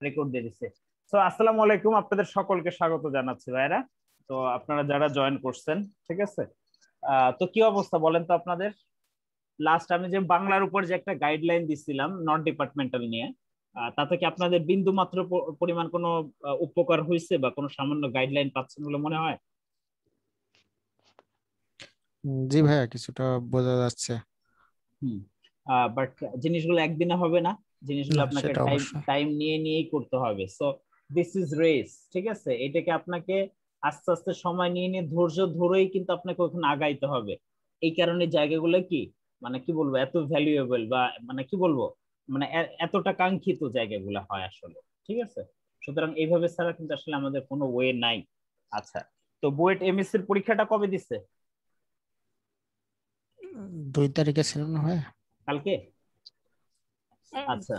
Record দিয়ে দিছে। তো আসসালামু আলাইকুম, আপনাদের সকলকে স্বাগত জানাচ্ছি ভাইরা। তো আপনারা যারা জয়েন করছেন, ঠিক আছে। তো কি অবস্থা বলেন তো আপনাদের? লাস্ট আমি যে বাংলার উপর যে একটা গাইডলাইন দিছিলাম নন ডিপার্টমেন্টাল নিয়ে, তাতে কি আপনাদের বিন্দু মাত্র পরিমাণ কোনো উপকার হয়েছে বা কোনো সামান্য গাইডলাইন পাচ্ছেন বলে মনে হয়? জি ভাইয়া, কিছুটা বোঝা যাচ্ছে। হুম। বাট জিনিসগুলো একদিনে হবে না, জিনিসগুলো না, আপনাকে সেটা টাইম অবশ্যই। টাইম নিয়ে নিয়েই করতে হবে। সো দিস ইজ রেস, ঠিক আছে। এটাকে আপনাকে আস্তে আস্তে সময় নিয়ে নিয়ে ধৈর্য ধরেই কিন্তু আপনাকে ওখানে আগাইতে হবে। এই কারণে জায়গাগুলো কি, মানে কি বলবো, এত ভ্যালুয়েবল বা মানে কি বলবো, মানে এতটা কাঙ্ক্ষিত জায়গাগুলো হয় আসলে, ঠিক আছে। সুতরাং এইভাবে ছাড়া কিন্তু আসলে আমাদের কোনো ওয়ে নাই। আচ্ছা, তো বুয়েট এমএসসি এর পরীক্ষাটা কবে দিছে? 2 তারিখে ছিল না ভাইয়া? কালকে? আচ্ছা,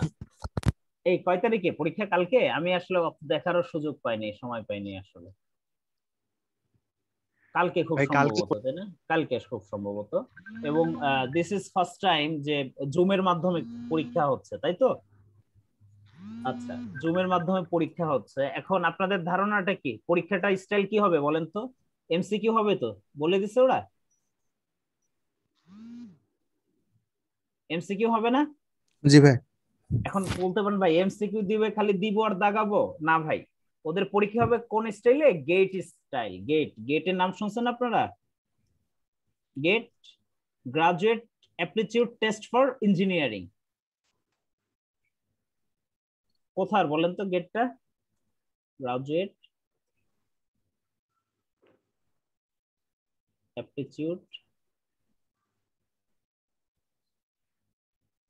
এই কয় তারিখে পরীক্ষা? কালকে? আমি আসলে দেখারও সুযোগ পাইনি, সময় পাইনি আসলে। কালকে খুব ভাই কালকে সম্ভবত, তাই না? কালকে খুব সম্ভবত। এবং দিস ইজ ফার্স্ট টাইম যে জুমের মাধ্যমে পরীক্ষা হচ্ছে, তাই তো? আচ্ছা, জুমের মাধ্যমে পরীক্ষা হচ্ছে। এখন আপনাদের ধারণাটা কি, পরীক্ষাটা স্টাইল কি হবে বলেন তো? এমসিকিউ হবে তো? বলে দিছে ওরা এমসিকিউ হবে না? জি ভাই। এখন বলতে পারেন ভাই এমসিকিউ দিবে খালি দিব আর দাগাবো, না ভাই। ওদের পরীক্ষা হবে কোন স্টাইলে? GATE style. গেটের নাম শুনছেন আপনারা? GATE, graduate aptitude test for engineering. কোথার বলেন তো গেটটা? Graduate aptitude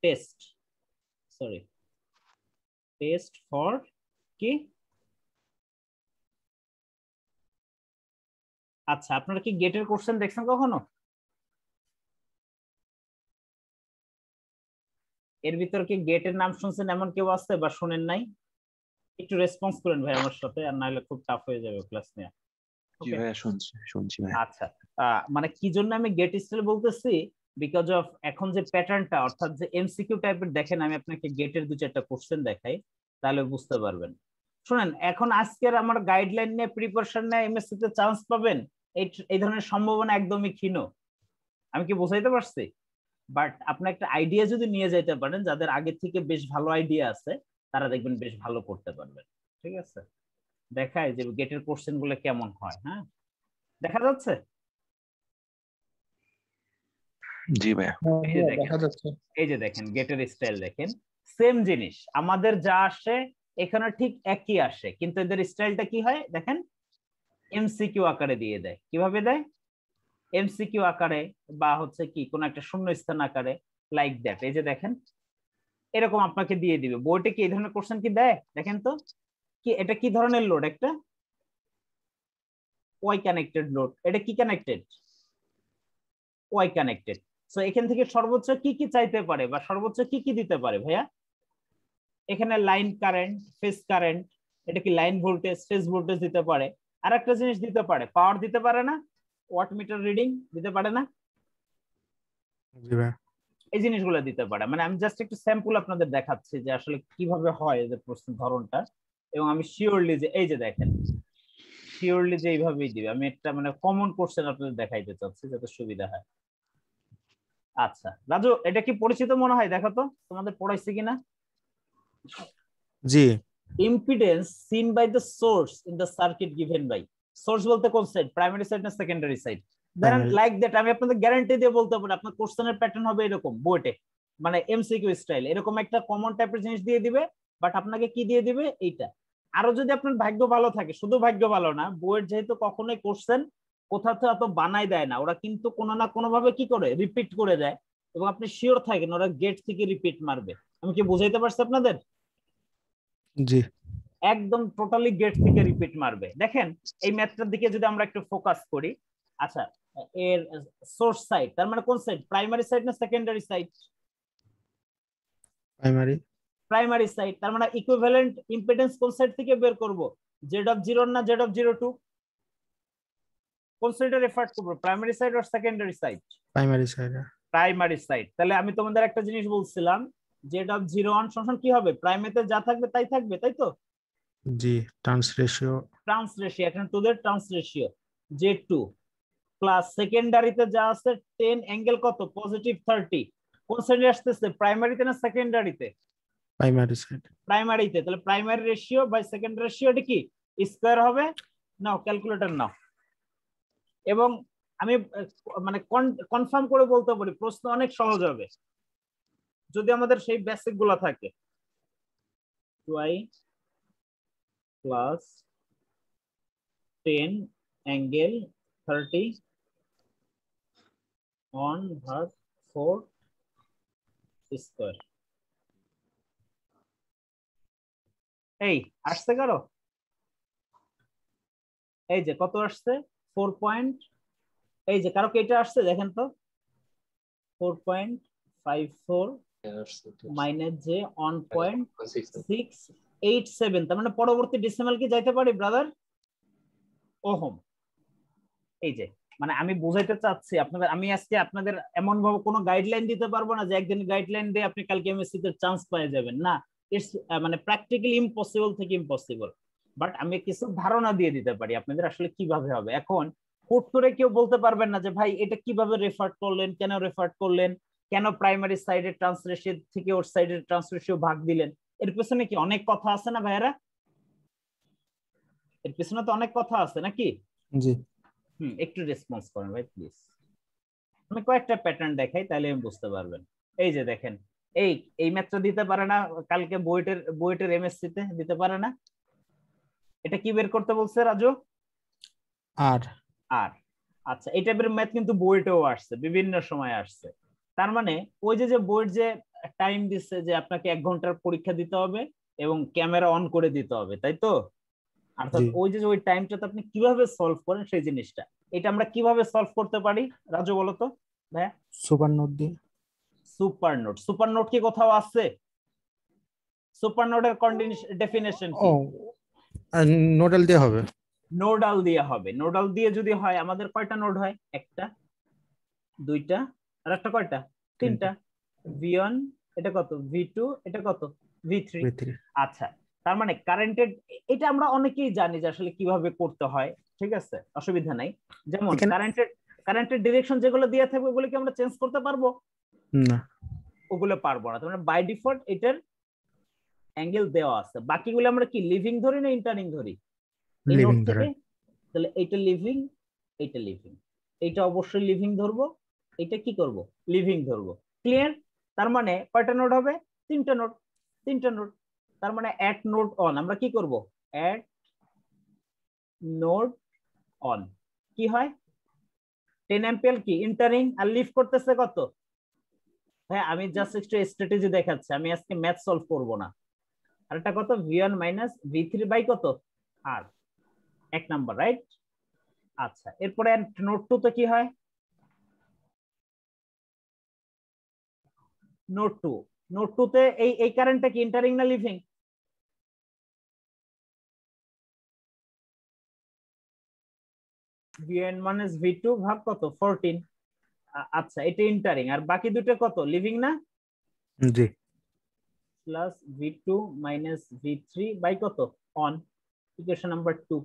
test, sorry, test for কি? আচ্ছা, আপনারা কি গেটের কোশ্চেন দেখছেন কখনো? এর ভিতর কি গেটের নাম শুনছেন এমন কেউ আছে বা শুনেন নাই? একটু রেসপন্স করেন ভাই আমার সাথে, আর নাহলে খুব টাফ হয়ে যাবে ক্লাস নিয়ে। জি ওকে। ভাইয়া, শুনছি শুনছি ভাইয়া। আচ্ছা, মানে কি জন্য আমি গেট স্টাইল বলতেছি, বিকজ অফ এখন যে প্যাটার্নটা, অর্থাৎ যে এমসিকিউ টাইপের, দেখেন আমি আপনাকে গেটের 2-4টা কোশ্চেন দেখাই, তাহলে বুঝতে পারবেন। শুনেন, এখন আজকের আমার গাইডলাইন নিয়ে প্রিপারেশন নিয়ে এমএসসি তে চান্স পাবেন, এই এই ধরনের সম্ভাবনা একদমই ক্ষীণ। আমি কি বোঝাইতে পারছি? বাট আপনি একটা আইডিয়া যদি নিয়ে যাইতে পারেন, যাদের আগে থেকে বেশ ভালো আইডিয়া আছে, তারা দেখবেন বেশ ভালো করতে পারবেন। ঠিক আছে, দেখায় যে গেটের কোশ্চেন গুলো কেমন হয়। হ্যাঁ, দেখা যাচ্ছে? জি ভাইয়া। এই যে দেখেন, দেখা যাচ্ছে। এই যে দেখেন গেটের স্টাইল দেখেন, সেম জিনিস আমাদের যা আসে এখানে ঠিক একই আসে, কিন্তু এদের স্টাইলটা কি হয় দেখেন, এমসিকিউ আকারে দিয়ে দেয়। কিভাবে দেয়? এমসিকিউ আকারে, বা হচ্ছে কি কোন একটা শূন্য স্থান আকারে, লাইক দ্যাট। এই যে দেখেন, এরকম আপনাকে দিয়ে দিবে। বোর্ডে কি এই ধরনের কোশ্চেন কি দেয়? দেখেন তো, কি এটা কি ধরনের লোড? একটা ওয়াই কানেক্টেড লোড। এটা কি কানেক্টেড? Y connected. সো এখান থেকে সর্বোচ্চ কি কি চাইতে পারে বা সর্বোচ্চ কি কি দিতে পারে ভাইয়া? এখানে লাইন কারেন্ট, ফেজ কারেন্ট, এটা কি লাইন ভোল্টেজ, ফেজ ভোল্টেজ দিতে পারে। আর একটা জিনিস দিতে পারে, পাওয়ার দিতে পারে না? ওয়াট মিটার রিডিং দিতে পারে না? জি ভাই। এই জিনিসগুলো দিতে পারে। মানে আমি জাস্ট একটু স্যাম্পল আপনাদের দেখাচ্ছি যে আসলে কিভাবে হয় এদের প্রশ্নের ধরনটা। এবং আমি শিওরলি যে এই যে দেখেন, শিওরলি যে এইভাবেই দিবে। আমি একটা মানে কমন কোশ্চেন আপনাদের দেখাইতে চাচ্ছি যাতে সুবিধা হয়। আচ্ছা রাজু, এটা কি পরিচিত মনে হয়? দেখো তো তোমাদের পড়াইছে কিনা। জি। Impedance seen by the source in the circuit given by. Source বলতে কোন সাইড, প্রাইমারি সাইড না সেকেন্ডারি সাইড? ধরেন প্রাইমারি। লাইক দ্যাট, আমি আপনাদের গ্যারান্টি দিয়ে বলতে পারি আপনার কোশ্চেনের প্যাটার্ন হবে এরকম বুয়েটে, মানে এমসিকিউ স্টাইল এরকম একটা কমন টাইপের জিনিস দিয়ে দিবে। বাট আপনাকে কি দিয়ে দিবে এইটা। আরো যদি আপনার ভাগ্য ভালো থাকে, শুধু ভাগ্য ভালো না, বুয়েট যেহেতু কখনোই কোশ্চেন কোথাও তো এত বানাই দেয় না, ওরা কিন্তু কোনো না কোনো ভাবে কি করে রিপিট করে দেয়। এবং আপনি শিওর থাকেন ওরা গেট থেকে রিপিট মারবে। আমি কি বুঝাইতে পারছি আপনাদের? জি। একদম টোটালি গেট থেকে রিপিট মারবে। দেখেন এই ম্যাথটার দিকে যদি আমরা একটু ফোকাস করি। আচ্ছা, এর সোর্স সাইড তার মানে কোন সাইড, প্রাইমারি সাইড না secondary side? Primary. Primary side. তার মানে ইকুইভ্যালেন্ট ইম্পিডেন্স কোন সাইড থেকে বের করব? জেড অফ জিরো না জেড অফ জিরো টু? কোন সাইডে রেফার করব, প্রাইমারি সাইড আর secondary side? Primary side. Primary side. তাহলে আমি তোমাদের একটা জিনিস বলছিলাম জেড অফ 0 1 সমান কি হবে, প্রাইমেতে যা থাকবে তাই থাকবে, তাই তো? জি ট্রান্স রেশিও ট্রান্স রেশিও, এখানে তোদের ট্রান্স রেশিও জেড 2 প্লাস সেকেন্ডারিতে যা আছে 10 অ্যাঙ্গেল কত পজিটিভ 30, কোন সাইডে আসতেছে, প্রাইমারিতে না সেকেন্ডারিতে? প্রাইমারি সাইড প্রাইমারিতে, তাহলে primary ratio by secondary ratio এটা কি স্কয়ার হবে। নাও ক্যালকুলেটর নাও, এবং আমি মানে কনফার্ম করে বলতে পারি প্রশ্ন অনেক সহজ হবে যদি আমাদের সেই বেসিক গুলো থাকে। 2i প্লাস 10 অ্যাঙ্গেল 30 অন ভাগ 4 স্কয়ার। এই আসছে কারো? এই যে কত আসছে 4 পয়েন্ট, এই যে কারো কেটে আসছে দেখেন তো 4.54 মাইনাস যে 1.687, তার মানে পরবর্তী ডেসিমাল কি যাইতে পারি ব্রাদার? ওহম। এই যে মানে আমি বুঝাইতে চাচ্ছি আপনাদের, আমি আজকে আপনাদের এমন ভাবে কোনো গাইডলাইন দিতে পারবো না যে একদিন গাইডলাইন দিয়ে আপনি কালকে এমএসসি তে চান্স পেয়ে যাবেন, না। ইটস মানে প্র্যাকটিক্যালি ইম্পসিবল থেকে ইম্পসিবল, বাট আমি কিছু ধারণা দিয়ে দিতে পারি আপনাদের আসলে কিভাবে হবে। এখন হুট করে কেউ বলতে পারবেন না যে ভাই এটা কিভাবে রেফার করলেন, কেন রেফার করলেন, কেন প্রাইমারি সাইডের ট্রান্স রেশিও থেকে ওর সাইডের ট্রান্স রেশিও ভাগ দিলেন, এর পেছনে কি অনেক কথা আছে না ভাইয়ারা? এর পেছনে তো অনেক কথা আছে নাকি? জি একটু রেসপন্স করেন ভাই প্লিজ। আমি কয়েকটা প্যাটার্ন দেখাই তাহলে আমি বুঝতে পারবেন। এই যে দেখেন, এই ম্যাথটা দিতে পারে না কালকে বুয়েটের এমএসসি তে দিতে পারে না? এটা কি বের করতে বলছে রাজু? আর আর আচ্ছা, এই টাইপের ম্যাথ কিন্তু বুয়েটেও আসছে, বিভিন্ন সময় আসছে। তার মানে ওই যে বুয়েট যে টাইম দিচ্ছে যে আপনাকে 1 ঘন্টার পরীক্ষা দিতে হবে এবং ক্যামেরা অন করে দিতে হবে, তাই তো? অর্থাৎ জি ওই যে ওই টাইমটাতে আপনি কিভাবে সলভ করেন সেই জিনিসটা, এটা আমরা কিভাবে সলভ করতে পারি রাজু বলো তো ভাইয়া? সুপার নোট দিয়ে সুপার নোট, সুপার নোট কি কোথাও আছে? সুপার নোটের ডেফিনেশন ও কি? নোডাল দিয়ে হবে নোডাল দিয়ে হবে। নোডাল দিয়ে যদি হয় আমাদের কয়টা নোড হয়? একটা, দুইটা, আর একটা কয়টা? তিনটা। V1 এটা কত, V2 এটা কত, V3। ভিতরে আচ্ছা, তার মানে কারেন্টের, এটা আমরা অনেকেই জানি যে আসলে কিভাবে করতে হয়, ঠিক আছে, অসুবিধা নাই। যেমন এখানে কারেন্টের ডিরেকশন যেগুলো দিয়ে থাকবে ওগুলো কি আমরা চেঞ্জ করতে পারবো? না ওগুলো পারবো না। তার মানে বাই ডিফল্ট এটার অ্যাঙ্গেল দেওয়া আছে, বাকিগুলো আমরা কি লিভিং ধরি না ইন্টারিং ধরি এই নোট লিভিং থেকে? ধরেন তাহলে এইটা লিভিং, এইটা লিভিং, এইটা অবশ্যই লিভিং ধরবো, এটা কি করব, লিভিং ধরবো। ক্লিয়ার? তার মানে কয়টা নোট হবে? তিনটা নোট, তিনটা নোট। তার মানে অ্যাট নোট অন, আমরা কি করব, অ্যাট নোট অন। কি হয় 10 অ্যাম্পিয়ার কি ইন্টারিং, আর লিভ করতেছে কত? হ্যাঁ আমি জাস্ট একটু স্ট্র্যাটেজি দেখাচ্ছি, আমি আজকে ম্যাথ সলভ করব না। আর এটা কত, V1 মাইনাস V3 বাই কত আর 1 নাম্বার, রাইট? আচ্ছা, এরপরে নোট 2 তে কি হয়? নোট 2, নোট 2 তে এই কারেন্টটা কি ইন্টারিং না লিভিং? V1 মাইনাস V2 ভাগ কত 14। আচ্ছা এটা ইন্টারিং, আর বাকি দুটো কত, লিভিং না? G plus V2 minus V3 by কত অন, ইকুয়েশন নাম্বার 2।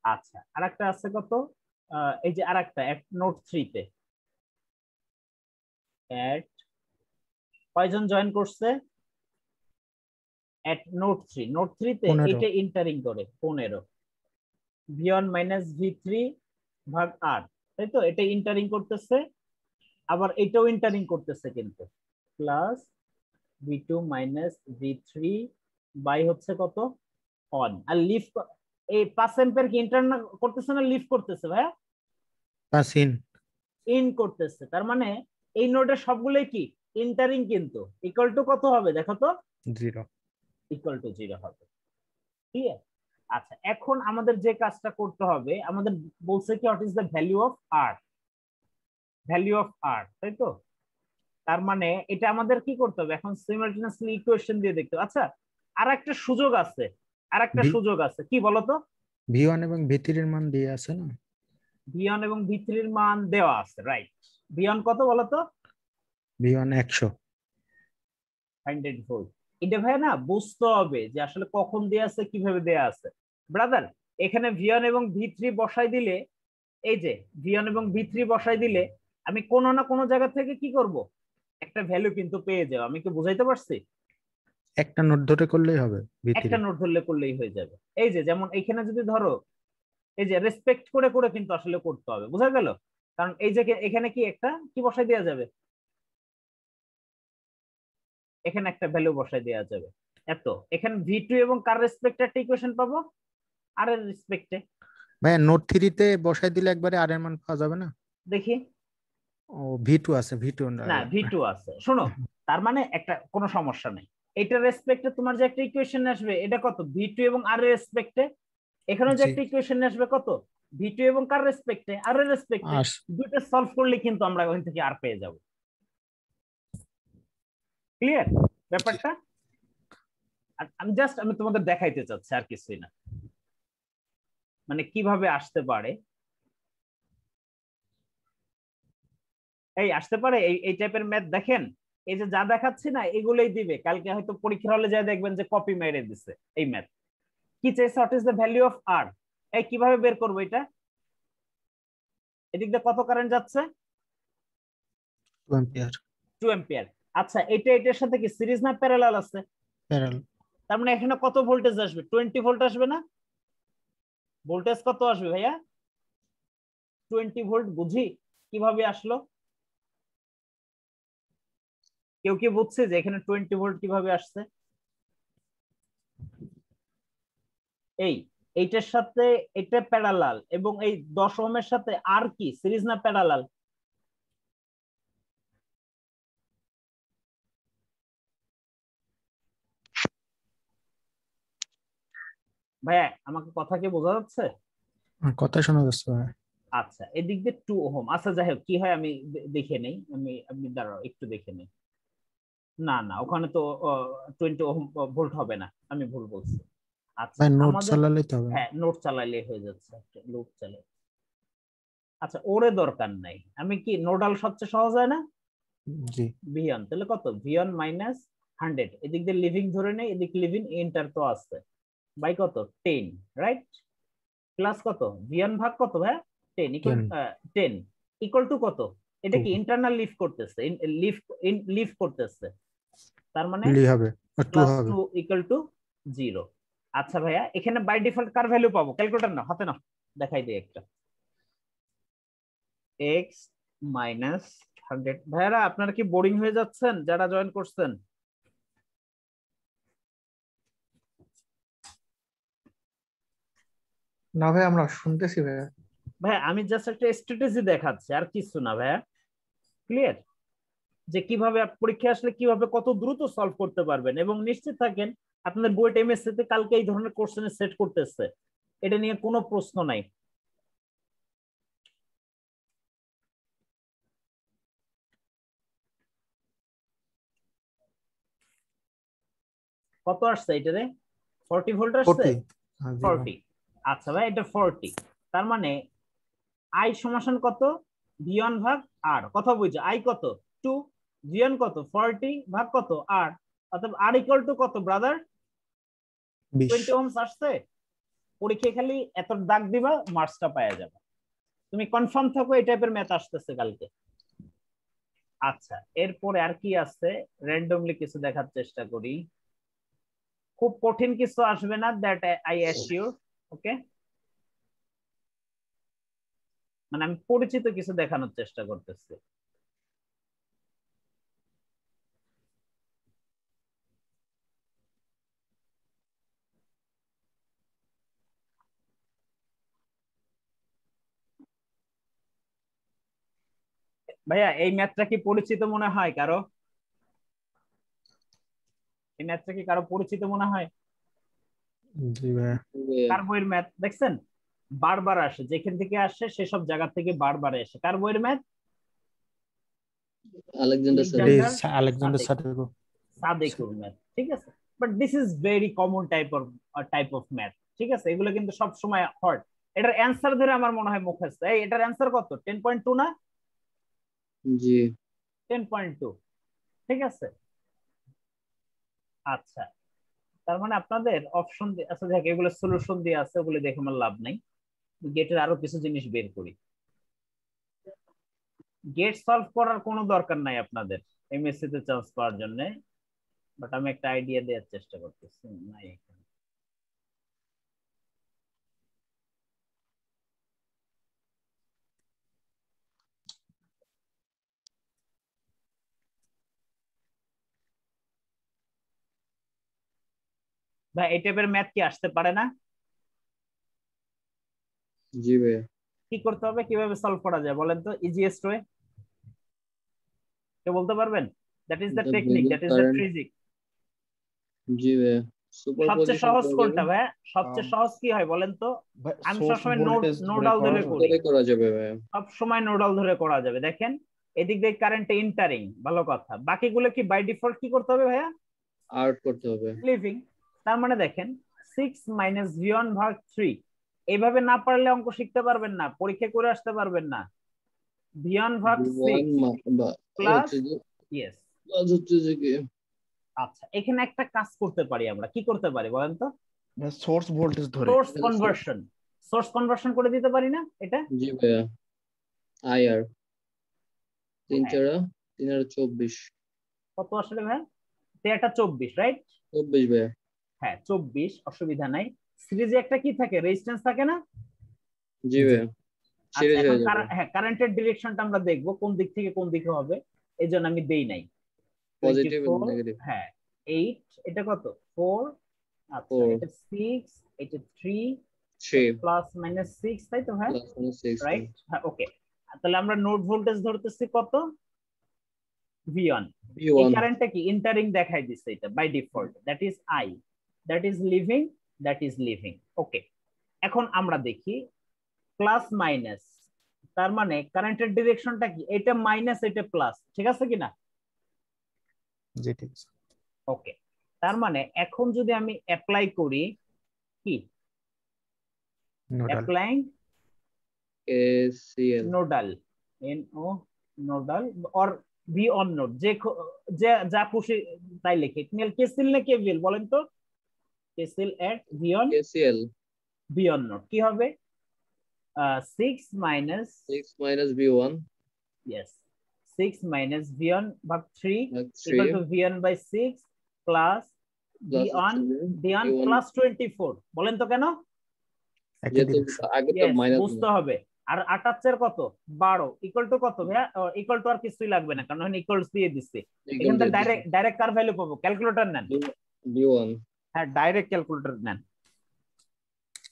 আচ্ছা আরেকটা আছে কত, এই যে আরেকটা নোট 3 তে এট কয়জন জয়েন করছে? এট নোট 3, নোট 3 তে 15 এটা ইন্টারিং করে 15, V1 মাইনাস V3 ভাগ আর, তাই তো? এটা ইন্টারিং করতেছে, আবার এটাও ইন্টারিং করতেছে কিন্তু, plus V2 minus V3 by হচ্ছে কত অন। আর লিভ, এই 5 অ্যাম্পিয়ার কি ইন্টার করতেছে না লিভ করতেছে ভাইয়া? পাস ইন করতেছে। তার মানে এই নোডের সবগুলোই কি ইন্টারিং, কিন্তু ইকুয়াল টু কত হবে দেখো তো? 0 ইকুয়াল টু 0 হবে। ঠিক আছে? আচ্ছা এখন আমাদের যে কাজটা করতে হবে, আমাদের বলছে কি what is the value of R, value of R, তাই তো? তার মানে এটা আমাদের কি করতে হবে এখন, সিমিলটেনিয়াসলি ইকুয়েশন দিয়ে দেখতে হবে। আচ্ছা আর একটা সুযোগ আছে, আর একটা সুযোগ আছে, কি বলতো? V1 এবং V3 এর মান দিয়ে আছে না? V1 এবং V3 এর মান দেওয়া আছে, রাইট? V1 কত বলতো? V1 100 100 volt. এটা ভাই না বুঝতে হবে যে আসলে কখন দেয়া আছে কিভাবে দেয়া আছে। ব্রাদার এখানে V1 এবং V3 বসাই দিলে, এই যে V1 এবং V3 বসাই দিলে আমি কোনো না কোনো জায়গা থেকে কি করব, একটা ভ্যালু কিন্তু পেয়ে যাবো। আমি কি বুঝাইতে পারছি? একটা নোট ধরে করলেই হবে একটা ভিতরে। নোট ধরলে করলেই হয়ে যাবে। এই যে যেমন এখানে যদি ধরো, এই যে রেসপেক্ট করে করে কিন্তু আসলে করতে হবে, বোঝা গেল? কারণ এই যে এখানে কি একটা কি বসাই দেওয়া যাবে, এখানে একটা ভ্যালু বসাই দেওয়া যাবে। এত এখানে V2 এবং কার রেসপেক্টে একটা ইকুয়েশন পাবো, আর এর রেসপেক্টে। ভাই নোট 3 তে বসাই দিলে একবারে আর এর মান পাওয়া যাবে না? দেখি, ও V2 আছে, V2 না V2 আছে। শোনো, তার মানে একটা কোনো সমস্যা নেই। এটার রেসপেক্টে তোমার যে একটা ইকুয়েশন আসবে এটা কত, V2 এবং আর এর রেসপেক্টে। এখানেও যে জি। একটা ইকুয়েশন আসবে কত, V2 এবং কার রেসপেক্টে, আর এর রেসপেক্টে। আর দুইটা সলভ করলে কিন্তু আমরা ওখান থেকে আর পেয়ে যাব। ক্লিয়ার ব্যাপারটা? আমি তোমাদের দেখাইতে চাচ্ছি, আর কিছুই না, মানে কিভাবে আসতে পারে। এই আসতে পারে এই টাইপের ম্যাথ। দেখেন এই যে যা দেখাচ্ছি না এগুলোই দিবে, কালকে হয়তো পরীক্ষার হলে যায় দেখবেন যে কপি মেরে দিছে এই ম্যাথ। কি চাইছে, what is the value of R. এই কিভাবে বের করবো এটা? এদিক দিয়ে কত কারেন্ট যাচ্ছে? 2 অ্যাম্পিয়ার 2 অ্যাম্পিয়ার। আচ্ছা এটা এটার সাথে কি সিরিজ না প্যারালাল আছে? প্যারাল। তার মানে এখানে কত ভোল্টেজ আসবে? 20 ভোল্ট আসবে না? ভোল্টেজ কত আসবে ভাইয়া? 20 ভোল্ট। বুঝি কিভাবে আসলো? কেউ কি বুঝছে যে এখানে 20 ভোল্ট কিভাবে আসছে? এইটার সাথে এটা প্যারালাল, এবং এই 10 ওহমের সাথে আর কি সিরিজ না প্যারালাল? ভাইয়া আমাকে কথা কি বোঝা যাচ্ছে? কথা শোনা যাচ্ছে ভাই। আচ্ছা এদিক দিয়ে 2 ওহম। আচ্ছা যাই হোক, কি হয় আমি দেখে নেই, আমি দাঁড়াও একটু দেখে নেই। না না ওখানে তো 20 ওহম ভোল্ট হবে না, আমি ভুল বলছি। আচ্ছা ভাই নোট আমাদের, চালালেই তো হবে। হ্যাঁ নোট চালাইলে হয়ে যাচ্ছে, লোড চালাই। আচ্ছা ওরে দরকার নাই, আমি কি নোডাল সবচেয়ে সহজ হয় না? জি। V1 তাহলে কত, V1 মাইনাস 100, এদিক দিয়ে লিভিং ধরে নেই, এদিক লিভিং এন্টার তো আছে, বাই কত 10, রাইট? প্লাস কত V1 ভাগ কত ভাই 10 ইকুয়াল 10 ইকুয়াল টু কত? এটা কি ইন্টারনাল লিফট করতেছে, লিফট করতেছে, তার মানে লি হবে 2 প্লাস হবে। 2 ইকুয়াল টু 0। আচ্ছা ভাইয়া এখানে বাই ডিফল্ট কার ভ্যালু পাবো? ক্যালকুলেটর না, হাতে না, দেখাই দিই একটা। x minus 100। ভাইয়ারা আপনারা কি বোরিং হয়ে যাচ্ছেন যারা জয়েন করছেন? না ভাই, আমরা শুনতেছি ভাই। ভাই আমি জাস্ট একটা স্ট্র্যাটেজি দেখাচ্ছি, আর কিছু না ভাইয়া। ক্লিয়ার যে কিভাবে পরীক্ষা আসলে কিভাবে কত দ্রুত সলভ করতে পারবেন, এবং নিশ্চিত থাকেন আপনাদের বুয়েট এমএসসি তে কালকে এই ধরনের কোশ্চেন সেট করতেছে, এটা নিয়ে কোনো প্রশ্ন নাই। কত আসছে এটারে? 40 ভোল্ট আসছে। 40। আচ্ছা ভাই এটা 40, তার মানে আই সমান কত, V1 ভাগ আর, কথা বুঝছো? আই কত 2, V1 কত 40 ভাগ কত আর, অর্থাৎ আর ইকুয়াল টু কত ব্রাদার? 20 ওহমস আসছে। পরীক্ষায় খালি এত দাগ দিবা, মার্কসটা পাওয়া যাবে। তুমি কনফার্ম থাকো এই টাইপের ম্যাথ আসতেছে কালকে। আচ্ছা এরপরে আর কি আছে, র্যান্ডমলি কিছু দেখার চেষ্টা করি। খুব কঠিন কিছু আসবে না, দ্যাট আই অ্যাসিওর। ওকে, মানে আমি পরিচিত কিছু দেখানোর চেষ্টা করতেছি। ভাইয়া এই ম্যাথটা কি পরিচিত মনে হয় কারো? এই ম্যাথটা কি কারো পরিচিত মনে হয়? জি ভাই। কার বইয়ের ম্যাথ দেখছেন? বারবার আসে, যেখান থেকে আসে সেসব জায়গা থেকে বারবার আসে। কার বইয়ের math? Alexander Sadek. Sadequr math, ঠিক আছে। But this is very common type of math, ঠিক আছে। এগুলো কিন্তু সব সময় হট। এটার অ্যানসার ধরে আমার মনে হয় মুখস্থ। এই এটার অ্যানসার কত? 10.2 না? জি 10.2, ঠিক আছে। আচ্ছা, তার মানে আপনাদের অপশন, আচ্ছা দেখ এগুলো সলিউশন দিয়ে আছে, ওগুলো দেখে আমার লাভ নাই। গেটের আরো কিছু জিনিস বের করি। গেট সলভ করার কোনো দরকার নাই আপনাদের এমএসসি তে চান্স পাওয়ার জন্য, বাট আমি একটা আইডিয়া দেওয়ার চেষ্টা করতেছি। নাই এখানে। ভাই এই টাইপের ম্যাথ কি আসতে পারে না? জি ভাইয়া। কি করতে হবে, কিভাবে সলভ করা যায় বলেন তো, ইজিয়েস্ট ওয়ে কে বলতে পারবেন? That is the The technique, building that is the current, trick. জি ভাইয়া, সবচেয়ে সুপারপজিশন সহজ করা যাবে। কোনটা ভাই? সবচেয়ে সহজ কি হয় বলেন তো? আমি সোর্স সবসময় ভোল্টেজ ধরে নোডাল করা ধরে যাবে। করি, করে করা যাবে ভাইয়া। সব সময় নোডাল ধরে করা যাবে। দেখেন এদিক দিয়ে কারেন্টে ইন্টারিং, ভালো কথা। বাকিগুলো কি বাই ডিফল্ট কি করতে হবে ভাইয়া? আর্ট করতে হবে। লিভিং। তার মানে দেখেন 6 - V1/3, এইভাবে না পারলে অঙ্ক শিখতে পারবেন না, পরীক্ষা করে আসতে পারবেন না। V1/6 বা প্লাস, হচ্ছে যে ইয়েস। প্লাস হচ্ছে যে কি, আচ্ছা, এখানে একটা কাজ করতে পারি আমরা, কি করতে পারি বলেন তো? সোর্স ভোল্টেজ ধরে। সোর্স কনভার্সন করে দিতে পারি না এটা? জি ভাইয়া, আইআর তিন হ্যাঁ। চারা 3 আর 24, কত আসলে ভাই? 23/24, রাইট? 24 ভাইয়া। হ্যাঁ 24, অসুবিধা নাই। সিরিজে একটা কি থাকে, রেজিস্ট্যান্স থাকে না? জি ভাইয়া, আচ্ছা, সিরিজ এখন হয়ে যাবে। হ্যাঁ কারেন্টের ডিরেকশনটা আমরা দেখবো কোন দিক থেকে কোন দিকে হবে, এই জন্য আমি দেই নাই। পজিটিভ এবং 24, নেগেটিভ। হ্যাঁ 8, এটা কত 4, আচ্ছা 4 এটা 6, এটা 3, 3 প্লাস মাইনাস 6, তাই তো হ্যাঁ? প্লাস 6 রাইট, হ্যাঁ ওকে। তাহলে আমরা নোড ভোল্টেজ ধরতেছি কত? V1। এই V1 কারেন্টটা কি ইন্টারিং দেখাই দিচ্ছে, এটা by default, that is I, that is living, that is living. Okay, এখন আমরা দেখি প্লাস মাইনাস, তার মানে কারেন্টের ডিরেকশনটা কি, এটা মাইনাস এটা প্লাস, ঠিক আছে কিনা? জি ঠিক আছে। ওকে, তার মানে এখন যদি আমি অ্যাপ্লাই করি, কি nodal applying KCL nodal, NO nodal or V on node, যে যা খুশি তাই লিখে, কেসিল না কেভিএল বলেন তো? KCL at KCL V on node কি হবে? 6 minus, 6 - V1 yes, 6 minus V1/3 ভাগ equal 3 to V1/6 plus plus V1 হচ্ছে যে V1 V1, plus 24, বলেন তো কেন? একই যেহেতু ডিরেকশন। আগে তো Yes, মাইনাস বুঝতে হবে। আর 28 কত 12 ইকুয়াল টু কত ভাইয়া? ইকুয়াল টু আর কিছুই লাগবে না, কারণ এখানে ইকুয়ালস দিয়ে দিচ্ছি। এখান থেকে ডাইরেক্ট কার ভ্যালু পাবো? ক্যালকুলেটর নেন। V1 হ্যাঁ ডাইরেক্ট ক্যালকুলেটর নেন।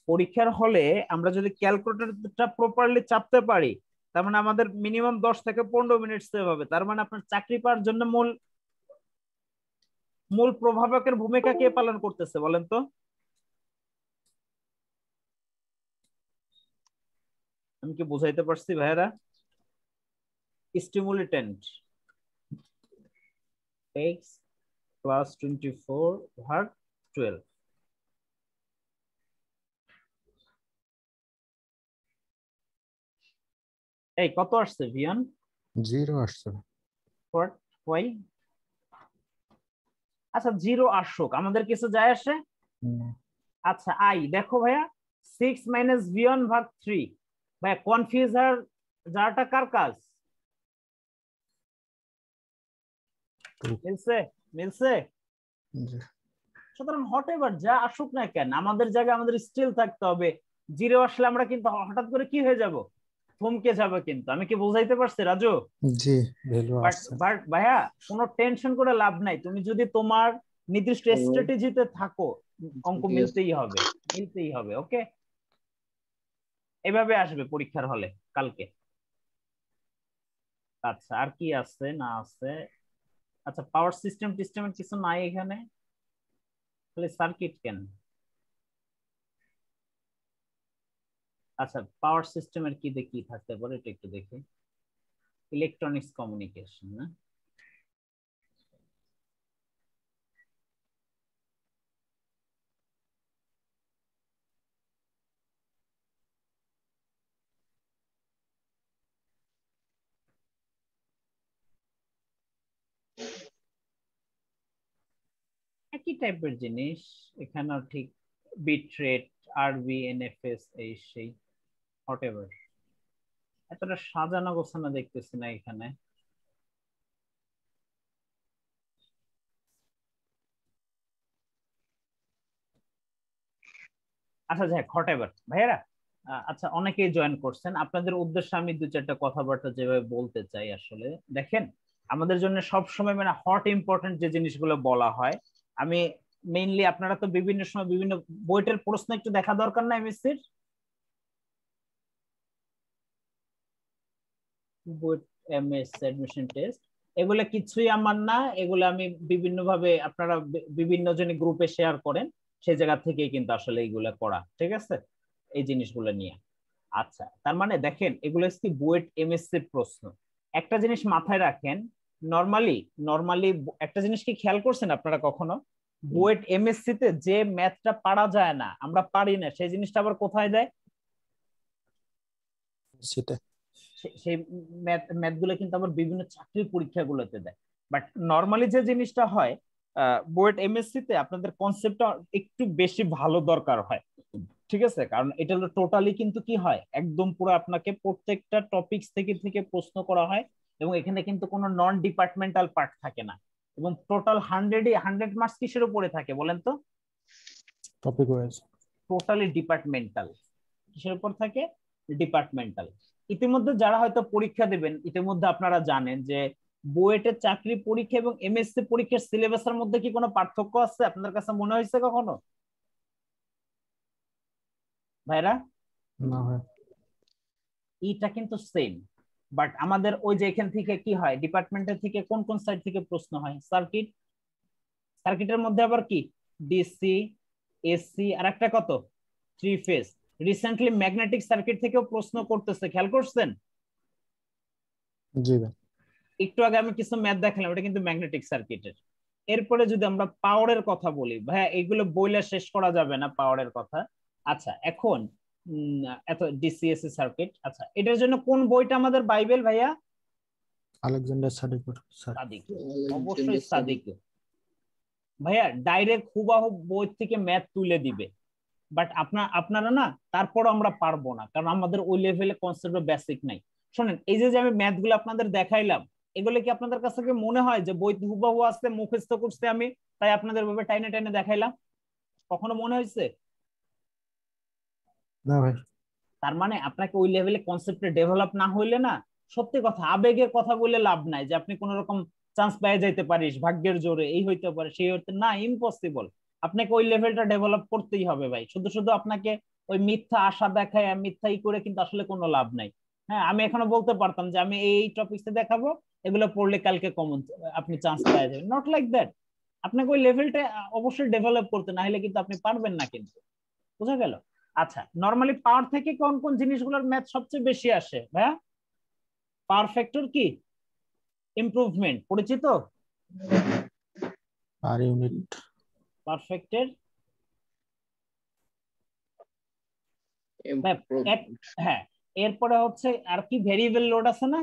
পরীক্ষার হলে আমরা যদি ক্যালকুলেটরটা প্রপারলি চাপতে পারি, তার মানে আমাদের মিনিমাম 10 থেকে 15 মিনিট সেভ হবে। তার মানে আপনার চাকরি পাওয়ার জন্য মূল প্রভাবকের ভূমিকা কে পালন করতেছে বলেন তো? আমি কি বুঝাইতে পারছি ভাইরা? স্টিমুলেটেন্ট x plus 24/12, এই কত আসছে ভিয়ান? 0 আসছে। What, why? আচ্ছা 0 আসুক, আমাদের কিছু যায় আসে? আচ্ছা আই দেখো ভাইয়া, 6 minus V1/3, ভাইয়া কনফিউজার যাটা কার কাজ? মিলছে? মিলছে? জি। সুতরাং হট এভার যা আসুক না কেন, আমাদের জায়গায় আমাদের স্টিল থাকতে হবে। 0 আসলে আমরা কিন্তু হঠাৎ করে কি হয়ে যাব, থমকে যাবে। কিন্তু আমি কি বুঝাইতে পারছি রাজু? জি ভ্যালু বাট আসছে। বাট ভাইয়া কোনো টেনশন করে লাভ নাই, তুমি যদি তোমার নির্দিষ্ট স্ট্র্যাটেজিতে থাকো, অঙ্ক মিলতেই হবে, মিলতেই হবে। ওকে, এভাবে আসবে পরীক্ষার হলে কালকে। আচ্ছা আর কি আছে না আছে? আচ্ছা পাওয়ার সিস্টেমের কিছু নাই এখানে, তাহলে সার্কিট কেন? আচ্ছা পাওয়ার সিস্টেমের কি দেখি থাকতে পারে, এটা একটু দেখি। ইলেকট্রনিক্স কমিউনিকেশন না? একই টাইপের জিনিস এখানেও ঠিক, বিট রেট, আরবি, এনএফএস, এই সেই হোয়াটএভার। এতটা সাজানো গোছানো দেখতেছি না এখানে। আচ্ছা যাই হোয়াটএভার ভাইয়ারা। আচ্ছা, অনেকেই জয়েন করছেন, আপনাদের উদ্দেশ্যে আমি দু চারটা কথাবার্তা যেভাবে বলতে চাই। আসলে দেখেন, আমাদের জন্য সব সময় মানে হট ইম্পর্টেন্ট যে জিনিসগুলো বলা হয়, আমি মেইনলি, আপনারা তো বিভিন্ন সময় বিভিন্ন বইটার প্রশ্ন একটু দেখা দরকার না এমএসসির, বইট এমএস অ্যাডমিশন টেস্ট, এগুলো কিছুই আমার না, এগুলো আমি বিভিন্ন ভাবে, আপনারা বিভিন্ন জনের গ্রুপে শেয়ার করেন, সেই জায়গা থেকেই কিন্তু আসলে এইগুলা করা, ঠিক আছে, এই জিনিসগুলো নিয়ে। আচ্ছা, তার মানে দেখেন এগুলো কি বুয়েট এমএসসি প্রশ্ন। একটা জিনিস মাথায় রাখেন, নরমালি নরমালি একটা জিনিস কি খেয়াল করছেন আপনারা কখনো, বুয়েট এমএসসি তে যে ম্যাথটা পারা যায় না, আমরা পারি না, সেই জিনিসটা আবার কোথায় দেয়? সেটা সেই ম্যাথ গুলো কিন্তু আবার বিভিন্ন চাকরির পরীক্ষাগুলোতে দেয়। বাট নরমালি যে জিনিসটা হয়, বুয়েট এমএসসি তে আপনাদের কনসেপ্টটা একটু বেশি ভালো দরকার হয়, ঠিক আছে, কারণ এটা হলো টোটালি কিন্তু কি হয়, একদম পুরো আপনাকে প্রত্যেকটা টপিকস থেকে থেকে প্রশ্ন করা হয়, এবং এখানে কিন্তু কোনো নন ডিপার্টমেন্টাল পার্ট থাকে না, এবং টোটাল 100 মার্কস কিসের উপরে থাকে বলেন তো? Topic wise. Totally departmental. কিসের উপর থাকে? ডিপার্টমেন্টাল। ইতিমধ্যে যারা হয়তো পরীক্ষা দেবেন, ইতিমধ্যে আপনারা জানেন যে বুয়েটের চাকরি পরীক্ষা এবং এমএসসি পরীক্ষার সিলেবাসের মধ্যে কি কোনো পার্থক্য আছে আপনাদের কাছে মনে হয়েছে কখনো ভাইরা? না হয়, এটা কিন্তু সেম, বাট আমাদের ওই যে এখান থেকে কি হয়, ডিপার্টমেন্টের থেকে কোন কোন সাইড থেকে প্রশ্ন হয়? সার্কিট, সার্কিটের মধ্যে আবার কি ডিসি, এসি, আর একটা কত, 3 ফেজ। রিসেন্টলি ম্যাগনেটিক সার্কিট থেকেও প্রশ্ন করতেছে, খেয়াল করছেন? জি ভাই। একটু আগে আমি কিছু ম্যাথ দেখালাম, এটা কিন্তু ম্যাগনেটিক সার্কিটের। এরপরে যদি আমরা পাওয়ারের কথা বলি, ভাইয়া এগুলো বইলে শেষ করা যাবে না পাওয়ারের কথা। আচ্ছা, এখন এত ডিসিএসসি সার্কিট, আচ্ছা এটার জন্য কোন বইটা আমাদের বাইবেল ভাইয়া? Alexander Sadiqur sir. সাদিক, অবশ্যই সাদিক ভাইয়া। ডাইরেক্ট হুবাহু বই থেকে ম্যাথ তুলে দিবে, বাট আপনারা না, তারপর আমরা পারবো না, কারণ আমাদের ওই লেভেলে কনসেপ্ট বেসিক নাই। শোনেন, এই যে আমি ম্যাথ গুলো আপনাদের দেখাইলাম, এগুলো কি আপনাদের কাছে কি মনে হয় যে বই হুবাহু আসতে মুখস্থ করতে আমি, তাই আপনাদের ভাবে টাইনে টাইনে দেখাইলাম? কখনো মনে হয়েছে? না ভাই। তার মানে আপনাকে ওই লেভেলে কনসেপ্টে ডেভেলপ না হইলে না, সত্যি কথা, আবেগের কথা বলে লাভ নাই যে আপনি কোন রকম চান্স পেয়ে যাইতে পারিস ভাগ্যের জোরে, এই হইতে পারে সেই হইতে না, ইম্পসিবল। আপনাকে ওই লেভেলটা ডেভেলপ করতেই হবে ভাই। শুধু শুধু আপনাকে ওই মিথ্যা আশা দেখায় মিথ্যাই করে কিন্তু আসলে কোনো লাভ নাই। হ্যাঁ, আমি এখনো বলতে পারতাম যে আমি এই টপিকসে দেখাবো, এগুলো পড়লে কালকে কমন আপনি চান্স পেয়ে যাবেন, নট লাইক দ্যাট। আপনাকে ওই লেভেলটা অবশ্যই ডেভেলপ করতে, না হলে কিন্তু আপনি পারবেন না, কিন্তু বুঝা গেল? আচ্ছা, নরমালি পাওয়ার থেকে কোন কোন জিনিসগুলোর ম্যাথ সবচেয়ে বেশি আসে ভাইয়া? পাওয়ার ফ্যাক্টর কি, ইমপ্রুভমেন্ট পরিচিত? আর ইউনিট পারফেক্টের হ্যাঁ, এরপরে হচ্ছে আর কি, ভেরিয়েবল লোড আছে না?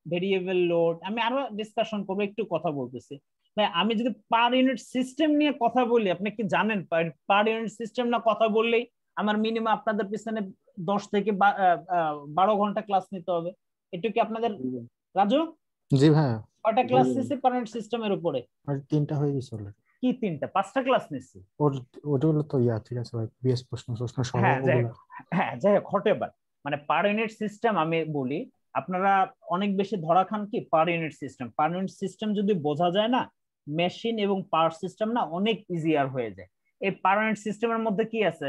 ভেরিয়েবল লোড আমি আরো ডিসকাশন করবো, একটু কথা বলতেছি ভাই। আমি যদি পার ইউনিট সিস্টেম নিয়ে কথা বলি, আপনি কি জানেন পার ইউনিট সিস্টেম না কথা বললেই আমার মিনিমাম আপনাদের পিছনে 10 থেকে 12 ঘন্টা ক্লাস নিতে হবে। একটু কি আপনাদের, রাজু জি ভাই। কয়টা ক্লাস নিছি পার ইউনিট সিস্টেমের উপরে? আর 3টা হয়ে গেছে অলরেডি। কি 3টা? 5টা ক্লাস নিছি। ওটা হলো তো ঠিক আছে ভাই, বিএস প্রশ্ন সহ হ্যাঁ ওগুলো। যাই হোক হোয়াটএভার, মানে পার ইউনিট সিস্টেম আমি বলি, আপনারা অনেক বেশি ধরা খান কি per unit system. Per unit system যদি বোঝা যায় না, মেশিন এবং পাওয়ার সিস্টেম না অনেক ইজিয়ার হয়ে যায়। এই পার ইউনিট সিস্টেমের মধ্যে কি আছে?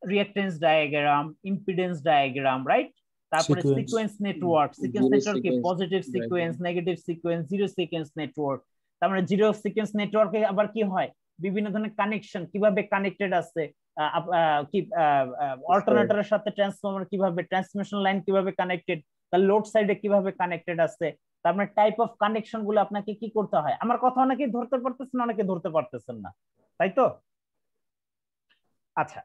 Reactance diagram, impedance diagram, right? তারপরে সিকোয়েন্স নেটওয়ার্ক। সিকোয়েন্স নেটওয়ার্ক কি? Positive sequence, negative sequence, zero sequence network. তার মানে জিরো সিকোয়েন্স নেটওয়ার্কে আবার কি হয়, বিভিন্ন ধরনের কানেকশন কিভাবে কানেক্টেড আছে, কি অল্টারনেটরের সাথে ট্রান্সফরমার কিভাবে, ট্রান্সমিশন লাইন কিভাবে কানেক্টেড, তার লোড সাইডে কিভাবে কানেক্টেড আছে। তার মানে টাইপ অফ কানেকশন গুলো আপনাকে কি করতে হয়। আমার কথা অনেকে ধরতে পারতেছেন, অনেকে ধরতে পারতেছেন না, তাই তো? আচ্ছা,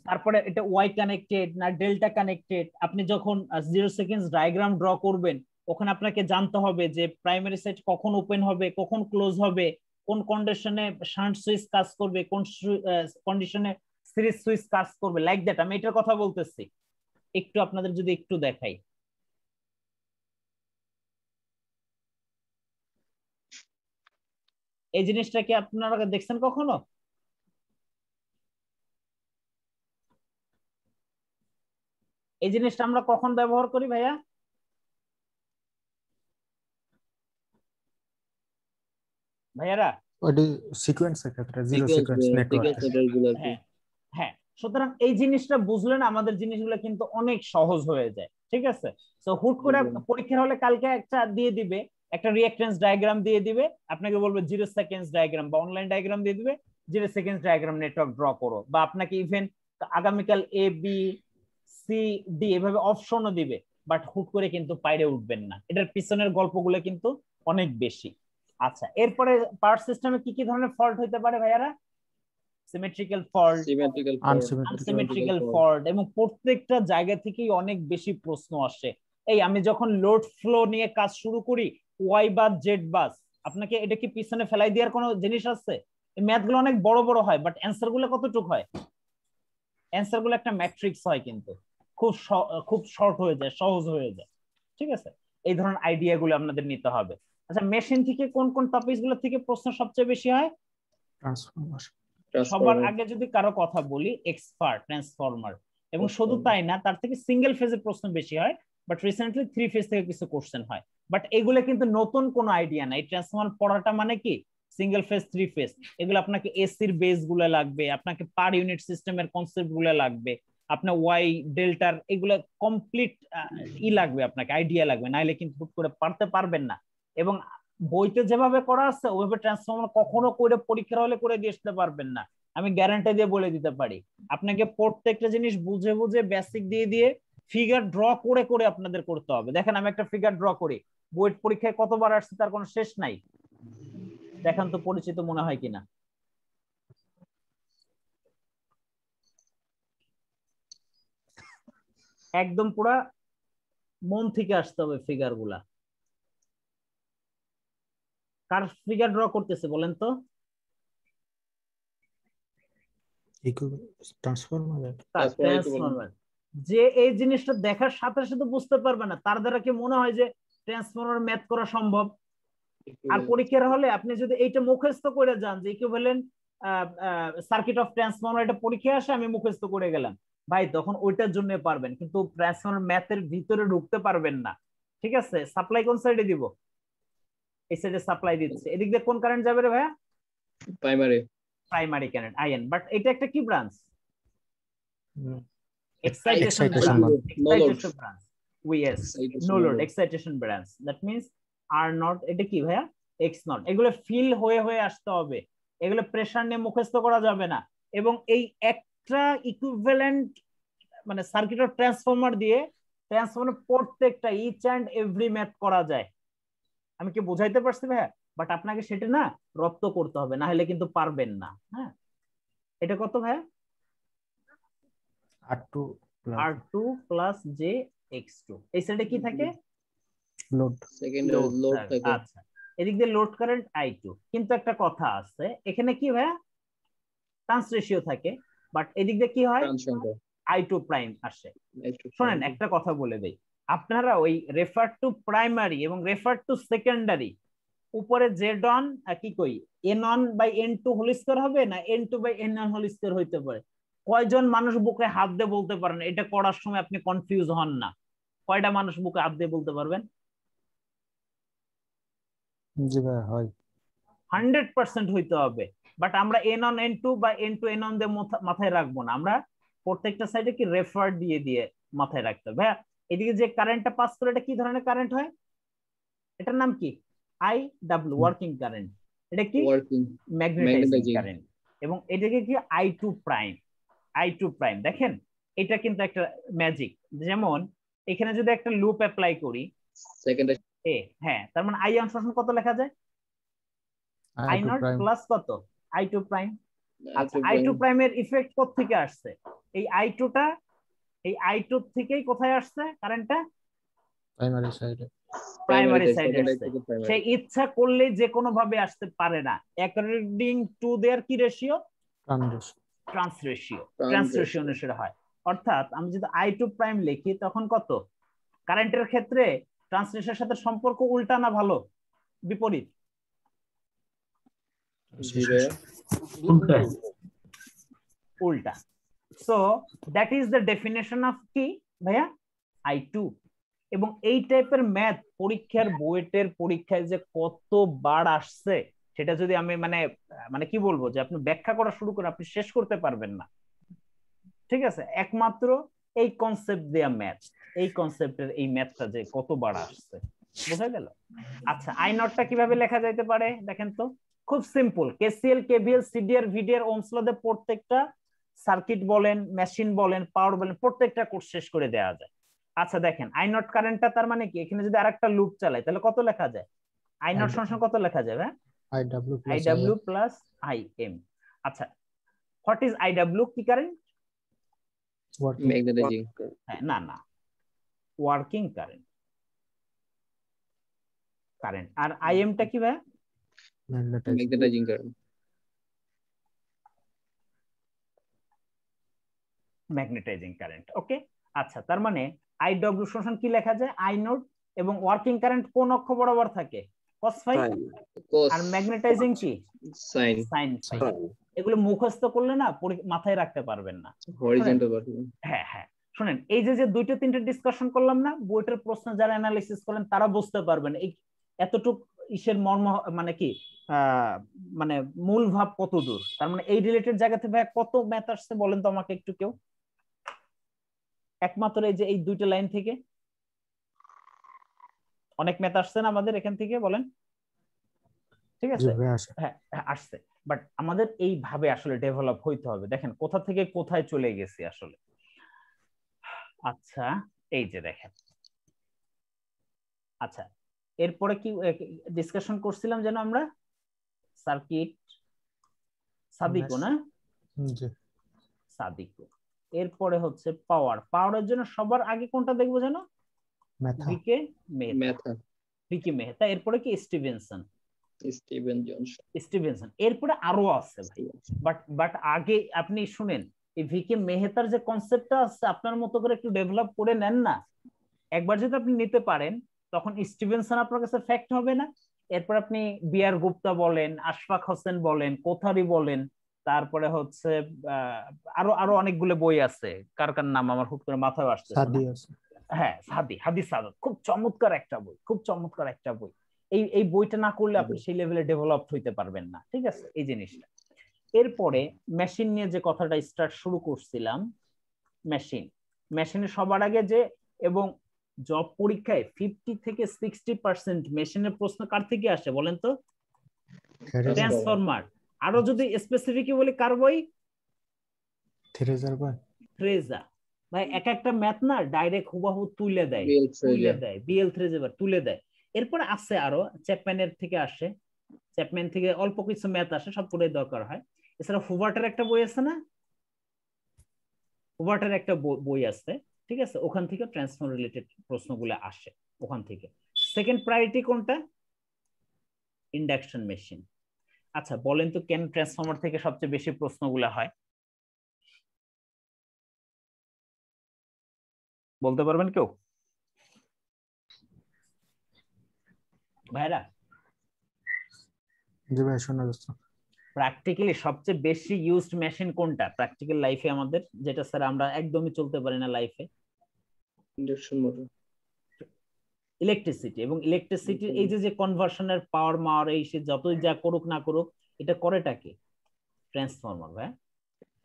তারপরে এটা ওয়াই কানেক্টেড না ডেল্টা কানেক্টেড। আপনি যখন 0 সেকেন্ডস ডায়াগ্রাম ড্র করবেন, ওখানে আপনাকে জানতে হবে যে প্রাইমারি সাইট কখন ওপেন হবে, কখন ক্লোজ হবে, কোন কন্ডিশনে শান্ট সুইচ কাজ করবে, কোন কন্ডিশনে সিরিজ সুইচ কাজ করবে, লাইক দ্যাট। আমি এটার কথা বলতেছি। একটু আপনাদের যদি একটু দেখাই, এই জিনিসটা কি আপনারা দেখছেন কখনো? এই জিনিসটা আমরা কখন ব্যবহার করি ভাইয়া? ভাইয়ারা ওইটি সিকোয়েন্সের ক্ষেত্রে জিরো সিকোয়েন্স নেটওয়ার্ক। হ্যাঁ হ্যাঁ, সুতরাং এই জিনিসটা বুঝলে না আমাদের জিনিসগুলো কিন্তু অনেক সহজ হয়ে যায়। ঠিক আছে, তো হুট করে পরীক্ষার হলে কালকে একটা দিয়ে দিবে, একটা রিঅ্যাকট্যান্স ডায়াগ্রাম দিয়ে দিবে, আপনাকে বলবে 0 সেকেন্ডস ডায়াগ্রাম বা অনলাইন ডায়াগ্রাম দিয়ে দিবে, 0 সেকেন্ডস ডায়াগ্রাম নেটওয়ার্ক ড্র করো, বা আপনাকে ইভেন আগামীকাল এ বি সি ডি এভাবে অপশনও দিবে, বাট হুট করে কিন্তু পাইরে উঠবেন না। এটার পিছনের গল্পগুলো কিন্তু অনেক বেশি। আচ্ছা, এরপরে পাওয়ার সিস্টেমে কি কি ধরনের ফল্ট হইতে পারে ভাইয়ারা? সিমেট্রিক্যাল ফল্ট, আনসিমেট্রিক্যাল ফল্ট, এবং প্রত্যেকটা জায়গা থেকেই অনেক বেশি প্রশ্ন আসে। এই আমি যখন লোড ফ্লো নিয়ে কাজ শুরু করি, ওয়াই বাস জেড বাস, আপনাকে এটা কি পিছনে ফেলাই দেওয়ার কোনো জিনিস আছে? এই ম্যাথ গুলো অনেক বড় বড় হয়, বাট অ্যান্সার গুলো কতটুকু হয়? অ্যান্সার গুলো একটা ম্যাট্রিক্স হয়, কিন্তু খুব শর্ট হয়ে যায়, সহজ হয়ে যায়। ঠিক আছে, এই ধরনের আইডিয়া গুলো আপনাদের নিতে হবে। আচ্ছা, মেশিন থেকে কোন কোন টপিকস গুলো থেকে প্রশ্ন সবচেয়ে বেশি হয়? ট্রান্সফরমার। সবার আগে যদি কারো কথা বলি, এক্সপার্ট ট্রান্সফরমার, এবং শুধু তাই না, তার থেকে সিঙ্গেল ফেজের প্রশ্ন বেশি হয়, বাট রিসেন্টলি 3 ফেজ থেকে কিছু কোশ্চেন হয়। বাট এগুলো কিন্তু নতুন কোনো আইডিয়া না। এই ট্রান্সফরমার পড়াটা মানে কি, সিঙ্গেল ফেজ 3 ফেজ, এগুলো আপনাকে এসির বেস গুলো লাগবে, আপনাকে পার ইউনিট সিস্টেমের কনসেপ্ট গুলো লাগবে, আপনার ওয়াই ডেল্টার এগুলো কমপ্লিট লাগবে, আপনাকে আইডিয়া লাগবে, নাইলে কিন্তু হুট করে পারতে পারবেন না। এবং বইতে যেভাবে করা আছে ওইভাবে ট্রান্সফরমার কখনো করে পরীক্ষার হলে করে দিয়ে আসতে পারবেন না, আমি গ্যারান্টি দিয়ে বলে দিতে পারি। আপনাকে প্রত্যেকটা জিনিস বুঝে বুঝে বেসিক দিয়ে দিয়ে ফিগার ড্র করে করে আপনাদের করতে হবে। দেখেন আমি একটা ফিগার ড্র করি, বুয়েট পরীক্ষায় কতবার আসছে তার কোনো শেষ নাই। দেখেন তো পরিচিত মনে হয় কিনা। একদম পুরা মন থেকে আসতে হবে ফিগার গুলা। কার ফিগার ড্র করতেছে বলেন তো? ট্রান্সফরমার। যে এই জিনিসটা দেখার সাথে সাথে বুঝতে পারবে না, তার দ্বারা কি মনে হয় যে ট্রান্সফরমার ম্যাথ করা সম্ভব? আর পরীক্ষার হলে আপনি যদি এইটা মুখস্থ করে যান যে ইকুইভ্যালেন্ট সার্কিট অফ ট্রান্সফরমার, এটা পরীক্ষায় আসে আমি মুখস্থ করে গেলাম, ভাই তখন ওইটার জন্য পারবেন, কিন্তু ট্রান্সফরমার ম্যাথের ভিতরে ঢুকতে পারবেন না। ঠিক আছে, সাপ্লাই কোন সাইডে দিব? এই সাইডে সাপ্লাই দিচ্ছে, এদিক দিয়ে কোন কারেন্ট যাবে রে ভাইয়া? Primary current, in. বাট এটা একটা কি branch? Excitation branch. Yes, no load excitation branch. That means আর নট, এটা কি ভাইয়া? X not. এগুলো ফিল হয়ে হয়ে আসতে হবে, এগুলো প্রেসার নিয়ে মুখস্থ করা যাবে না। এবং এই একটা ইকুইভ্যালেন্ট মানে সার্কিট অফ ট্রান্সফরমার দিয়ে ট্রান্সফরমার প্রত্যেকটা ইচ এন্ড এভরি ম্যাথ করা যায়। আমি কি বোঝাইতে পারছি ভাইয়া? বাট আপনাকে সেটা না রপ্ত করতে হবে, না হলে কিন্তু পারবেন না। হ্যাঁ, এটা কত ভাইয়া? R2 plus J x2। এই সাইডে কি থাকে? লোড। লোড থাকে। আচ্ছা, এদিক দিয়ে লোড কারেন্ট I2। কিন্তু একটা কথা আছে, এখানে কি ভাইয়া? ট্রান্স রেশিও থাকে, বাট এদিক দিয়ে কি হয়? I2 প্রাইম আসে। শুনেন একটা কথা বলে দেই, আপনারা ওই রেফার টু প্রাইমারি এবং রেফার টু সেকেন্ডারি উপরে জেড অন কি কই n1 by n2 whole square হবে না n2 by n1 whole square হইতে পারে? কয়জন মানুষ বুকে হাত দিয়ে বলতে পারেন এটা করার সময় আপনি কনফিউজ হন না? কয়টা মানুষ বুকে হাত দিয়ে বলতে পারবেন? জি ভাই হয়। 100% হইতে হবে। বাট আমরা n1 n2 বা n2 n1 দিয়ে মাথায় রাখবো না, আমরা প্রত্যেকটা সাইডে কি রেফার দিয়ে দিয়ে মাথায় রাখতে হবে। ভাইয়া এদিকে যে কারেন্টটা পাস করে এটা কি ধরনের কারেন্ট হয়? এটার নাম কি? IW, working current. এটা কি? Magnetizing current. এবং এটাকে কি I2 প্রাইম। I2 প্রাইম দেখেন, এটা কিন্তু একটা ম্যাজিক। যেমন এখানে যদি একটা লুপ অ্যাপ্লাই করি এ, হ্যাঁ, তার মানে I অংশ কত লেখা যায়? I0 প্লাস কত? I2 prime. আচ্ছা, I2 প্রাইমের ইফেক্ট কোথা থেকে আসছে? এই I2 থেকেই কোথায় আসছে কারেন্টটা? প্রাইমারি থেকে সাইডে সেকেন্ডারি আসছে। থেকে সে প্রাইমারি। ইচ্ছা করলে যে কোনো ভাবে আসতে পারে না, অ্যাকর্ডিং টু দেয়ার কি রেশিও, ট্রান্স রেশিও অনুসারে হয়। অর্থাৎ আমি যদি I2 প্রাইম লিখি তখন কত, কারেন্টের ক্ষেত্রে ট্রান্স রেশিওর সাথে সম্পর্ক উল্টা না ভালো বিপরীত? জি ভাইয়া। উল্টা। So that is the definition of কি ভাইয়া, I2। এবং এই টাইপের ম্যাথ পরীক্ষার বুয়েটের পরীক্ষায় যে কতবার আসছে সেটা যদি আমি মানে কি বলবো, যে আপনি ব্যাখ্যা করা শুরু করে আপনি শেষ করতে পারবেন না। ঠিক আছে, একমাত্র এই কনসেপ্ট দেয়া ম্যাথ, এই কনসেপ্টের এই ম্যাথটা যে কতবার আসছে, বোঝা গেল? আচ্ছা, আই নটটা কিভাবে লেখা যাইতে পারে দেখেন তো, খুব simple. KCL, KVL, CDR, VDR, Ohm's law দিয়ে প্রত্যেকটা সার্কিট বলেন, মেশিন বলেন, পাওয়ার বলেন, প্রত্যেকটা কোর্স শেষ করে দেওয়া যায়। আচ্ছা দেখেন, আই নট কারেন্টটা তার মানে কি, এখানে যদি আরেকটা লুপ চালাই তাহলে কত লেখা যায়? আই নট সমান কত লেখা যাবে? IW plus IM. আচ্ছা, হোয়াট ইজ আইডব্লিউ? কি কারেন্ট? ম্যাগনেটাইজিং। হ্যাঁ, না না, ওয়ার্কিং কারেন্ট। আর আইএম টা কি ভাই? Magnetising current. Magnetising current. Okay. আচ্ছা, তার মানে আইডব্লিউ সমান কি লেখা যায়? আই নট, এবং ওয়ার্কিং কারেন্ট কোন অক্ষ বরাবর থাকে? cos phi. আর ম্যাগনেটাইজিং কি? Sine phi. এগুলো মুখস্থ করলে না মাথায় রাখতে পারবেন না। হরিজন্টাল। হ্যাঁ হ্যাঁ, শুনেন, এই যে দুইটা তিনটে ডিসকাশন করলাম না, বুয়েটের প্রশ্ন যারা অ্যানালিসিস করেন তারা বুঝতে পারবেন এই এতটুক ইসের মর্ম মানে কি, মানে মূল ভাব কত দূর। তার মানে এই রিলেটেড জায়গা থেকে কত ম্যাথ আসছে বলেন তো আমাকে একটু কেউ, একমাত্র এই যে এই দুইটা লাইন থেকে অনেক ম্যাথ আসছে না আমাদের এখান থেকে, বলেন? ঠিক আছে, হ্যাঁ আসছে, বাট আমাদের এইভাবে আসলে ডেভেলপ হইতে হবে। দেখেন কোথা থেকে কোথায় চলে গেছি আসলে। আচ্ছা, এই যে দেখেন, আচ্ছা এরপরে কি ডিসকাশন করছিলাম যেন আমরা? সার্কিট সাদিকো না? সাদিকো। এরপরে হচ্ছে পাওয়ারের জন্য সবার আগে কোনটা দেখবো যেন? ভিকে মেহতা। ভিকে মেহতা। এরপরে কি? স্টিভেনসন। এরপরে আরো আছে ভাই, বাট আগে আপনি শুনেন, এই ভিকে মেহতার যে কনসেপ্টটা আছে আপনার মতো করে একটু ডেভেলপ করে নেন না। একবার যদি আপনি নিতে পারেন তখন স্টিভেনসন আপনার কাছে ফ্যাক্ট হবে না। এরপর আপনি বিআর গুপ্তা বলেন, আশফাক হোসেন বলেন, কোথারি বলেন, তারপরে হচ্ছে আরো আরো অনেকগুলো বই আছে, কার কার নাম আমার হুট করে মাথায় আসছে না। হ্যাঁ, হাদিস সাদাত, খুব চমৎকার একটা বই, খুব চমৎকার একটা বই। এই বইটা না করলে আপনি সেই লেভেলে ডেভেলপড হইতে পারবেন না। ঠিক আছে, এই জিনিসটা। এরপরে মেশিন নিয়ে যে কথাটা স্টার্ট শুরু করছিলাম, মেশিনের সবার আগে যে, এবং জব পরীক্ষায় 50 থেকে 60% মেশিনের প্রশ্ন কার থেকে আসে বলেন তো? ট্রান্সফরমার। আরো যদি স্পেসিফিক বলি কার বই? থ্রেজা। ভাই এক একটা ম্যাথ না ডাইরেক্ট হুবাহু তুলে দেয়, বিএল থ্রেজা তুলে দেয়। এরপরে আছে আরো চ্যাপম্যানের থেকে আসে, চ্যাপম্যান থেকে অল্প কিছু ম্যাথ আসে, সবগুলোই দরকার হয়। এছাড়া হুবার্টের একটা বই আছে না, হুবার্টের একটা বই আছে, ঠিক আছে, ওখান থেকে ট্রান্সফর্ম রিলেটেড প্রশ্নগুলো আসে ওখান থেকে। সেকেন্ড প্রায়োরিটি কোনটা? Induction machine. আচ্ছা বলেন তো কেন ট্রান্সফর্মার থেকে সবচেয়ে বেশি প্রশ্নগুলো হয়? বলতে পারবেন কেউ ভাইরা? জি ভাই, শোনা যাচ্ছে। প্র্যাকটিক্যালি সবচেয়ে বেশি ইউজড মেশিন কোনটা প্র্যাকটিক্যাল লাইফে আমাদের, যেটা স্যার আমরা একদমই চলতে পারি না লাইফে? Induction motor. ইলেকট্রিসিটি। এবং ইলেকট্রিসিটির এই যে কনভার্সনের পাওয়ার মাওয়ার এই সে যতই যা করুক না করুক, এটা করেটা কি? ট্রান্সফরমার ভাই।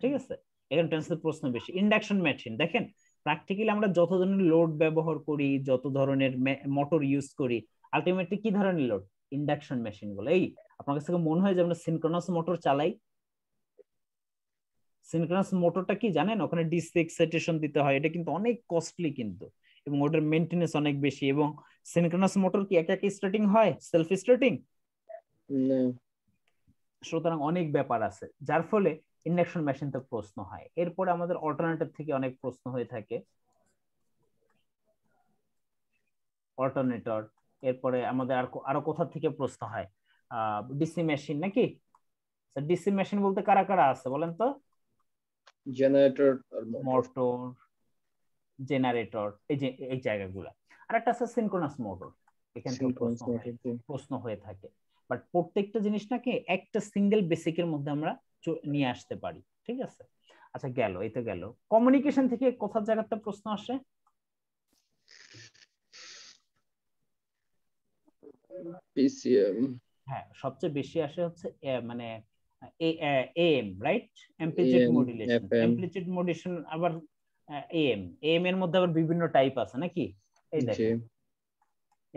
ঠিক আছে, এখানে ট্রান্সফার প্রশ্ন বেশি। ইন্ডাকশন মেশিন দেখেন, প্র্যাকটিক্যালি আমরা যত ধরনের লোড ব্যবহার করি, যত ধরনের মোটর ইউজ করি, আলটিমেটলি কি ধরনের লোড? ইন্ডাকশন মেশিন গুলো। এই আপনার কাছে মনে হয় যে আমরা সিনক্রোনাস মোটর চালাই? সিনক্রোনাস মোটরটা কি জানেন? ওখানে ডিসি এক্সাইটেশন দিতে হয়, এটা কিন্তু অনেক কস্টলি কিন্তু, এবং ওটার মেইনটেনেন্স অনেক বেশি। এবং সিনক্রোনাস মোটর কি একা একা স্টার্টিং হয়? সেলফ স্টার্টিং না। সুতরাং অনেক ব্যাপার আছে, যার ফলে ইন্ডাকশন মেশিন থেকে প্রশ্ন হয়। এরপরে আমাদের অল্টারনেটর থেকে অনেক প্রশ্ন হয়ে থাকে, অল্টারনেটর, এরপরে আমাদের আরো কোথা থেকে প্রশ্ন হয়, ডিসি মেশিন নাকি? ডিসি মেশিন বলতে কারা কারা আছে বলেন তো? জেনারেটর আর মোটর, জেনারেটর, এই জায়গাগুলা। আর একটা আছে সিনক্রোনাস মোটর, এখান থেকে প্রশ্ন হয়ে থাকে। বাট প্রত্যেকটা জিনিস নাকি একটা সিঙ্গেল বেসিকের মধ্যে আমরা নিয়ে আসতে পারি, ঠিক আছে? আচ্ছা গেল, এই তো গেল। কমিউনিকেশন থেকে কোথার জায়গাতে প্রশ্ন আসে? পিসিএম। হ্যাঁ, সবচেয়ে বেশি আসে হচ্ছে মানে am, right? Amplitude modulation. Amplitude modulation আবার এএম এর মধ্যে আবার বিভিন্ন টাইপ আছে নাকি? এই দেখেন,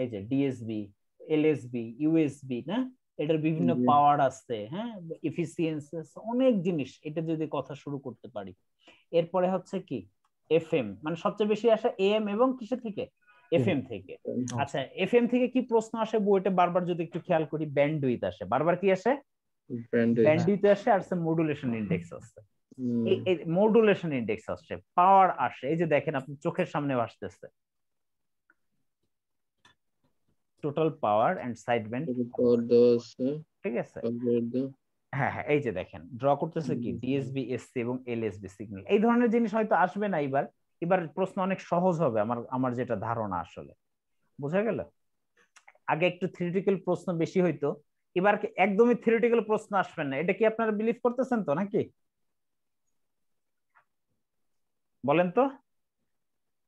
এই যে ডিএসবি, এলএসবি, ইউএসবি, না এটার বিভিন্ন পাওয়ার আছে, হ্যাঁ, এফিসিয়েন্সি, অনেক জিনিস। এটা যদি কথা শুরু করতে পারি। এরপরে হচ্ছে কি এফএম, মানে সবচেয়ে বেশি আসে এএম এবং কিসের থেকে? এফএম থেকে। আচ্ছা, এফএম থেকে কি প্রশ্ন আসে বইটা বারবার যদি একটু খেয়াল করি? ব্যান্ডউইথ আসে বারবার। কি আসে? ব্যান্ডউইথ আসে। আর মডুলেশন ইনডেক্স আসে। এই মডুলেশন ইনডেক্স আসছে, পাওয়ার আসে। এই যে দেখেন আপনি চোখের সামনে আসতেছে total power and side band, ঠিক আছে? হ্যাঁ হ্যাঁ, এই যে দেখেন ড্র করতেছে কি ডিএসবি, এসসি এবং এলএসবি সিগন্যাল। এই ধরনের জিনিস হয়তো আসবে না এবার। এবার প্রশ্ন অনেক সহজ হবে আমার যেটা ধারণা, আসলে বোঝা গেল? আগে একটু থিওরিটিক্যাল প্রশ্ন বেশি হইতো, এবার একদমই থিওরিটিক্যাল প্রশ্ন আসবে না। এটা কি আপনারা বিলিভ করতেছেন তো নাকি? বলেন তো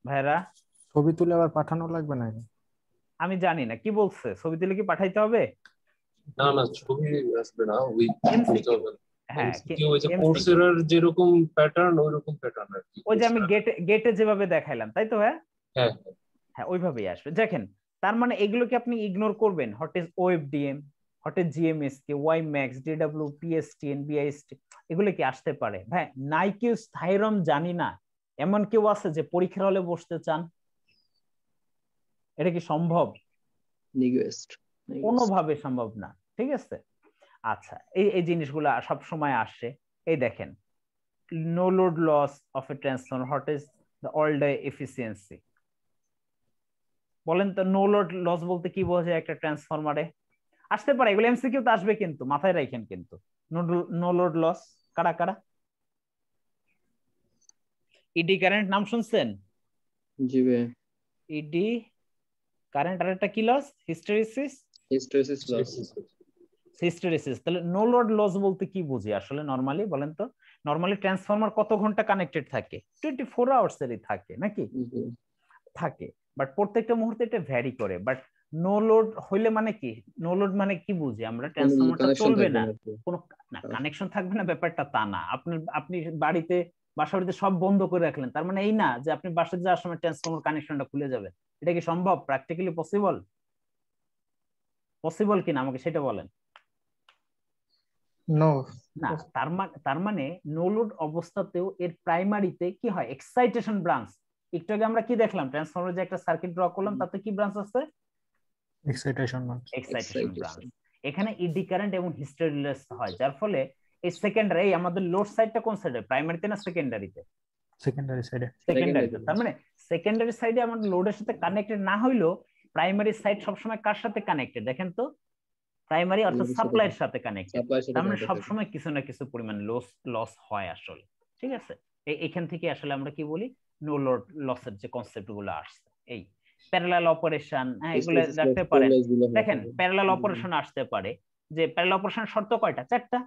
ভাইরা। ছবি তুলে আবার পাঠানো লাগবে না? আমি জানি না কি বলছে, ছবি তুলে কি পাঠাইতে হবে? না না, ছবি আসবে না, ওই হ্যাঁ, ওই যে কোর্সেরার যেরকম প্যাটার্ন ওইরকম প্যাটার্ন আর কি। ওই যে আমি গেটে যেভাবে দেখাইলাম, তাই তো? হ্যাঁ হ্যাঁ হ্যাঁ, ওইভাবেই আসবে। দেখেন, তার মানে এগুলো কি আপনি ইগনোর করবেন? What is OFDM, what is GMSK, WiMAX, DW, PSTN, BIST, এগুলো কি আসতে পারে? ভাই নাইকিউস, থাইরম জানি না, এমন কেউ আছে যে পরীক্ষার হলে বসতে চান? এটা কি সম্ভব? কোনোভাবে সম্ভব না, ঠিক আছে? আচ্ছা, এই জিনিসগুলো সব সময় আসে। এই দেখেন, no load loss of a transformer, what is the all day efficiency? বলেন তো, নো লোড লস বলতে কি বোঝায় একটা ট্রান্সফরমারে? আসতে পারে, এগুলো এমসিকিউ তো আসবে, কিন্তু মাথায় রাখেন কিন্তু নো লোড লস কারা কারা? ইডি কারেন্ট নাম শুনছেন? জি ভাই। ইডি কারেন্ট, আর একটা কি লস? হিস্টেরিসিস। লস। হিস্টেরিসিস। তাহলে নো লোড লস বলতে কি বুঝি আসলে নরমালি? বলেন তো, নরমালি ট্রান্সফরমার কত ঘন্টা কানেক্টেড থাকে? 24 আওয়ার্স এরই থাকে নাকি? থাকে, বাট প্রত্যেকটা মুহূর্তে এটা ভ্যারি করে। বাট নো লোড হইলে মানে কি? নো লোড মানে কি বুঝি আমরা? ট্রান্সফরমারটা চলবে না, কোনো না কানেকশন থাকবে না, ব্যাপারটা তা না। আপনি বাসা বাড়িতে সব বন্ধ করে রাখলেন, তার মানে এই না যে আপনি বাসায় যাওয়ার সময় ট্রান্সফরমার কানেকশনটা খুলে যাবে। এটা কি সম্ভব? Practically possible? পসিবল কিনা আমাকে সেটা বলেন। নো না, তার মানে নো লোড অবস্থাতেও এর প্রাইমারিতে কি হয়? Excitation branch. একটু আগে আমরা কি দেখলাম? ট্রান্সফরমারের যে একটা সার্কিট ড্র করলাম, তাতে কি ব্রাঞ্চ আছে? Excitation branch. এখানে ইডি কারেন্ট এবং হিস্টেরিসিস হয়, যার ফলে এই সেকেন্ডারি, এই আমাদের লোড সাইডটা কোন সাইডে? প্রাইমারিতে না সেকেন্ডারিতে? সেকেন্ডারি সাইডে। সেকেন্ডারিতে। তার মানে সেকেন্ডারি সাইডে আমাদের লোডের সাথে কানেক্টেড না হইলেও প্রাইমারি সাইড সবসময় কার সাথে কানেক্টেড? দেখেন তো, প্রাইমারি অর্থাৎ সাপ্লাইয়ের সাথে কানেক্টেড। তার মানে সবসময় কিছু না কিছু পরিমাণ লস হয় আসলে, ঠিক আছে? এখান থেকে আসলে আমরা কি বলি? নো লোড লসের যে কনসেপ্ট গুলো আসছে, এই প্যারালাল অপারেশন, হ্যাঁ, এগুলো দেখতে পারেন। দেখেন, প্যারালাল অপারেশন আসতে পারে, যে প্যারালাল অপারেশন শর্ত কয়টা? 4টা।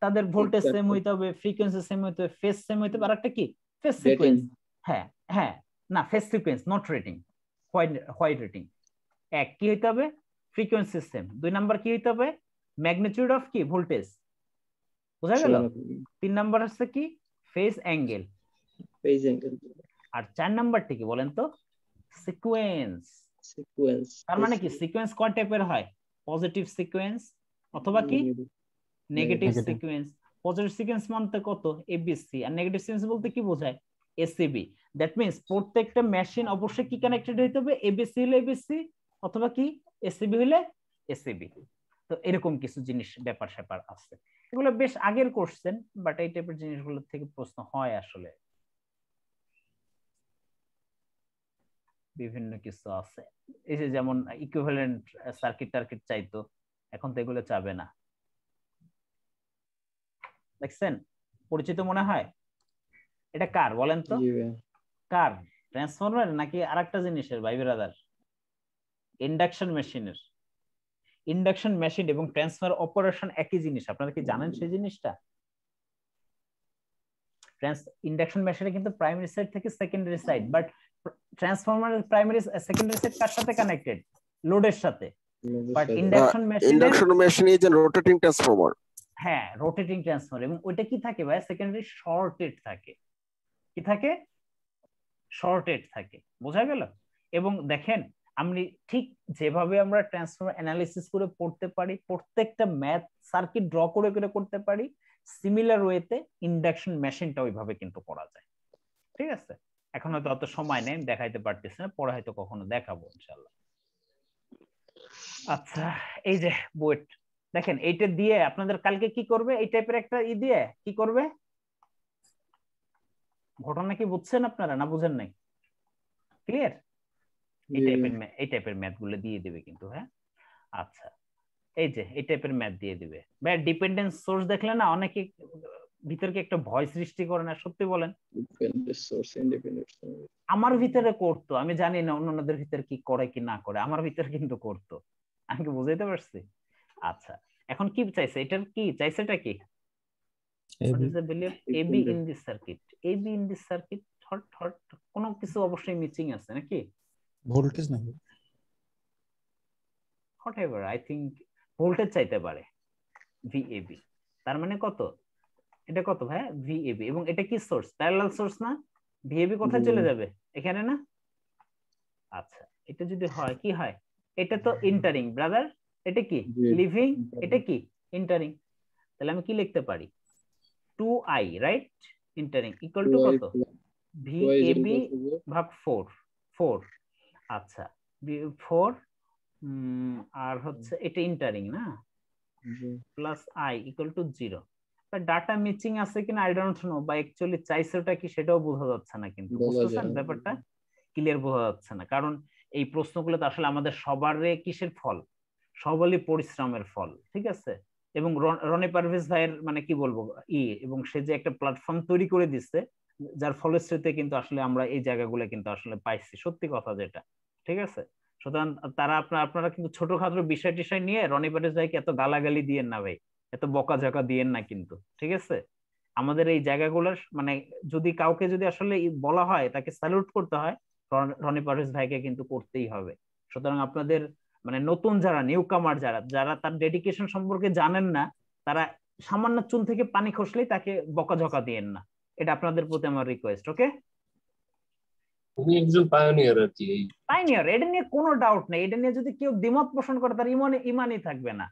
তাদের ভোল্টেজ সেম হইতে হবে, ফ্রিকোয়েন্সি সেম হইতে হবে, ফেজ সেম হইতে হবে, আর একটা কি? Phase sequence. হ্যাঁ হ্যাঁ, না phase sequence, not rating, white rating. এক কি হইতে হবে? Frequency same. 2 নাম্বার কি হইতে হবে? ম্যাগনিটিউড অফ কি? ভোল্টেজ। বুঝা গেল? 3 নাম্বার হচ্ছে কি? Phase angle. আর 4 নাম্বারটি কি বলেন তো? সিকোয়েন্স। তার মানে কি সিকোয়েন্স কয় টাইপের হয়? পজিটিভ সিকোয়েন্স অথবা কি নেগেটিভ সিকোয়েন্স। পজিটিভ সিকোয়েন্স মানে কত? এবিসি। আর নেগেটিভ সিকোয়েন্স বলতে কি বোঝায়? এসিবি। দ্যাট মিন্স প্রত্যেকটা মেশিন অবশ্যই কি কানেক্টেড হইতে হবে? এবিসি হলে এবিসি, অথবা কি এসিবি হলে এসিবি। তো এরকম কিছু জিনিস ব্যাপার স্যাপার আছে, এগুলো বেশ আগের কোশ্চেন, বাট এই টাইপের জিনিসগুলো থেকে প্রশ্ন হয় আসলে। বিভিন্ন কিছু আছে, এই যে যেমন ইকুইভ্যালেন্ট সার্কিট টার্কিট চাইতো, এখন তো এগুলো চাবে না। দেখছেন, পরিচিত মনে হয়? এটা কার বলেন তো? জি ভাইয়া। কার? ট্রান্সফরমার নাকি আরেকটা জিনিসের ভাই ব্রাদার? ইন্ডাকশন মেশিনের। ইন্ডাকশন মেশিন এবং ট্রান্সফার অপারেশন একই জিনিস, আপনারা কি জানেন সেই জিনিসটা? ইন্ডাকশন মেশিনে কিন্তু প্রাইমারি সাইড থেকে সেকেন্ডারি সাইড, বাট ট্রান্সফরমারের প্রাইমারি সেকেন্ডারি সাইড কার সাথে কানেক্টেড? লোডের সাথে। But induction machine is a rotating transformer. হ্যাঁ, রোটেটিং ট্রান্সফরমার, এবং ওইটা কি থাকে ভাই? সেকেন্ডারি শর্টেড থাকে। কি থাকে? শর্টেড থাকে। বোঝা গেল? এবং দেখেন, আমি ঠিক যেভাবে আমরা ট্রান্সফরমার অ্যানালিসিস করে পড়তে পারি, প্রত্যেকটা ম্যাথ সার্কিট ড্র করে করে করতে পারি, সিমিলার ওয়েতে ইন্ডাকশন মেশিনটা ওইভাবে কিন্তু করা যায়। ঠিক আছে, এখন হয়তো অত সময় নেই, দেখাইতে পারতেছি না, পরে হয়তো কখনো দেখাবো ইনশাআল্লাহ। আচ্ছা, এই যে বুয়েট দেখেন, এইটা দিয়ে আপনাদের কালকে কি করবে? এই টাইপের একটা দিয়ে কি করবে? ঘটনা কি বুঝছেন আপনারা না বুঝেন নাই? ক্লিয়ার? এই টাইপের ম্যাথ গুলো দিয়ে দিবে কিন্তু। হ্যাঁ, আচ্ছা, এই যে এই টাইপের ম্যাথ দিয়ে দিবে। ভাই ডিপেন্ডেন্ট সোর্স দেখলে না অনেকে ভিতরে কি একটা ভয় সৃষ্টি করে না? সত্যি বলেন। আমার ভিতরে করতো, আমি জানি না অন্যদের ভিতরে কি করে কি না করে, আমার ভিতরে কিন্তু করতো। আমি কি বুঝাইতে পারছি? আচ্ছা, এখন কি চাইছে? এটার কি চাইছে? এটা কি? AB in this circuit, AB in this circuit, hot কোনো কিছু অবশ্যই মিসিং আছে নাকি? ভোল্টেজ না, হোয়াটএভার, আই থিংক ভোল্টেজ চাইতে পারে। VAB তার মানে কত? এটা কত ভাই? VAB, এবং এটা কি সোর্স? প্যারালাল সোর্স না? VAB কোথায় চলে যাবে? এখানে না? আচ্ছা, এটা যদি হয় কি হয়? এটা তো ইন্টারিং ব্রাদার, এটা কি লিভিং, এটা কি ইন্টারিং। তাহলে আমি কি লিখতে পারি? 2I right, entering equal to কত? VAB ভাগ 4। আচ্ছা, 4 আর হচ্ছে এটা ইন্টারিং না, plus I equal to 0। Data matching আছে কিনা আই ডোন্ট নো, বা অ্যাকচুয়ালি চাইছেটা কি সেটাও বোঝা যাচ্ছে না, কিন্তু বুঝতেছেন ব্যাপারটা? ক্লিয়ার বোঝা যাচ্ছে না, কারণ এই প্রশ্নগুলো তো আসলে আমাদের সবারই কিসের ফল? সবারই পরিশ্রমের ফল। ঠিক আছে, এবং রনি পারভেজ ভাইয়ের মানে কি বলবো এবং সে যে একটা প্ল্যাটফর্ম তৈরি করে দিচ্ছে, যার ফলশ্রুতিতে কিন্তু আসলে আমরা এই জায়গাগুলো কিন্তু আসলে পাইছি, সত্যি কথা যেটা। ঠিক আছে, সুতরাং তারা আপনারা কিন্তু ছোটখাটো বিষয় টিষয় নিয়ে রনি পারভেজ ভাইকে এত গালাগালি দিয়েন না ভাই, এত বকাঝকা দিয়েন না কিন্তু। ঠিক আছে, আমাদের এই জায়গাগুলোর মানে যদি কাউকে যদি আসলে বলা হয়, তাকে স্যালুট করতে হয়, রনি পারভেজ ভাইকে কিন্তু করতেই হবে। সুতরাং আপনাদের মানে নতুন যারা নিউ কামার, যারা তার ডেডিকেশন সম্পর্কে জানেন না, তারা সামান্য চুন থেকে পানি খসলেই তাকে বকাঝকা দিয়েন না, এটা আপনাদের প্রতি আমার রিকোয়েস্ট। ওকে, উনি একজন পায়োনিয়ার আর কি। পায়োনিয়ার, এটা নিয়ে কোনো ডাউট নেই। এটা নিয়ে যদি কেউ দ্বিমত পোষণ করে, তার ইমানই থাকবে না।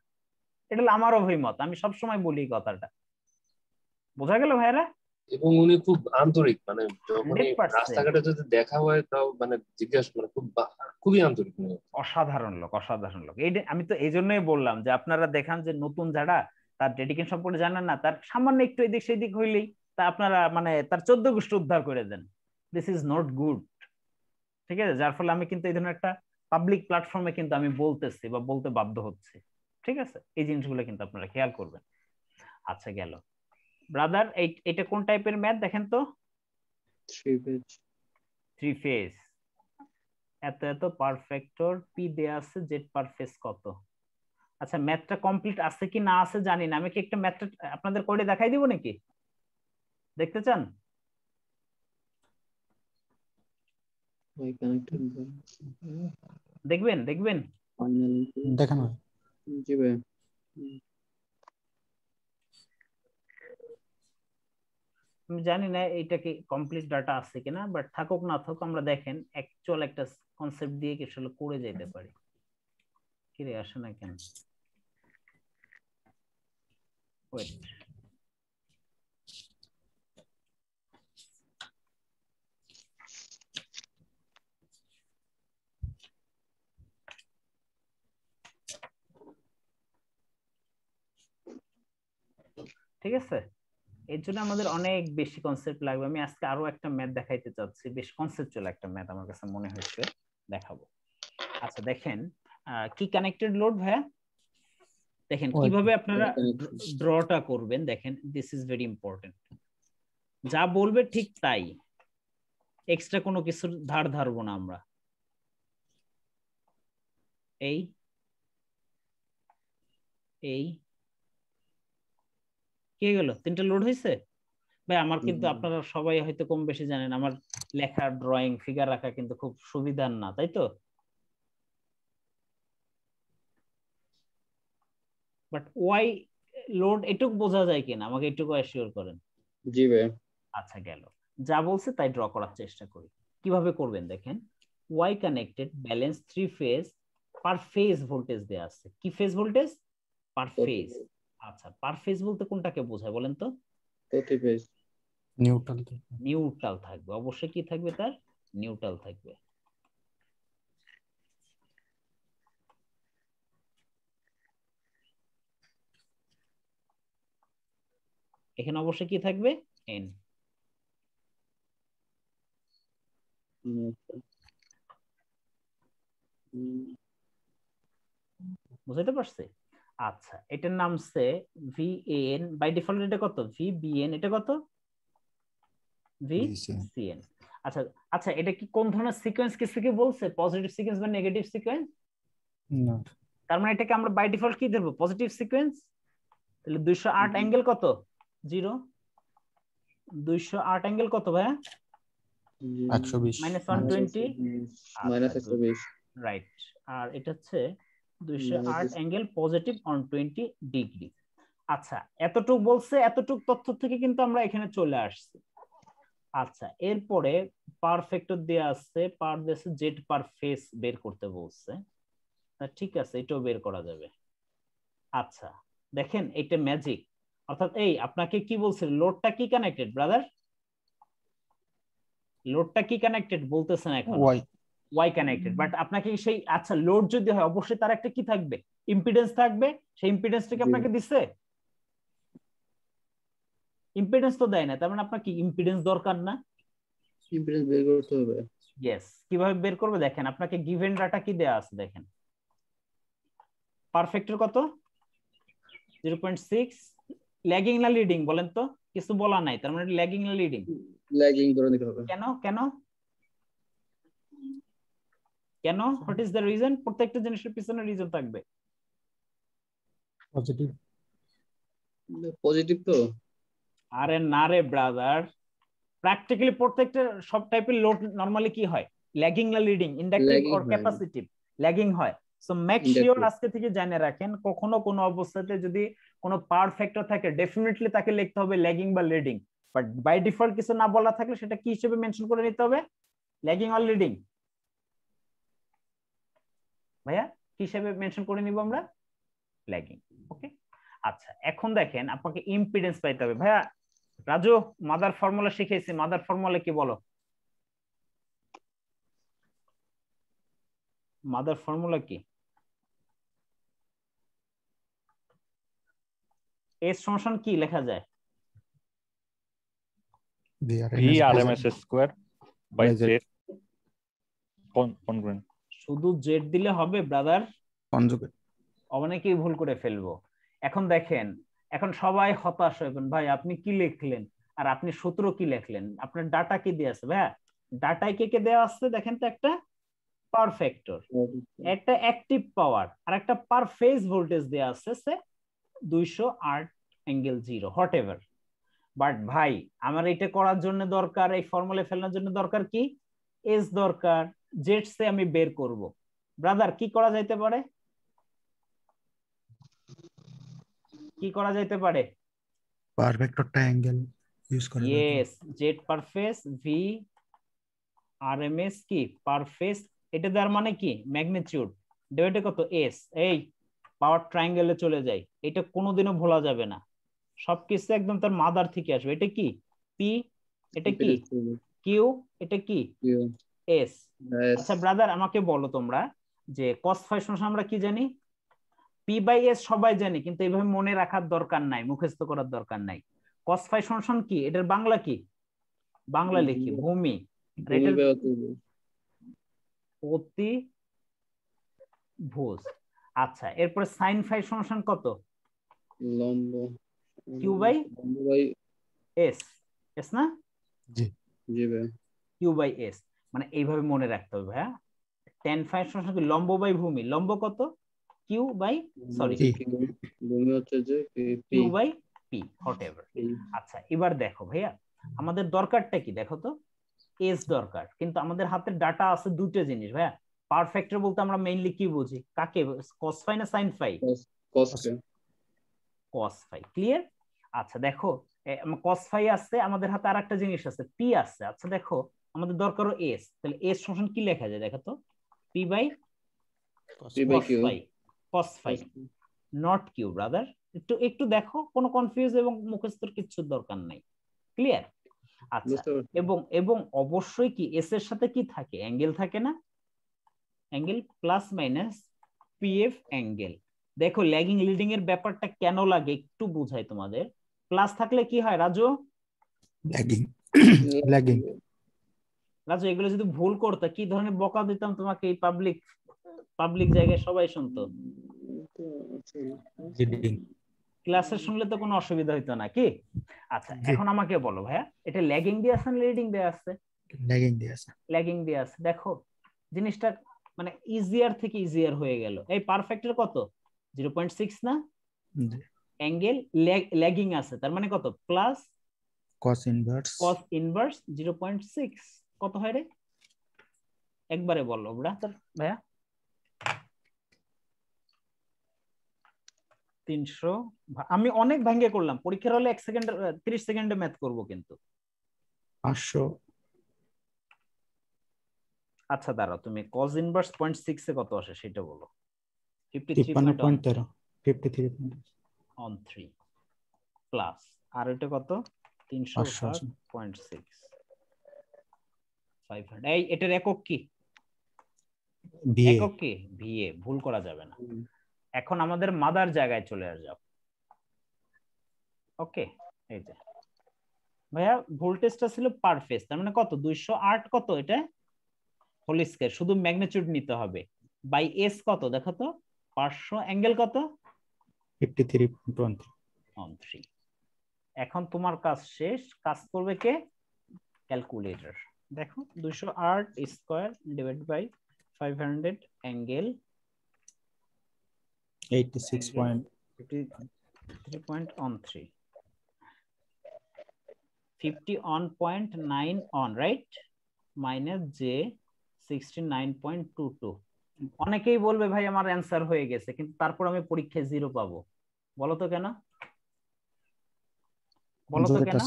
এটা হলো আমার অভিমত, আমি সবসময় বলি কথাটা। বোঝা গেল ভাইরা? এবং উনি খুব আন্তরিক, মানে যখন রাস্তাঘাটে যদি দেখা হয় তাও মানে জিজ্ঞাসা করে, খুবই আন্তরিক। অসাধারণ লোক, অসাধারণ লোক। এই আমি তো এই জন্যই বললাম যে আপনারা দেখান যে নতুন যারা তার ডেডিকেশন সম্পর্কে জানেন না, তার সামান্য একটু এদিক সেদিক হইলেই তা আপনারা মানে তার 14 গোষ্ঠী উদ্ধার করে দেন। This is not good. ঠিক আছে, যার ফলে আমি কিন্তু এই ধরনের একটা পাবলিক প্ল্যাটফর্মে কিন্তু আমি বলতেছি বা বলতে বাধ্য হচ্ছি। ঠিক আছে, এই জিনিসগুলো কিন্তু আপনারা খেয়াল করবেন। আচ্ছা, গেল ব্রাদার। এটা কোন টাইপের ম্যাথ দেখেন তো? 3 ফেজ। এত পারফেক্টর পি দেয়া আছে, জেড পার ফেজ কত? আচ্ছা, ম্যাথটা কমপ্লিট আছে কি না আছে জানি না, আমি কি একটা ম্যাথটা আপনাদের করে দেখাই দিব নাকি? দেখতে চান? দেখবেন দেখানো। জি ভাই। আমি জানি না এটা কি কমপ্লিট ডাটা আছে কিনা, বাট থাকুক না থাকুক, আমরা দেখেন অ্যাকচুয়াল একটা কনসেপ্ট দিয়ে কি আসলে করে যেতে পারি। কি রে, আসে না কেন? ওয়েট, ঠিক আছে, এর জন্য আমাদের অনেক বেশি কনসেপ্ট লাগবে। আমি আজকে আরো একটা ম্যাথ দেখাইতে চাচ্ছি, বেশ কনসেপচুয়াল একটা ম্যাথ আমার কাছে মনে হয়েছে। দেখাবো। আচ্ছা দেখেন কি কানেক্টেড লোড ভাইয়া, দেখেন কিভাবে আপনারা ড্রটা করবেন। দেখেন দিস ইজ ভেরি ইম্পর্টেন্ট, যা বলবে ঠিক তাই, এক্সট্রা কোনো কিছুর ধার ধারবো না আমরা। এই এই কি গেল, তিনটা লোড হয়েছে ভাই আমার, কিন্তু আপনারা সবাই হয়তো কম বেশি জানেন আমার লেখা ড্রয়িং ফিগার রাখা কিন্তু খুব সুবিধার না, তাই তো? বাট ওয়াই লোড এটুক বোঝা যায় কিনা আমাকে এটুকু অ্যাসিওর করেন। জি ভাই। আচ্ছা গেল, যা বলছে তাই ড্র করার চেষ্টা করি। কিভাবে করবেন দেখেন, Y connected balance 3 phase, per phase voltage দেয়া আছে। কি ফেজ ভোল্টেজ? পার ফেজ। আচ্ছা পার ফেজ বলতে কোনটাকে বোঝায় বলেন তো? প্রতি ফেজ নিউট্রাল। নিউট্রাল থাকবে, অবশ্যই কি থাকবে তার? নিউট্রাল থাকবে। এখানে অবশ্যই কি থাকবে? এন। বুঝতে পারছে? আচ্ছা এটার নামছে ভিএন, বাই ডিফল্ট এটা কত? ভিবিএন, এটা কত? ভিসিএন। আচ্ছা আচ্ছা এটা কি কোন ধরনের সিকোয়েন্স কিছু কি বলছে? পজিটিভ সিকোয়েন্স বা নেগেটিভ সিকোয়েন্স? না। তার মানে এটাকে আমরা বাই ডিফল্ট কি দেব? Positive sequence. তাহলে 208 অ্যাঙ্গেল কত? 0। 208 অ্যাঙ্গেল কত ভাইয়া? 120 -120 -120 রাইট। আর এটা হচ্ছে 208 অ্যাঙ্গেল পজিটিভ অন 20 ডিগ্রি। আচ্ছা এতটুক বলছে, এতটুক তথ্য থেকে কিন্তু আমরা এখানে চলে আসছি। আচ্ছা এরপরে পার ফ্যাক্টর দেয়া আছে, পার দেশে জেড পার ফেজ বের করতে বলছে। ঠিক আছে এটাও বের করা যাবে। আচ্ছা দেখেন এটা ম্যাজিক, অর্থাৎ এই আপনাকে কি বলছে, লোডটা কি কানেক্টেড ব্রাদার? লোডটা কি কানেক্টেড বলতেছেন এখন? Y connected. বাট আপনাকে সেই, আচ্ছা লোড যদি হয় অবশ্যই তার একটা কি থাকবে? ইম্পিডেন্স থাকবে। সেই ইম্পিডেন্সটাকে আপনাকে দিছে? ইম্পিডেন্স তো দেয় না, তার মানে আপনার কি ইম্পিডেন্স দরকার না? ইম্পিডেন্স বের করতে হবে। ইয়েস। কিভাবে বের করবে দেখেন, আপনাকে গিভেন ডাটা কি দেয়া আছে দেখেন। পারফেক্টর কত? 0.6। ল্যাগিং না লিডিং বলেন তো? কিছু বলা নাই, তার মানে ল্যাগিং না লিডিং? ল্যাগিং ধরে নিতে হবে। কেন কেন কেন? What is the reason? প্রত্যেকটা জিনিসের পিছনে রিজন থাকবে। পজিটিভ। পজিটিভ তো? আরে না রে ব্রাদার, প্র্যাকটিক্যালি প্রত্যেকটা সব টাইপের লোড নরমালি কি হয়? ল্যাগিং না leading? Inductive or capacitive? Lagging হয়। সো মেক শিওর আজকে থেকে জেনে রাখেন, কখনো কোনো অবস্থাতে যদি কোনো পাওয়ার ফ্যাক্টর থাকে ডেফিনেটলি তাকে লিখতে হবে ল্যাগিং বা লিডিং। বাট বাই ডিফল্ট কিছু না বলা থাকলে সেটা কি হিসেবে মেনশন করে নিতে হবে? Lagging or leading? ভাইয়া কি হিসেবে মেনশন করে নিব আমরা? ল্যাগিং। ওকে। আচ্ছা এখন দেখেন আপনাকে ইম্পিডেন্স পাইতে হবে। ভাইয়া রাজু মাদার ফর্মুলা শিখেছি, মাদার ফর্মুলা কি বলো? মাদার ফর্মুলা কি? এস সমান কি লেখা যায়? VRMS square by Z congruent. শুধু জেড দিলে হবে ব্রাদার? কনজুগেট। অনেকেই ভুল করে ফেলবো। এখন দেখেন, এখন সবাই হতাশ হবেন, ভাই আপনি কি লিখলেন আর আপনি সূত্র কি লিখলেন, আপনার ডাটা কি দেয়া আছে? ভাইয়া ডাটায় কে কে দেয়া আছে দেখেন তো, একটা পাওয়ার ফ্যাক্টর, একটা অ্যাক্টিভ পাওয়ার, আর একটা পার ফেজ ভোল্টেজ দেয়া আছে 208 অ্যাঙ্গেল 0 হোয়াটএভার। বাট ভাই আমার এটা করার জন্য দরকার, এই ফর্মুলা ফেলানোর জন্য দরকার কি? এস দরকার। জেড সে আমি বের করব। ব্রাদার কি করা যাইতে পারে? কি করা যাইতে পারে? পাওয়ার ভেক্টরটা অ্যাঙ্গেল ইউজ করে। ইয়েস, জেড পার ফেজ ভি আরএমএস কি পার ফেজ, এটা দেওয়ার মানে কি? ম্যাগনিটিউড ডিভাইডেড কত? এস। এই পাওয়ার ট্রায়াঙ্গেলে চলে যায়, এটা কোনোদিনও ভোলা যাবে না, সবকিছু একদম তার মাদার থেকে আসবে। এটা কি? পি। এটা কি? কিউ। এটা কি? এস। আচ্ছা ব্রাদার আমাকে বলো তোমরা যে cos ফাই সমান আমরা কি জানি? পি বাই এস সবাই জানি, কিন্তু এইভাবে মনে রাখার দরকার নাই, মুখস্থ করার দরকার নাই। cos ফাই সমান কি? এটার বাংলা কি? বাংলা লিখি ভূমি। অতিভুজ। আচ্ছা, এরপরে সাইন ফাই সমান কত? লম্ব কিউ বাই লম্ব বাই এস, এস না? জি জি ভাই কিউ বাই এস, মানে এইভাবে মনে রাখতে হবে ভাইয়া। tan ফাই সমান কি? লম্ব বাই ভূমি। লম্ব কত? কিউ বাই সরি ভূমি হচ্ছে যে Q by P, whatever. আচ্ছা, এবার দেখো ভাইয়া, আমাদের দরকারটা কি দেখো তো? এস দরকার, কিন্তু আমাদের হাতে ডাটা আছে দুটো জিনিস ভাইয়া। পাওয়ার ফ্যাক্টর বলতে আমরা মেইনলি কি বুঝি? কাকে? কস ফাই না sine phi? Cos phi. Clear? আচ্ছা দেখো, কস ফাই আছে, আমাদের হাতে আরেকটা জিনিস আছে পি আছে। আচ্ছা দেখো, আমাদের দরকারও এস, তাহলে এস সমান কি লেখা যায় দেখো তো? P by cos phi, cos phi not Q brother. একটু একটু দেখো, কোনো কনফিউজ এবং মুখস্থর কিচ্ছু দরকার নাই। ক্লিয়ার? আচ্ছা, এবং এবং অবশ্যই কি এস এর সাথে কি থাকে? অ্যাঙ্গেল থাকে না? Angle plus minus PF angle. দেখো ল্যাগিং লিডিং এর ব্যাপারটা কেন লাগে একটু বুঝাই তোমাদের। প্লাস থাকলে কি হয় রাজু? ল্যাগিং ল্যাগিং রাজু এগুলো যদি ভুল করতে কি ধরনের বকা দিতাম তোমাকে, এই পাবলিক জায়গায় সবাই শুনতো। ক্লাসে শুনলে তো কোনো অসুবিধা হইতো না কি? আচ্ছা এখন আমাকে বলো ভাইয়া, এটা ল্যাগিং দিয়ে আছে না লিডিং দিয়ে আছে? ল্যাগিং দিয়ে আছে। ল্যাগিং দিয়ে আছে। দেখো জিনিসটা মানে ইজিয়ার থেকে ইজিয়ার হয়ে গেল। এই পারফেক্টের কত? 0.6 না? অ্যাঙ্গেল ল্যাগিং আছে, তার মানে কত? প্লাস cos ইনভার্স 0.6 কত হয় রে? একবারে বলো ভাইয়া। 300। আমি অনেক ভাঙ্গে করলাম, পরীক্ষার হলে 1 সেকেন্ড 30 সেকেন্ডে ম্যাথ করব কিন্তু। 500। আচ্ছা দাঁড়াও, তুমি cos ইনভার্স 0.6 এ কত আসে সেটা বলো। 53.13 প্লাস আর এটা কত? 360.6 500। এই এটার একক কি? একক কি? ভিএ। ভুল করা যাবে না। এখন আমাদের মাদার জায়গায় চলে যাও। ওকে, এই যে ভাইয়া ভোল্টেজটা ছিল পার ফেজ, তার মানে কত? 208 কত এটা? হোল স্কয়ার, শুধু ম্যাগনিটিউড নিতে হবে। বাই এস কত দেখো তো? 500। অ্যাঙ্গেল কত? 53.13। এখন তোমার কাজ শেষ। কাজ করবে কে? ক্যালকুলেটর। দেখো 208 square divide by 500 angle 83.13 50 on 0.9 on right minus j 69.22। অনেকেই বলবে ভাই আমার অ্যান্সার হয়ে গেছে, কিন্তু তারপর আমি পরীক্ষায় 0 পাবো। বলো তো কেন? বলো তো কেন?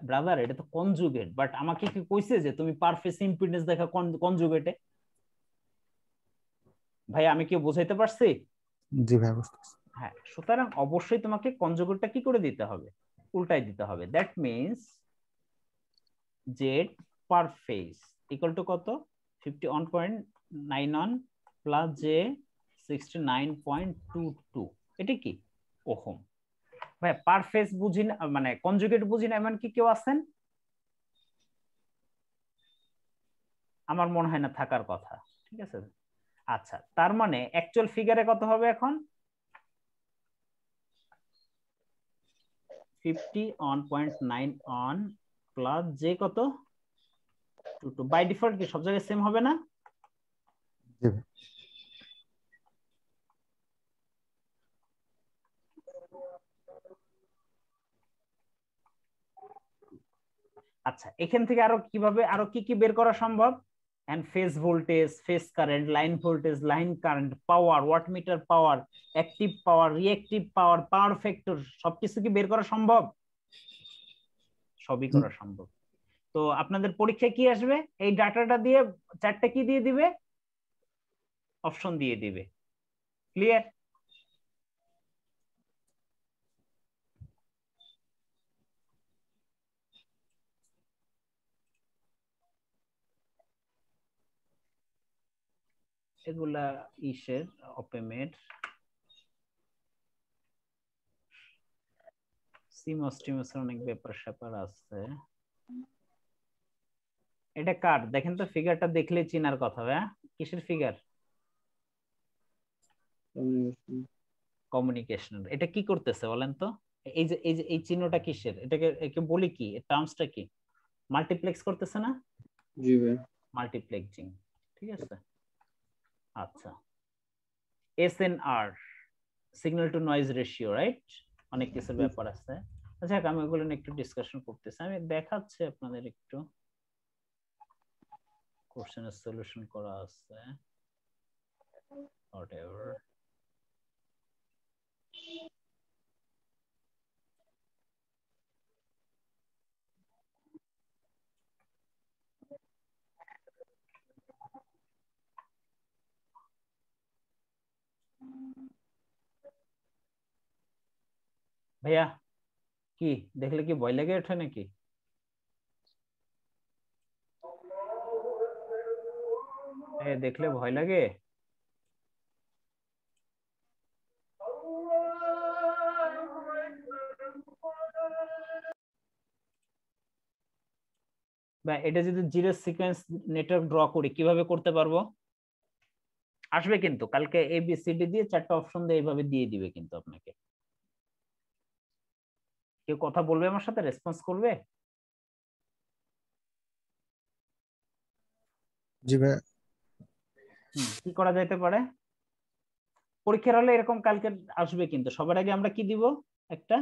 ব্রাদার এটা তো কনজুগেট, বাট আমাকে কি কইছে যে তুমি পার ফেজ ইম্পিডেন্স দেখা কনজুগেটে? ভাই আমি কি বোঝাইতে পারছি? জি ভাই বুঝতেছি। হ্যাঁ, সুতরাং অবশ্যই তোমাকে কনজুগেটটা কি করে দিতে হবে? উল্টাই দিতে হবে। That means Z per phase equal to কত? 51.9 অন প্লাস জে 69.22। এটা কি? ওহম। ভাই পার ফেজ বুঝি না, মানে কনজুগেট বুঝি না এমন কি কেউ আছেন? আমার মনে হয় না থাকার কথা। ঠিক আছে, আচ্ছা তার মানে অ্যাকচুয়াল ফিগারে কত হবে এখন? 50 on 0.9 on প্লাস জে কত? 22। বাই ডিফল্ট কি সব জায়গায় সেম হবে না? আচ্ছা এখান থেকে আরো কিভাবে, আরো কি কি বের করা সম্ভব? And phase voltage, phase current, line voltage, line current, power, wattmeter power, active power, reactive power, power factor, সবকিছু কি বের করা সম্ভব? সবই করা সম্ভব। তো আপনাদের পরীক্ষায় কি আসবে? এই ডাটাটা দিয়ে 4টা কি দিয়ে দিবে? অপশন দিয়ে দিবে। ক্লিয়ার? এগুলা ইসের অপেমের সিমস টিমসের অনেক ব্যাপার স্যাপার আছে। এটা কার দেখেন তো, ফিগারটা দেখলে চিনার কথা। হ্যাঁ, কিসের ফিগার? কমিউনিকেশন। কমিউনিকেশন। এটা কি করতেছে বলেন তো? এই চিহ্নটা কিসের? এটাকে একে বলি কি, টার্মসটা কি? মাল্টিপ্লেক্স করতেছে না? জি ভাই। মাল্টিপ্লেক্সিং, ঠিক আছে। আচ্ছা, SNR, signal two noise ratio, right? অনেক কিছু ব্যাপার আছে। আচ্ছা, আমি ওগুলো নিয়ে একটু ডিসকাশন করতেছি। আমি দেখাচ্ছি আপনাদের একটু, কোশ্চেনের সলিউশন করা আছে, whatever. ভাইয়া কি দেখলে কি ভয় লেগে ওঠে নাকি? দেখলে ভয় লাগে? বা এটা যদি জিরো সিকোয়েন্স নেটওয়ার্ক ড্র করি কিভাবে করতে পারবো? আসবে কিন্তু কালকে ABCD দিয়ে 4টা অপশন দিয়ে এইভাবে দিয়ে দিবে কিন্তু আপনাকে। কেউ কথা বলবে আমার সাথে, রেসপন্স করবে? জি ভাই। কি করা যেতে পারে? পরীক্ষার হলে এরকম কালকে আসবে কিন্তু সবার আগে আমরা কি দিব? একটা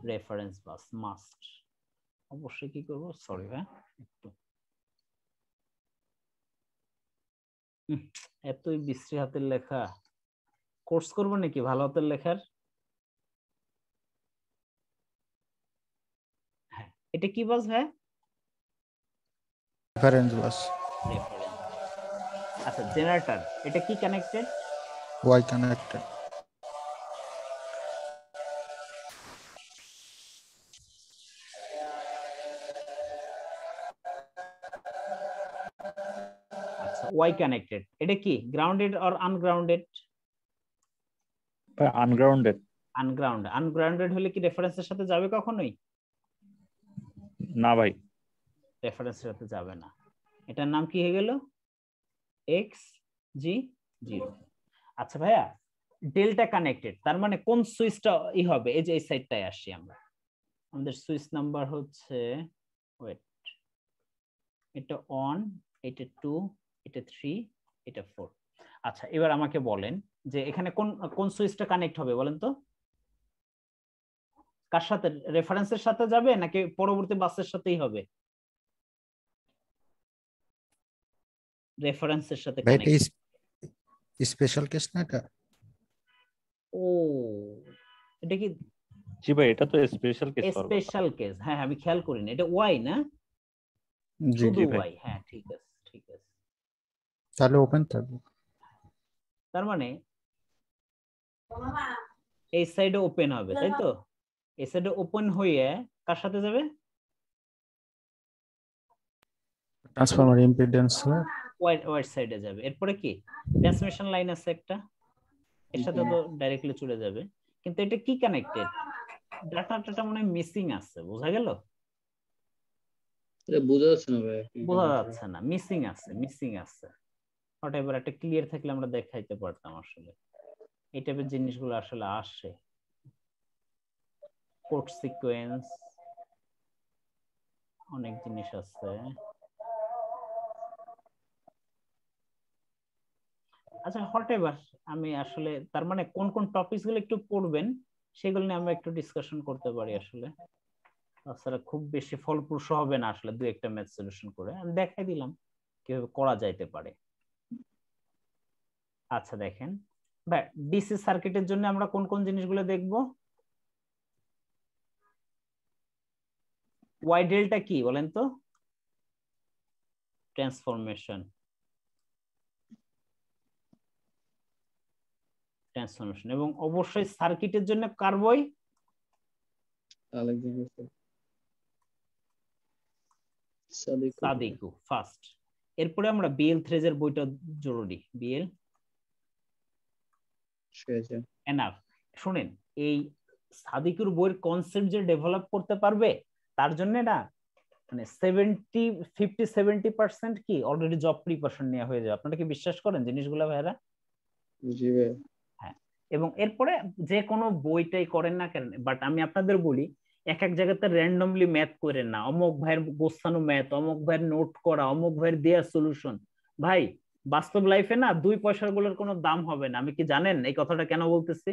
রেফারেন্স বাস মাস্ট। অবশ্যই কি করব, সরি ভাই একটু এতই বিশ্রী হাতের লেখা। কোর্স করব নাকি ভালো হাতের লেখার? হ্যাঁ, এটা কি বাস ভাই? Reference bus. রেফারেন্স। আচ্ছা, জেনারেটর এটা কি কানেক্টেড? Y connected. আচ্ছা, ওয়াই কানেক্টেড। এটা কি গ্রাউন্ডেড অর আনগ্রাউন্ডেড? আনগ্রাউন্ডেড। আনগ্রাউন্ডেড হলে কি রেফারেন্সের সাথে যাবে কখনোই? না ভাই, রেফারেন্সের সাথে যাবে না। এটার নাম কি হয়ে গেল? XG0। আচ্ছা ভাইয়া, ডেল্টা কানেক্টেড তার মানে কোন সুইচটা হবে? এই যে এই সাইডটায় আসি আমরা। আমাদের সুইচ নাম্বার হচ্ছে, ওয়েট, এটা 1, এটা 2, এটা 3, এটা 4। আচ্ছা, এবার আমাকে বলেন যে এখানে কোন কোন সুইচটা কানেক্ট হবে বলেন তো? কার সাথে? রেফারেন্সের সাথে যাবে নাকি পরবর্তী বাসের সাথেই হবে? রেফারেন্সের সাথে কানেক্ট। স্পেশাল কেস না এটা? ও, এটা কি? জি ভাই, এটা তো স্পেশাল কেস। স্পেশাল কেস, হ্যাঁ আমি খেয়াল করিনি। এটা ওয়াই না? জি জি ভাই। ওয়াই, হ্যাঁ ঠিক আছে ঠিক আছে। তাহলে ওপেন থাকবে। তার মানে এই সাইডে ওপেন হবে, তাই তো? এই সাইডে ওপেন হয়ে কার সাথে যাবে? ট্রান্সফরমার ইম্পিডেন্স ওয়াইড সাইডে যাবে। এরপরে কি ট্রান্সমিশন লাইন আছে একটা, এর সাথে তো ডাইরেক্টলি চলে যাবে। কিন্তু এটা কি কানেক্টেড? ডাটাটা মনে হয় মিসিং আছে, বোঝা গেল? এটা বোঝা যাচ্ছে না ভাই। বোঝা যাচ্ছে না, মিসিং আছে। ওটা এবার একটা ক্লিয়ার থাকলে আমরা দেখাইতে পারতাম আসলে। এই টাইপের জিনিসগুলো আসলে আসে। কোড সিকোয়েন্স, অনেক জিনিস আছে। আচ্ছা, হোয়াটএভার, আমি আসলে তার মানে কোন কোন টপিকস গুলো একটু পড়বেন সেগুলো নিয়ে আমরা একটু ডিসকাশন করতে পারি আসলে। তাছাড়া খুব বেশি ফলপ্রসূ হবে না আসলে দুই একটা ম্যাথ সলিউশন করে। আমি দেখাই দিলাম কিভাবে করা যাইতে পারে। আচ্ছা দেখেন ভাই, ডিসি সার্কিটের জন্য আমরা কোন কোন জিনিসগুলো দেখব? ওয়াই ডেল্টা কি বলেন তো? ট্রান্সফরমেশন এবং অবশ্যই সার্কিটের জন্য কার বই? Sadiku first. এরপরে আমরা বিএল থ্রেজের বইটা জরুরি। BL enough. শুনেন, এই সাদিকুর বইয়ের কনসেপ্ট যে ডেভেলপ করতে পারবে তার জন্য না মানে 50-70% কি অলরেডি জব প্রিপারেশন নেওয়া হয়ে যায়। আপনারা কি বিশ্বাস করেন জিনিসগুলো ভাইরা? জি ভাই। হ্যাঁ, এবং এরপরে যে কোনো বইটাই করেন না কেন, বাট আমি আপনাদের বলি এক এক জায়গাতে র্যান্ডমলি ম্যাথ করেন না, অমুক ভাইয়ের গোছানো ম্যাথ, অমুক ভাইয়ের নোট করা, অমুক ভাইয়ের দেয়া সলিউশন। ভাই বাস্তব লাইফে না 2 পয়সার গুলোর কোনো দাম হবে না। আমি কি জানেন এই কথাটা কেন বলতেছি?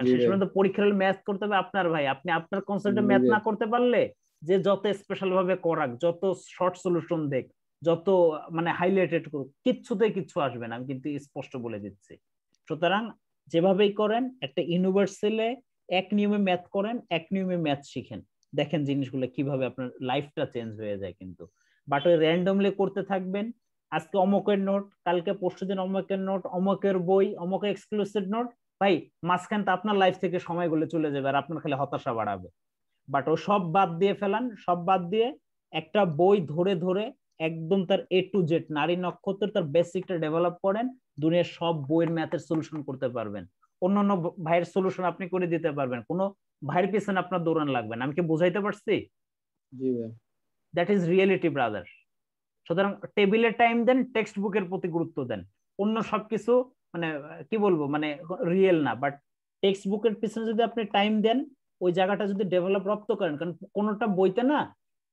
শেষ পর্যন্ত পরীক্ষার ম্যাথ করতে হবে আপনার ভাই। আপনি আপনার কনসেপ্টে ম্যাথ না করতে পারলে যে যত স্পেশাল ভাবে করাক, যত শর্ট সলিউশন দেখ, যত মানে হাইলাইটেড করুক, কিচ্ছু আসবে না, আমি কিন্তু স্পষ্ট বলে দিচ্ছি। সুতরাং যেভাবেই করেন একটা ইউনিভার্সালে এক নিয়মে ম্যাথ করেন, এক নিয়মে ম্যাথ শিখেন, দেখেন জিনিসগুলো কিভাবে আপনার লাইফটা চেঞ্জ হয়ে যায়। কিন্তু বাট ওই র্যান্ডমলি করতে থাকবেন, আজকে অমুকের নোট, কালকে পরশুদিন অমুকের নোট, অমুকের বই, অমুকের এক্সক্লুসিভ নোট, ভাই মাঝখানটা আপনার লাইফ থেকে সময়গুলো চলে যাবে আর আপনার খালি হতাশা বাড়াবে। বাট ও সব বাদ দিয়ে ফেলান, সব বাদ দিয়ে একটা বই ধরে ধরে একদম তার A to Z নারী নক্ষত্র তার বেসিকটা ডেভেলপ করেন, দুনিয়ার সব বইয়ের ম্যাথের সলিউশন করতে পারবেন। অন্যান্য ভাইয়ের সলিউশন আপনি করে দিতে পারবেন, কোনো ভাইয়ের পিছনে আপনার দৌড়ান লাগবে না। আমি কি বুঝাইতে পারছি? জি ভাই। That is reality brother. সুতরাং টেবিলে টাইম দেন, টেক্সট বুকের প্রতি গুরুত্ব দেন। অন্য সবকিছু মানে কি বলবো মানে রিয়েল না, বাট টেক্সট বুকের পিছনে যদি আপনি টাইম দেন, ওই জায়গাটা যদি ডেভেলপ রপ্ত করেন, কারণ কোনোটা বইতে না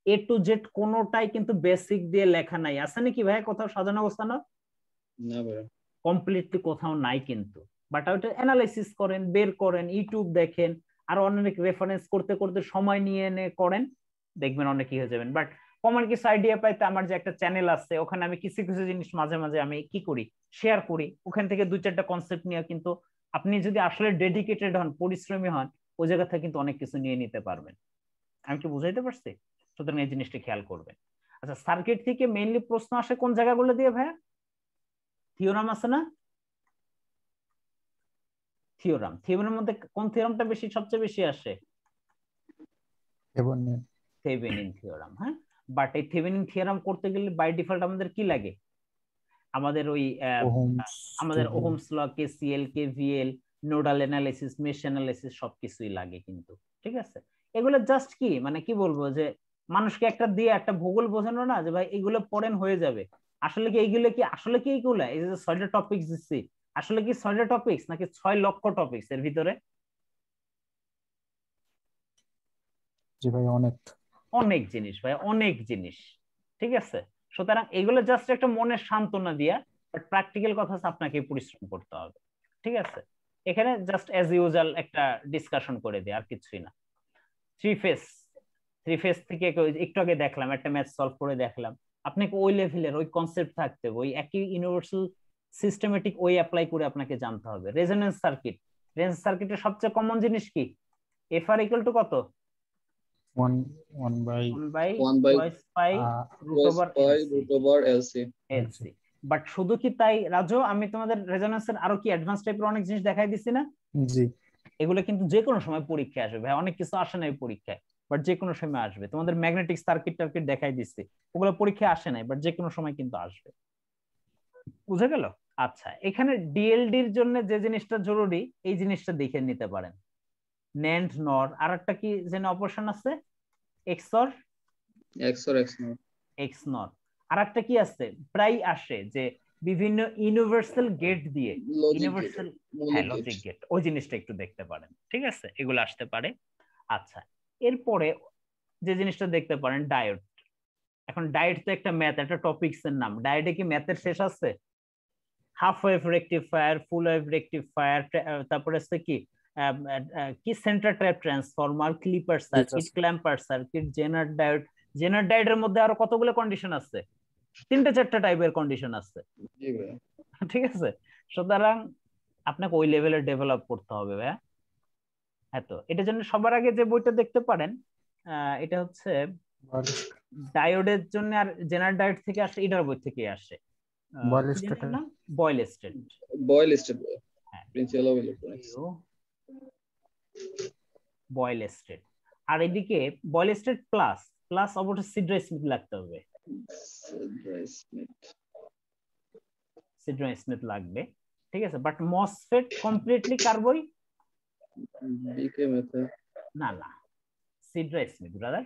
A to Z কোনোটাই কিন্তু বেসিক দিয়ে লেখা নাই। আছে নাকি ভাই কোথাও সাজানো অবস্থানো? না ভাই, কমপ্লিটলি কোথাও নাই কিন্তু। বাট ওটা অ্যানালাইসিস করেন, বের করেন, ইউটিউব দেখেন, আর অনেক রেফারেন্স করতে করতে সময় নিয়ে এনে করেন, দেখবেন অনেক কি হয়ে যাবেন। বাট কমন কিছু আইডিয়া পাইতে আমার যে একটা চ্যানেল আছে, ওখানে আমি কিছু কিছু জিনিস মাঝে মাঝে আমি কি করি শেয়ার করি, ওখান থেকে 2-4টা কনসেপ্ট নিয়ে কিন্তু আপনি যদি আসলে ডেডিকেটেড হন, পরিশ্রমী হন, ওই জায়গা থেকে কিন্তু অনেক কিছু নিয়ে নিতে পারবেন। আমি কি বুঝাইতে পারছি? সুতরাং এই জিনিসটা খেয়াল করবেন। আচ্ছা, সার্কিট থেকে মেইনলি প্রশ্ন আসে কোন জায়গাগুলো দিয়ে ভাইয়া? থিওরাম আছে না? থিওরামের মধ্যে কোন থিওরামটা সবচেয়ে বেশি আসে? Thevenin theorem. হ্যাঁ, বাট এই থেভেনিন থিওরাম করতে গেলে বাই ডিফল্ট আমাদের কি লাগে? আমাদের ওই আমাদের Ohm's law, KCL, KVL, nodal analysis, mesh analysis সবকিছুই লাগে কিন্তু। ঠিক আছে, এগুলো জাস্ট কি মানে কি বলবো যে মানুষকে একটা দিয়ে একটা ভূগোল বোঝানো না যে ভাই এগুলো পড়েন হয়ে যাবে। আসলে কি এইগুলো কি আসলে কি এইগুলা এই যে 6টা টপিক দিচ্ছি, আসলে কি 6টা টপিকস নাকি 6 লক্ষ টপিকস এর ভিতরে? জি ভাই, অনেক জিনিস ভাই, অনেক জিনিস। ঠিক আছে, সুতরাং এগুলো জাস্ট একটা মনের সান্ত্বনা দিয়া, বাট প্র্যাকটিক্যাল কথা হচ্ছে আপনাকে পরিশ্রম করতে হবে। ঠিক আছে, এখানে জাস্ট অ্যাজ ইউজুয়াল একটা ডিসকাশন করে দিই, আর কিছুই না। থ্রি ফেস থেকে একটু আগে দেখলাম একটা ম্যাথ সলভ করে দেখলাম, আপনাকে ওই লেভেলের ওই কনসেপ্ট থাকতে হবে, ওই একই ইউনিভার্সাল সিস্টেমেটিক ওই অ্যাপ্লাই করে আপনাকে জানতে হবে। রেজোনেন্স সার্কিটের সবচেয়ে কমন জিনিস কি? এফ আর ইকুয়াল টু কত? 1/2π√LC। বাট শুধু কি তাই রাজু? আমি তোমাদের রেজোনেন্সের আরো কি অ্যাডভান্স টাইপের অনেক জিনিস দেখাই দিছি না? জি। এগুলো কিন্তু যে কোনো সময় পরীক্ষায় আসবে ভাই, অনেক কিছু আসে নাই পরীক্ষায়, বাট যে কোনো সময় আসবে। তোমাদের ম্যাগনেটিক সার্কিট দেখাই দিচ্ছি, ওগুলো পরীক্ষায় আসে নাই, বাট যে কোনো সময় কিন্তু আসবে। বুঝে গেল? আচ্ছা, এখানে ডিএলডির জন্য যে জিনিসটা জরুরি এই জিনিসটা দেখে নিতে পারেন। ন্যান্ড নর, আর একটা কি যেন অপারেশন আছে, এক্সর এক্সনর, আর একটা কি আছে প্রায় আসে যে বিভিন্ন ইউনিভার্সাল গেট দিয়ে, ইউনিভার্সাল লজিক গেট, ওই জিনিসটা একটু দেখতে পারেন। ঠিক আছে, এগুলো আসতে পারে। আচ্ছা, এরপরে যে জিনিসটা দেখতে পারেন ডায়োড। এখন ডায়োড তো একটা ম্যাথ, একটা টপিকস এর নাম। ডায়োডে কি ম্যাথের শেষ আছে? Half wave rectifier, full wave rectifier, তারপরে আছে কি কি centre tap transformer, clipper circuit, clamper circuit, zener diode. Zener ডায়োডের মধ্যে আরো কতগুলো কন্ডিশন আছে? 3-4টা টাইপের কন্ডিশন আছে। ঠিক আছে, সুতরাং আপনাকে ওই লেভেলে ডেভেলপ করতে হবে ভাইয়া। হ্যাঁ, তো এটার জন্য সবার আগে যে বইটা দেখতে পারেন এটা হচ্ছে ডায়োডের জন্য, আর জেনার ডায়োড থেকে আসে, এটার বই থেকে আসে বয়েল স্টেট। বয়েল স্টেট। আর এদিকে বয়েল স্টেট প্লাস অবশ্যই সিড্রা স্মিথ লাগতে হবে, সিড্রা স্মিথ লাগবে। ঠিক আছে, বাট মসফেট কমপ্লিটলি কার বই? না, সিডরা স্মিথ ব্রাদার,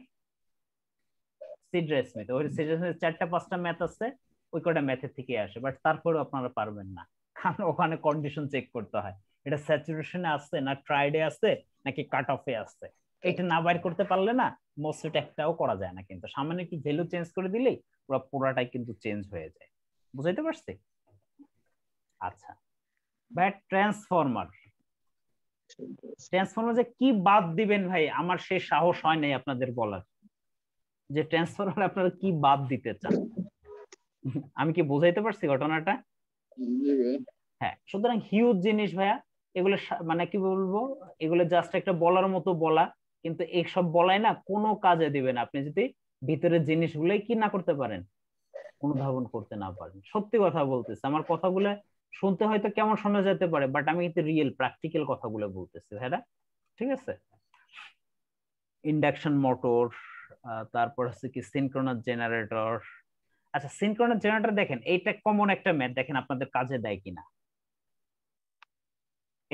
সিডরা স্মিথ। ওই সিডরা স্মিথ 4টা-5টা ম্যাথ আছে, ওই কটা ম্যাথের থেকে আসে, বাট তারপরেও আপনারা পারবেন না, কারণ ওখানে কন্ডিশন চেক করতে হয়, এটা স্যাচুরেশনে আছে না ট্রাইডে আছে নাকি কাট অফে আছে। এটা না বাইর করতে পারলে না মোসফেট একটাও করা যায় না, কিন্তু সামান্য একটু ভ্যালু চেঞ্জ করে দিলেই পুরো পুরাটাই কিন্তু চেঞ্জ হয়ে যায়। বুঝাইতে পারছি? আচ্ছা, বাট ট্রান্সফরমার, ট্রান্সফরমার যে কি বাদ দিবেন ভাই, আমার সেই সাহস হয় নাই আপনাদের বলার, যে ট্রান্সফরমার আপনারা কি বাদ দিতে চান। আমি কি বোঝাইতে পারছি ঘটনাটা? জি ভাইয়া। হ্যাঁ, সুতরাং হিউজ জিনিস ভাইয়া, এগুলো মানে কি বলবো, এগুলো জাস্ট একটা বলার মতো বলা, কিন্তু এইসব বলাই না কোনো কাজে দিবে না আপনি যদি ভিতরের জিনিসগুলোই কি না করতে পারেন, অনুধাবন করতে না পারেন। সত্যি কথা বলতেছি, আমার কথাগুলো শুনতে হয়তো কেমন শোনা যেতে পারে, বাট আমি কিন্তু রিয়েল প্র্যাকটিক্যাল কথাগুলো বলতেছি ভাইরা, ঠিক আছে? ইন্ডাকশন মোটর, তারপর হচ্ছে কি সিনক্রোনাস জেনারেটর। আচ্ছা, সিনক্রোনাস জেনারেটর দেখেন, এইটা কমন একটা ম্যাথ, দেখেন আপনাদের কাজে দেয় কিনা।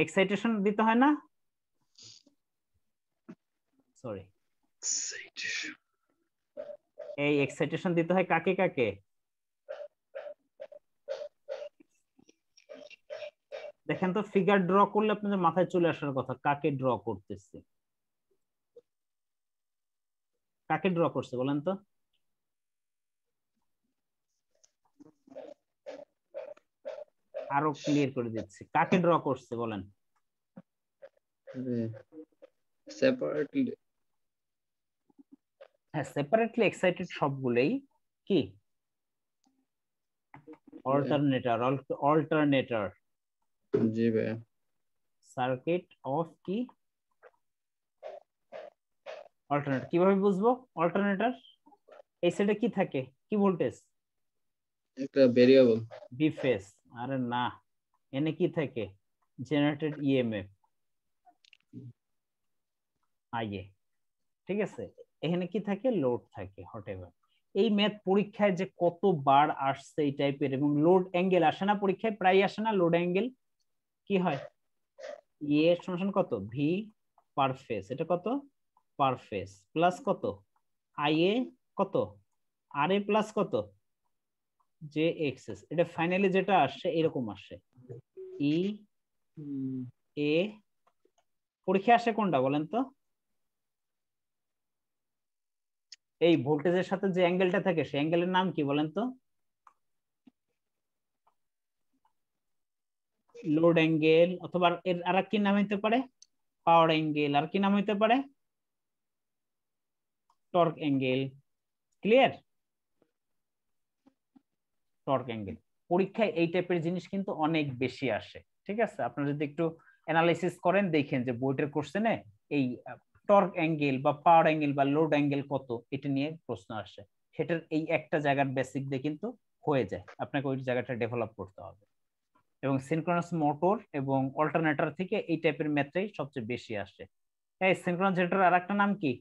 এক্সাইটেশন দিতে হয় না, সরি, এই এক্সাইটেশন দিতে হয় কাকে কাকে? দেখেন তো, ফিগার ড্র করলে আপনাদের মাথায় চলে আসার কথা, কাকে ড্র করতেছে, কাকে ড্র করছে বলেন তো? আরো ক্লিয়ার করে দিচ্ছি, কাকে ড্র করছে বলেন? সেপারেটলি। হ্যাঁ, সেপারেটলি এক্সাইটেড সবগুলোই কি অল্টারনেটর, অল্টারনেটর জি ভাইয়া। সার্কিট অফ কি অল্টারনেটর। কিভাবে বুঝবো অল্টারনেটর? এই সাইডে কি থাকে, কি ভোল্টেজ? একটা ভেরিয়েবল বি ফেজ। আরে না, এনে কি থাকে? জেনারেটেড ইএমএফ আইএ, ঠিক আছে? এখানে কি থাকে? লোড থাকে, হোয়াটএভার। এই ম্যাথ পরীক্ষায় যে কতবার আসছে এই টাইপের, এবং লোড অ্যাঙ্গেল আসে না পরীক্ষায়, প্রায় আসে না লোড অ্যাঙ্গেল? কি হয়? এ সমান কত? ভি পার ফেজ, এটা কত? পার ফেজ প্লাস কত? আইএ কত? আর এ প্লাস কত? J XS. এটা ফাইনালি যেটা আসছে এরকম আসে, ই এ। পরীক্ষা আসে কোনটা বলেন তো? এই ভোল্টেজের সাথে যে অ্যাঙ্গেলটা থাকে সেই অ্যাঙ্গেলের নাম কি বলেন তো? লোড অ্যাঙ্গেল, অথবা এর আর কি নাম হইতে পারে? পাওয়ার অ্যাঙ্গেল। আর কি নাম হইতে পারে? Torque angle. Clear? Torque angle. পরীক্ষায় এই টাইপের জিনিস কিন্তু অনেক বেশি আসে, ঠিক আছে? আপনারা যদি একটু অ্যানালাইসিস করেন, দেখেন যে বইটার কোশ্চেনে এই টর্ক অ্যাঙ্গেল বা পাওয়ার অ্যাঙ্গেল বা লোড অ্যাঙ্গেল কত, এটা নিয়ে প্রশ্ন আসে। সেটার এই একটা জায়গার বেসিক দিয়ে কিন্তু হয়ে যায়, আপনাকে ওই জায়গাটা ডেভেলপ করতে হবে। এবং সিনক্রোনাস মোটর এবং অল্টারনেটর থেকে এই টাইপের ম্যাথটাই সবচেয়ে বেশি আসে। এই সিনক্রোনাস জেনারেটর আর একটা নাম কি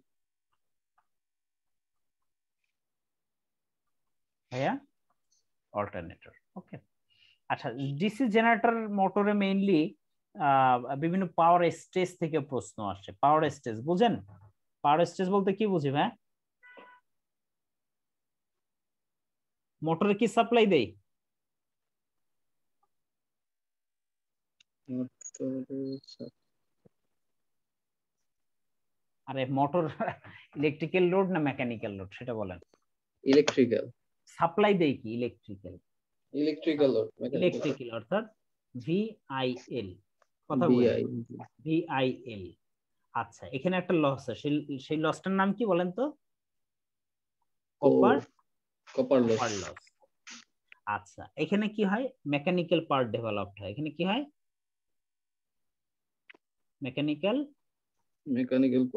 ভাইয়া? অল্টারনেটর। ওকে, আচ্ছা, ডিসি জেনারেটর মোটরে মেইনলি বিভিন্ন পাওয়ার স্টেজ থেকে প্রশ্ন আসে। পাওয়ার স্টেজ বুঝেন? পাওয়ার স্টেজ বলতে কি বুঝি ভাই? মোটরে কি সাপ্লাই দেই? আরে মোটর ইলেকট্রিক্যাল লোড না মেকানিক্যাল লোড সেটা বলেন। ইলেকট্রিক্যাল। সাপ্লাই দেই কি? ইলেকট্রিক্যাল। ইলেকট্রিক্যাল লোড, ইলেকট্রিক্যাল অর্থাৎ ভিআইএল, কথা বলি ভিআইএল। আচ্ছা, এখানে একটা লস আছে, সেই লসটার নাম কি বলেন তো? Copper loss. আচ্ছা, এখানে কি হয়? মেকানিক্যাল পার্ট ডেভেলপড হয়। এখানে কি হয়? মেকানিক্যাল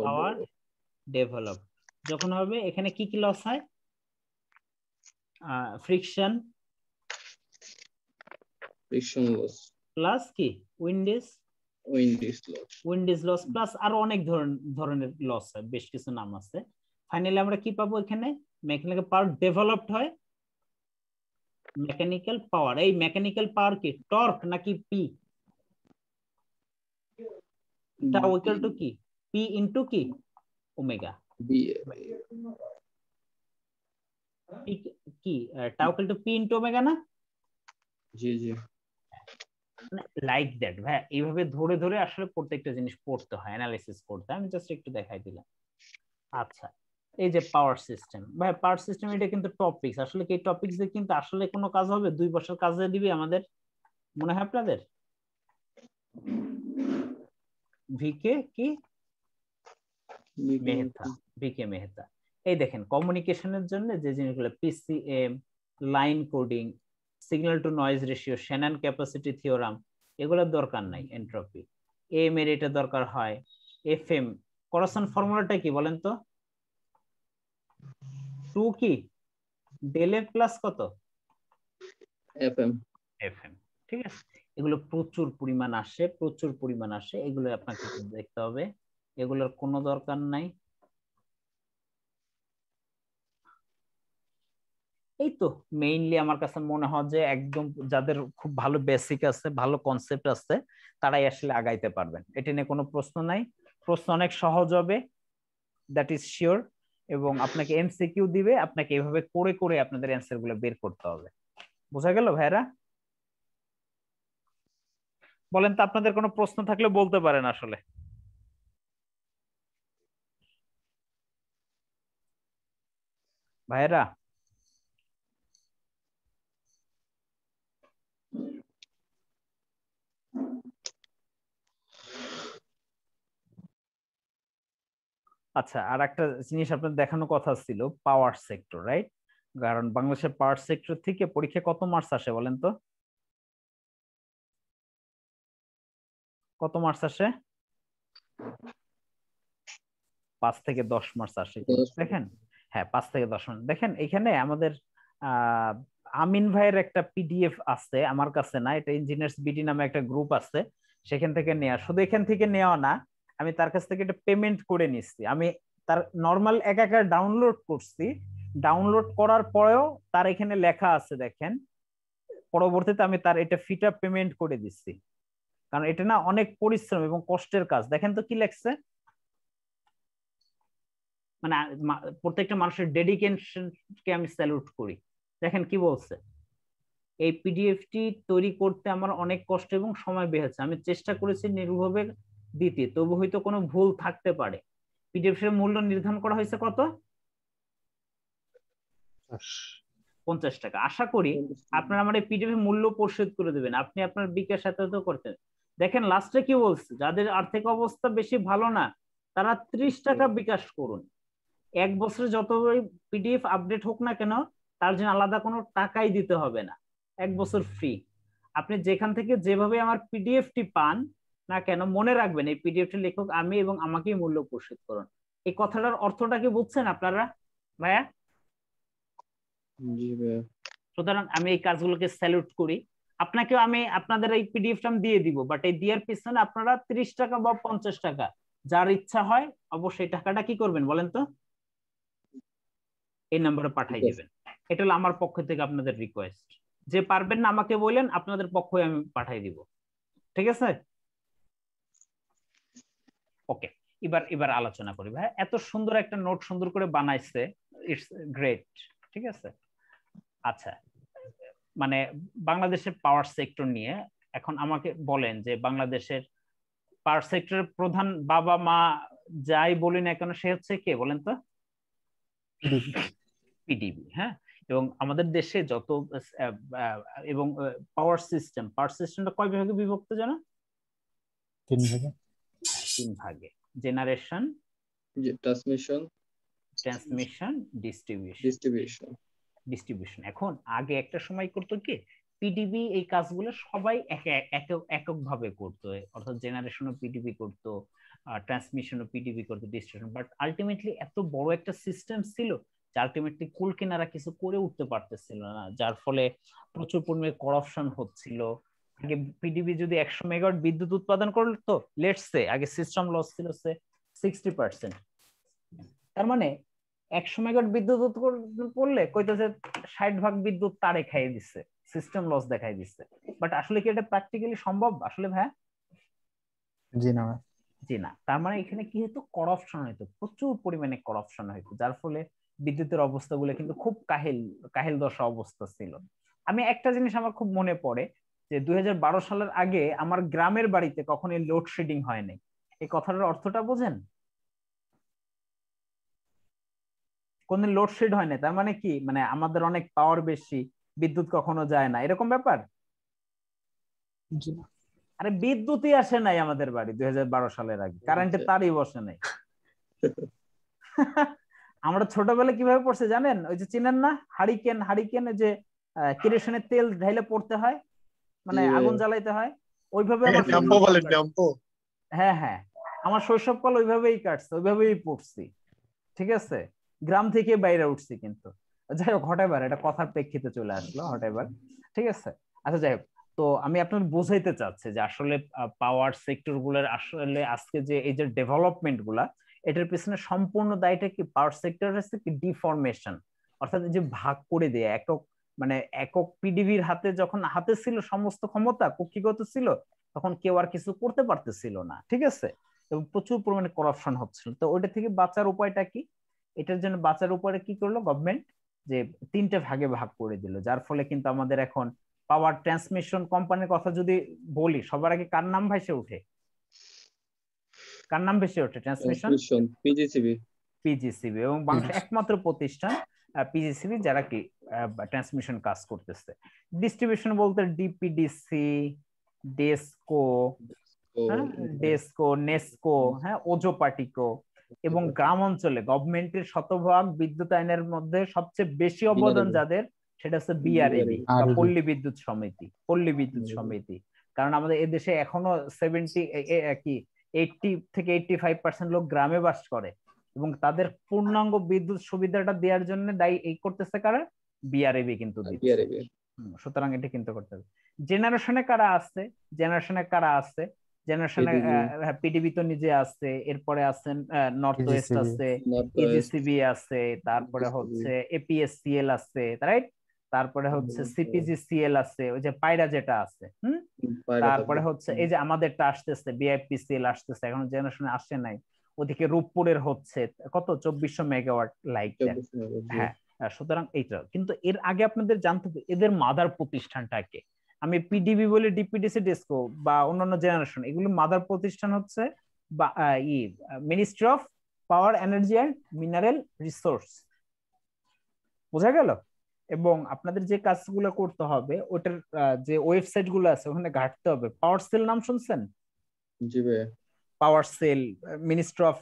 পাওয়ার ডেভেলপ যখন হবে, এখানে কি কি লস হয়? ফ্রিকশন লস প্লাস কি উইন্ডিজ লস প্লাস আরো অনেক ধরনের লস হয়, বেশ কিছু নাম আছে। ফাইনালি আমরা কি পাবো? এখানে মেকানিক্যাল পাওয়ার ডেভেলপড হয়, মেকানিক্যাল পাওয়ার। এই মেকানিক্যাল পাওয়ার কি টর্ক নাকি পি? টা ইকুয়াল টু কি? পি ইনটু কি? ওমেগা। বি কি tau equal to P into omega না? জি জি লাইক দ্যাট ভাই, এইভাবে ধরে ধরে আসলে প্রত্যেকটা জিনিস পড়তে হয়, অ্যানালাইসিস করতে হয়। আমি জাস্ট একটু দেখাই দিলাম। আচ্ছা, এই যে পাওয়ার সিস্টেম ভাই, পাওয়ার সিস্টেম এটা কিন্তু টপিকস, আসলে কি টপিকস দিয়ে কিন্তু আসলে কোনো কাজ হবে? 2 বছর কাজে দিবে আমাদের, মনে হয় আপনাদের? ভিকে কি মেহতা, ভিকে মেহতা। এই দেখেন কমিউনিকেশনের জন্য যে জিনিসগুলো PCM, line coding, signal two noise ratio, Shannon capacity theorem, এগুলোর দরকার নাই। এন্ট্রপি এম এর এটা দরকার হয়। এফএম করসন ফর্মুলাটা কি বলেন তো? 2 কি ডেল এফ প্লাস কত এফএম এফএম। ঠিক আছে, এগুলো প্রচুর পরিমাণ আসে, প্রচুর পরিমাণ আসে, এগুলো আপনাকে দেখতে হবে, এগুলোর কোনো দরকার নাই। এই তো মেইনলি আমার কাছে মনে হয় যে একদম যাদের খুব ভালো বেসিক আছে, ভালো কনসেপ্ট আছে, তারাই আসলে আগাইতে পারবেন। এটা নিয়ে কোনো প্রশ্ন নাই, প্রশ্ন অনেক সহজ হবে, দ্যাট ইজ শিওর। এবং আপনাকে এমসিকিউ দিবে, আপনাকে এভাবে করে করে আপনাদের অ্যান্সার গুলো বের করতে হবে। বোঝা গেল ভাইরা? বলেন তো, আপনাদের কোনো প্রশ্ন থাকলে বলতে পারেন আসলে। ভাইরা আচ্ছা, আর একটা জিনিস আপনার দেখানো কথা ছিল, পাওয়ার সেক্টর, রাইট? কারণ বাংলাদেশের পাওয়ার সেক্টর থেকে পরীক্ষা কত মার্কস আসে বলেন তো? কত মার্কস আসে? 5 থেকে 10 মার্কস আসে। দেখেন, হ্যাঁ 5 থেকে 10 মার্কস। দেখেন এখানে আমাদের আমিন ভাইয়ের একটা পিডিএফ আছে, আমার কাছে না, এটা ইঞ্জিনিয়ার্স বিডি নামে একটা গ্রুপ আছে, সেখান থেকে নেওয়া। শুধু এখান থেকে নেওয়া না, আমি তার কাছ থেকে একটা পেমেন্ট করে নিচ্ছি। আমি তার নর্মাল একা ডাউনলোড করছি, ডাউনলোড করার পরেও তার এখানে লেখা আছে দেখেন, পরবর্তীতে আমি তার এটা ফিটা পেমেন্ট করে দিচ্ছি, কারণ এটা না অনেক পরিশ্রম এবং কষ্টের কাজ। দেখেন তো কি লেখছে, মানে প্রত্যেকটা মানুষের ডেডিকেশনকে আমি স্যালুট করি। দেখেন কি বলছে, এই পিডিএফটি তৈরি করতে আমার অনেক কষ্ট এবং সময় ব্যয় হয়েছে, আমি চেষ্টা করেছি নির্ভুলভাবে দিতে, তবু হয়তো কোনো ভুল থাকতে পারে। পিডিএফ এর মূল্য নির্ধারণ করা হয়েছে কত? 50 টাকা। আশা করি আপনারা আমার এই পিডিএফ এর মূল্য পরিশোধ করে দেবেন, আপনি আপনার বিকাশ সাথে করতেন। দেখেন লাস্টে কি বলছে, যাদের আর্থিক অবস্থা বেশি ভালো না তারা 30 টাকা বিকাশ করুন। 1 বছরে যত পিডিএফ আপডেট হোক না কেন, তার জন্য আলাদা কোনো টাকাই দিতে হবে না, 1 বছর ফ্রি। আপনি যেখান থেকে যেভাবে আমার পিডিএফটি পান না কেন, মনে রাখবেন এই পিডিএফটি লেখক আমি, এবং আমাকেই মূল্য পরিশোধ করুন। এই কথাটার অর্থটা কি বুঝছেন আপনারা ভাইয়া? জি ভাইয়া। সুতরাং আমি এই কাজগুলোকে স্যালুট করি। আপনাকেও আমি আপনাদের এই পিডিএফটা দিয়ে দিব, বাট এই দেওয়ার পিছনে আপনারা 30 টাকা বা 50 টাকা যার ইচ্ছা হয় অবশ্যই টাকাটা কি করবেন বলেন তো? এই নম্বরে পাঠিয়ে দিবেন। এটা হলো আমার পক্ষ থেকে আপনাদের রিকোয়েস্ট। যে পারবেন না আমাকে বললেন, আপনাদের পক্ষে আমি পাঠিয়ে দিব। ঠিক আছে? ওকে, এবার আলোচনা করি ভাই। এত সুন্দর একটা নোট সুন্দর করে বানাইছে, ইটস গ্রেট। ঠিক আছে, আচ্ছা, মানে বাংলাদেশের পাওয়ার সেক্টর নিয়ে এখন আমাকে বলেন যে বাংলাদেশের পাওয়ার সেক্টরের প্রধান বাবা মা যাই বলি না কেন, সে হচ্ছে কে বলেন তো? পিডিবি। হ্যাঁ, এবং আমাদের দেশে যত এবং পাওয়ার সিস্টেমটা কয় ভাগে বিভক্ত জানো? 3 ভাগে। 3 ভাগে, জেনারেশন, ট্রান্সমিশন, ডিস্ট্রিবিউশন। এখন আগে একটা সময় করতো কি, পিডিবি এই কাজগুলো সবাই একক ভাবে করতো, অর্থাৎ জেনারেশনও পিডিবি করতো, ট্রান্সমিশনও পিডিবি করতো, ডিস্ট্রিবিউশন। বাট আলটিমেটলি এত বড় একটা সিস্টেম ছিল যে আলটিমেটলি কুল কিনারা কিছু করে উঠতে পারতেছিল না, যার ফলে প্রচুর পরিমাণে করাপশন হচ্ছিল। আগে পিডিবি যদি 100 মেগাওয়াট বিদ্যুৎ উৎপাদন করতো, লেটস সে আগে সিস্টেম লস ছিল 60%, তার মানে 100 মেগাওয়াট বিদ্যুৎ উৎপাদন করলে কইতেছে 60 ভাগ বিদ্যুৎ তারে খাইয়ে দিচ্ছে, সিস্টেম লস দেখাই দিচ্ছে। বাট আসলে কি এটা প্র্যাকটিক্যালি সম্ভব আসলে ভাই? জি না। জি না, তার মানে এখানে কি হতো, করাপশন হতো, প্রচুর পরিমাণে করাপশন হতো, যার ফলে বিদ্যুতের অবস্থাগুলো কিন্তু খুব কাহিল কাহিল দশা অবস্থা ছিল। আমি একটা জিনিস আমার খুব মনে পড়ে যে 2012 সালের আগে আমার গ্রামের বাড়িতে কখনোই লোডশেডিং হয় নাই। এই কথাটার অর্থটা বোঝেন? কোন লোডশেড হয় না, তার মানে কি, মানে আমাদের অনেক পাওয়ার বেশি, বিদ্যুৎ কখনো যায় না, এরকম ব্যাপার? আরে বিদ্যুৎই আসে নাই আমাদের বাড়ি 2012 সালের আগে, কারেন্টের তারই বসে নাই। আমরা ছোটবেলায় কিভাবে পড়ছে জানেন? ওই যে চিনেন না, হারিকেন, হারিকেন যে কেরোসিনের তেল ঢাইলে পড়তে হয়, মানে আগুন জ্বালাইতে হয়, ওইভাবে আমার হ্যাঁ হ্যাঁ, আমার শৈশবকাল ওইভাবেই কাটছে, ওইভাবেই পড়ছি। ঠিক আছে, গ্রাম থেকে বাইরে উঠছি কিন্তু। যাই হোক, হঠাৎ এটা কথার প্রেক্ষিতে চলে আসলো, হঠাৎ। ঠিক আছে, আচ্ছা যাই হোক, তো আমি আপনাকে বোঝাইতে চাচ্ছি যে আসলে পাওয়ার সেক্টর গুলোর আসলে আজকে যে এই যে ডেভেলপমেন্ট গুলা, এটার পিছনে সম্পূর্ণ দায়টা কি পাওয়ার সেক্টরের কি ডিফরমেশন, অর্থাৎ যে ভাগ করে দেয়া একক, মানে একক পিডিবির হাতে যখন হাতে ছিল সমস্ত ক্ষমতা, কক্ষিগত ছিল, তখন কেউ আর কিছু করতে পারতেছিল না। ঠিক আছে, এবং প্রচুর পরিমাণে করাপশন হচ্ছিল। তো ওইটা থেকে বাঁচার উপায়টা কি? এটার জন্য বাঁচার উপায় কি করলো গভর্নমেন্ট, যে 3টে ভাগে ভাগ করে দিল, যার ফলে কিন্তু আমাদের এখন পাওয়ার ট্রান্সমিশন কোম্পানির কথা যদি বলি, সবার আগে কার নাম ভাইসে ওঠে? কার নাম ভেসে ওঠে? Transmission PGCB. পিজিসিবি, এবং বাংলাদেশের একমাত্র প্রতিষ্ঠান পিজিসিবি যারা কি ট্রান্সমিশন কাজ করতেছে। ডিস্ট্রিবিউশন বলতে ডিপিডিসি, ডেসকো, ডেসকো, নেসকো, হ্যাঁ, ওজো পার্টিকো, এবং গ্রাম অঞ্চলে গভর্নমেন্টের শতভাগ বিদ্যুৎ আইনের মধ্যে সবচেয়ে বেশি অবদান যাদের, সেটা হচ্ছে বিআরএবি বা পল্লী বিদ্যুৎ সমিতি, পল্লী বিদ্যুৎ সমিতি। কারণ আমাদের এদেশে এখনো 80 থেকে 85% লোক গ্রামে বাস করে, এবং তাদের পূর্ণাঙ্গ বিদ্যুৎ সুবিধাটা দেওয়ার জন্য দায়ী এই করতেছে কারা? বিআরএবি কিন্তু দিচ্ছে। সুতরাং এটা কিন্তু করতে হবে। জেনারেশনে কারা আছে? জেনারেশনে পিডিবি তো নিজে আছে, এরপরে আছেন নর্থ ওয়েস্ট আছে, পিজিসিবি আছে, তারপরে হচ্ছে এপিএসসিএল আছে, রাইট? তারপরে হচ্ছে সিপিজিসিএল আছে, ওই যে পায়রা যেটা আছে, তারপরে হচ্ছে এই যে আমাদেরটা আসতেছে বিআইপিসিএল আসতেছে, এখন জেনারেশনে আসে নাই। ওদিকে রূপপুরের হচ্ছে কত 2400 মেগাওয়াট লাইক দেন। হ্যাঁ, সুতরাং এইটা কিন্তু এর আগে আপনাদের জানতে হবে এদের মাদার প্রতিষ্ঠানটাকে। আমি পিডিবি বলি, ডিপিডিসি, ডেসকো বা অন্যান্য জেনারেশন, এগুলো মাদার প্রতিষ্ঠান হচ্ছে বা ministry of power, energy and mineral resource. বোঝা গেল? এবং আপনাদের যে কাজগুলো করতে হবে, ওটার যে ওয়েবসাইট গুলো আছে ওখানে ঘাটতে হবে। পাওয়ার সেল নাম শুনছেন? জি ভাই। Power cell, ministry of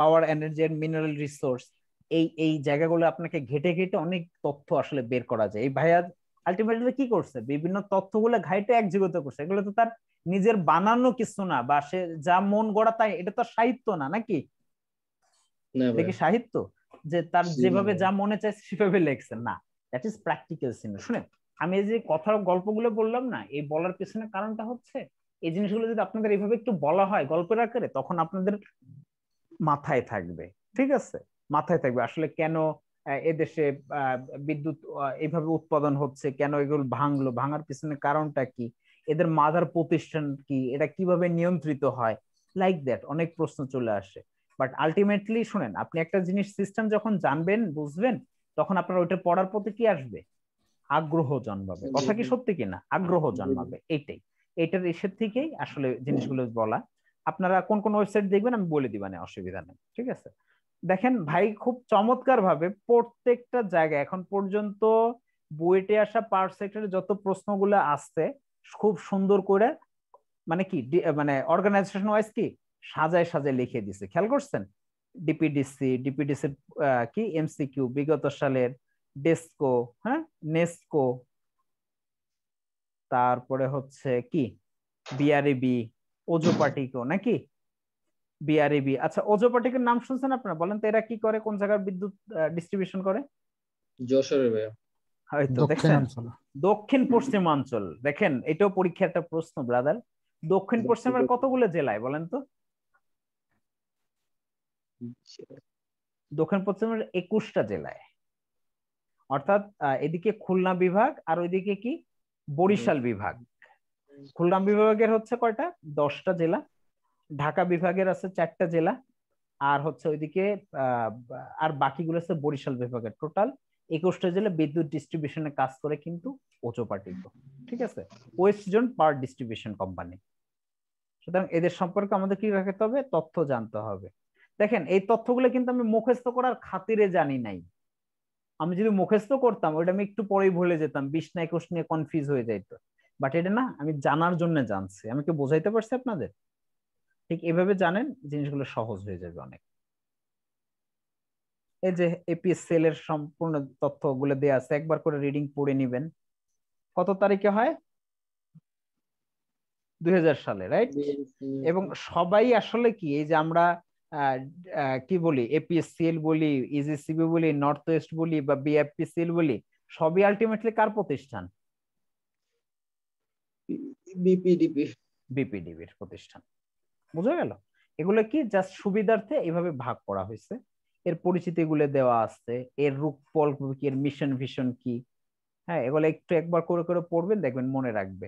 power, energy and mineral resource, এই জায়গাগুলো আপনাকে ঘেটে ঘেটে অনেক তথ্য আসলে বের করা যায়। এই ভাইয়া আলটিমেটলি কি করছে, বিভিন্ন তথ্যগুলো ঘাইটে এক জায়গাতে করছে। এগুলো তো তার নিজের বানানো কিছু না, বা সে যা মন গড়া তাই, এটা তো সাহিত্য না নাকি? দেখি সাহিত্য যে তার যেভাবে যা মনে চাইছে সেভাবে লেখছেন না, দ্যাট ইজ প্র্যাকটিক্যাল সিনেমা। শুনেন, আমি এই যে কথার গল্পগুলো বললাম না, এই বলার পেছনে কারণটা হচ্ছে এই জিনিসগুলো যদি আপনাদের এইভাবে একটু বলা হয় গল্পের আকারে, তখন আপনাদের মাথায় থাকবে। ঠিক আছে, মাথায় থাকবে আসলে কেন এদেশে বিদ্যুৎ এইভাবে উৎপাদন হচ্ছে, কেন এগুলো ভাঙলো, ভাঙার পিছনে কারণটা কি, এদের মাদার প্রতিষ্ঠান কি, এটা কিভাবে নিয়ন্ত্রিত হয়, লাইক দ্যাট অনেক প্রশ্ন চলে আসে। বাট আলটিমেটলি শুনেন, আপনি একটা জিনিস সিস্টেম যখন জানবেন, বুঝবেন, তখন আপনার ওইটা পড়ার প্রতি কি আসবে? আগ্রহ জন্মাবে। কথা কি সত্যি কিনা? আগ্রহ জন্মাবে, এইটার এসের থেকেই আসলে জিনিসগুলো বলা। আপনারা কোন কোন ওয়েবসাইট দেখবেন আমি বলে দিবানে, অসুবিধা নেই। ঠিক আছে, দেখেন ভাই খুব চমৎকার ভাবে প্রত্যেকটা জায়গায় এখন পর্যন্ত বুয়েটে আসা পাওয়ার সেক্টরে যত প্রশ্নগুলো আসছে খুব সুন্দর করে, মানে কি মানে অর্গানাইজেশন ওয়াইজ কি সাজায় সাজায় লিখে দিছে, খেয়াল করছেন? ডিপিডিসির কি এমসিকিউ বিগত সালের, ডেসকো, হ্যাঁ, নেসকো, তারপরে হচ্ছে কি বিআরএবি, ওজো পার্টিকো নাকি বিআরএবি। আচ্ছা, ওজো পার্টিকোর নাম শুনছেন আপনারা? বলেন তো এরা কি করে, কোন জায়গার বিদ্যুৎ ডিস্ট্রিবিউশন করে? যশোরে ভাই। হয়তো দেখেন, দক্ষিণ পশ্চিমাঞ্চল। দেখেন, এটাও পরীক্ষার একটা প্রশ্ন ব্রাদার। দক্ষিণ পশ্চিমের কতগুলো জেলায় বলেন তো? দক্ষিণ পশ্চিমের 21টা জেলায়, অর্থাৎ এদিকে খুলনা বিভাগ আর ওইদিকে কি বরিশাল বিভাগ। খুলনা বিভাগের হচ্ছে কয়টা? 10টা জেলা, ঢাকা বিভাগের আছে 4টা জেলা, আর হচ্ছে ওইদিকে আর বাকিগুলো আছে বরিশাল বিভাগের। টোটাল 21টা জেলা বিদ্যুৎ ডিস্ট্রিবিউশনে কাজ করে কিন্তু ওচোপাটিক, ঠিক আছে, West zone power distribution company. সুতরাং এদের সম্পর্কে আমাদের কি রাখতে হবে, তথ্য জানতে হবে। দেখেন এই তথ্যগুলো কিন্তু আমি মুখস্থ করার খাতিরে জানি নাই। আমি যদি মুখস্থ করতাম ওইটা আমি একটু পরেই ভুলে যেতাম, 20 না 21 নিয়ে কনফিউজ হয়ে যাইতো। বাট এটা না, আমি জানার জন্য জানছি। আমি কি বোঝাইতে পারছি আপনাদের? ঠিক এভাবে জানেন জিনিসগুলো সহজ হয়ে যাবে অনেক। এই যে এপিএসসিএল এর সম্পূর্ণ তথ্যগুলো দেয়া আছে, একবার করে রিডিং পড়ে নিবেন। কত তারিখে হয়? 2000 সালে, রাইট? এবং সবাই আসলে কি, এই যে আমরা কি বলি, এপিএসসিএল বলি, ইজিসিবি বলি, নর্থ ওয়েস্ট বলি বা বিএফপিসিএল বলি, সবই আলটিমেটলি কার প্রতিষ্ঠান? বিপিডিবির প্রতিষ্ঠান। বুঝা গেল? এগুলো কি জাস্ট সুবিধার্থে এইভাবে ভাগ করা হয়েছে। এর পরিচিতি গুলো দেওয়া আছে, এর রূপফল কি, এর মিশন ভিশন কি, হ্যাঁ, এগুলো একটু একবার করে করে পড়বেন, দেখবেন মনে রাখবে।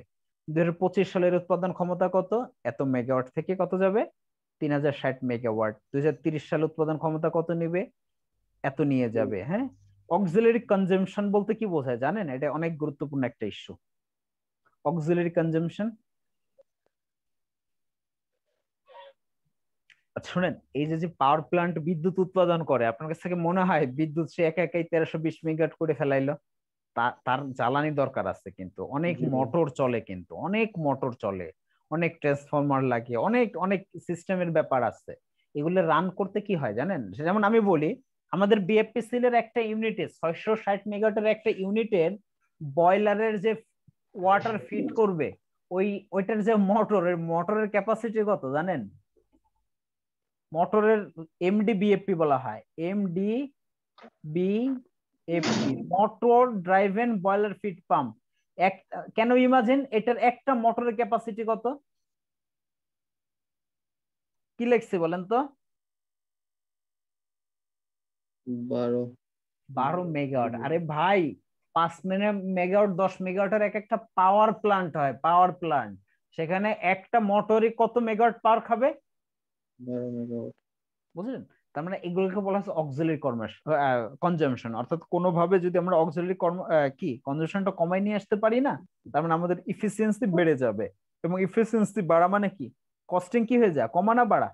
2025 সালের উৎপাদন ক্ষমতা কত? এত মেগাওয়াট থেকে কত যাবে? 3060 মেগাওয়াট। 2030 সালে উৎপাদন ক্ষমতা কত নেবে? এত নিয়ে যাবে। হ্যাঁ, অক্সিলারি কনজাম্পশন বলতে কি বোঝায় জানেন? এটা অনেক গুরুত্বপূর্ণ একটা ইস্যু। অক্সিলারি কনজাম্পশন, শুনেন, এই যে পাওয়ার প্ল্যান্ট বিদ্যুৎ উৎপাদন করে, আপনার কাছ থেকে মনে হয় বিদ্যুৎ সে একা একাই 1320 মেগাওয়াট করে ফেলাইলো? তার জ্বালানি দরকার আছে, কিন্তু অনেক মোটর চলে, কিন্তু অনেক মোটর চলে, অনেক ট্রান্সফরমার লাগে, অনেক অনেক সিস্টেমের ব্যাপার আছে। এগুলো রান করতে কি হয় জানেন? যেমন আমি বলি, আমাদের বিএফপিসিএল এর একটা ইউনিটে 660 মেগাওয়াটের একটা ইউনিটের বয়লারের যে ওয়াটার ফিট করবে, ওইটার যে মোটরের ক্যাপাসিটি কত জানেন? মোটরের এমডিবিএফপি বলা হয়, MDBFP, motor driven boiler feed pump. কেন ইমাজিন, এটার একটা মোটরের ক্যাপাসিটি কত? কি লিখছি বলেন তো? 12 মেগাওয়াট। আরে ভাই, 5 মেগাওয়াট 10 মেগাওয়াটের এক একটা পাওয়ার প্ল্যান্ট হয়, পাওয়ার প্ল্যান্ট। সেখানে একটা মোটরই কত মেগাওয়াট পাওয়ার খাবে? 12 মেগাওয়াট। বুঝলেন? তার মানে এগুলোকে বলা হচ্ছে অক্সিলারি কনজাম্পশন। অর্থাৎ কোনোভাবে যদি আমরা অক্সিলারি কনজাম্পশনটা কমাই নিয়ে আসতে পারি না, তার মানে আমাদের ইফিসিয়েন্সি বেড়ে যাবে। এবং ইফিসিয়েন্সি বাড়া মানে কি? কস্টিং কি হয়ে যায়? কমা না বাড়া?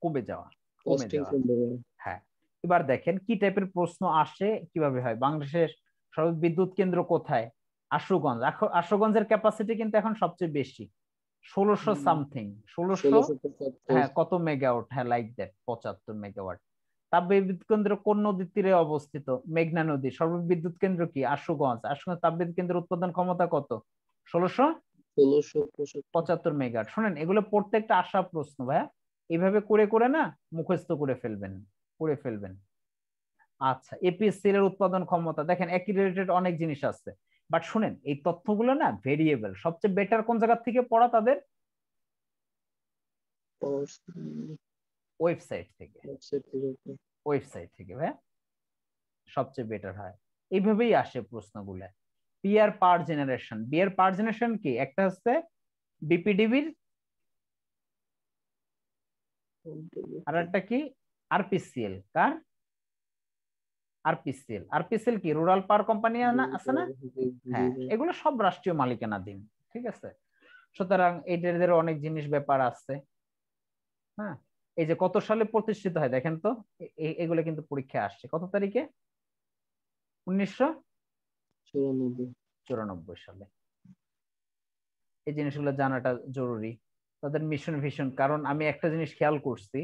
কমে যাওয়া, কমে যাওয়া। হ্যাঁ, এবার দেখেন কি টাইপের প্রশ্ন আসে, কিভাবে হয়। বাংলাদেশের সর্বোচ্চ বিদ্যুৎ কেন্দ্র কোথায়? আশুগঞ্জ। আশুগঞ্জের ক্যাপাসিটি কিন্তু এখন সবচেয়ে বেশি, 1600 সামথিং, 1600, হ্যাঁ, কত মেগাওয়াট? হ্যাঁ, লাইক দ্যাট, 75 মেগাওয়াট। তাপবিদ্যুৎ কেন্দ্র কোন নদীর তীরে অবস্থিত? মেঘনা নদী। সর্ববিদ্যুৎ কেন্দ্র কি? আশুগঞ্জ। আশুগঞ্জ তাপবিদ্যুৎ কেন্দ্রের উৎপাদন ক্ষমতা কত? 1675 মেগাওয়াট। শুনেন, এগুলো প্রত্যেকটা আসা প্রশ্ন ভাইয়া, এইভাবে করে করে না মুখস্থ করে ফেলবেন। আচ্ছা, এপিএসসিএল এর উৎপাদন ক্ষমতা দেখেন, একই রিলেটেড অনেক জিনিস আছে। বাট শুনেন, এই তথ্যগুলো না ভেরিয়েবল। সবচেয়ে বেটার কোন জায়গা থেকে পড়া তাদের? ওয়েবসাইট থেকে ভাই, সবচেয়ে বেটার হয়। এইভাবেই আসে প্রশ্নগুলো। পিআর পাওয়ার জেনারেশন কি? একটা হচ্ছে বিপিডিবির, আর একটা কি? আরপিসিএল। কার? আরপিসিএল কি? রুরাল পাওয়ার কোম্পানি আছে না? হ্যাঁ, এগুলো সব রাষ্ট্রীয় মালিকানাধীন, ঠিক আছে। সুতরাং এদের অনেক জিনিস ব্যাপার আছে। হ্যাঁ, এই যে কত সালে প্রতিষ্ঠিত হয় দেখেন তো, এগুলো কিন্তু পরীক্ষায় আসছে। কত তারিখে? 1994 সালে। এই জিনিসগুলো জানাটা জরুরি, তাদের মিশন ভিশন। কারণ আমি একটা জিনিস খেয়াল করছি,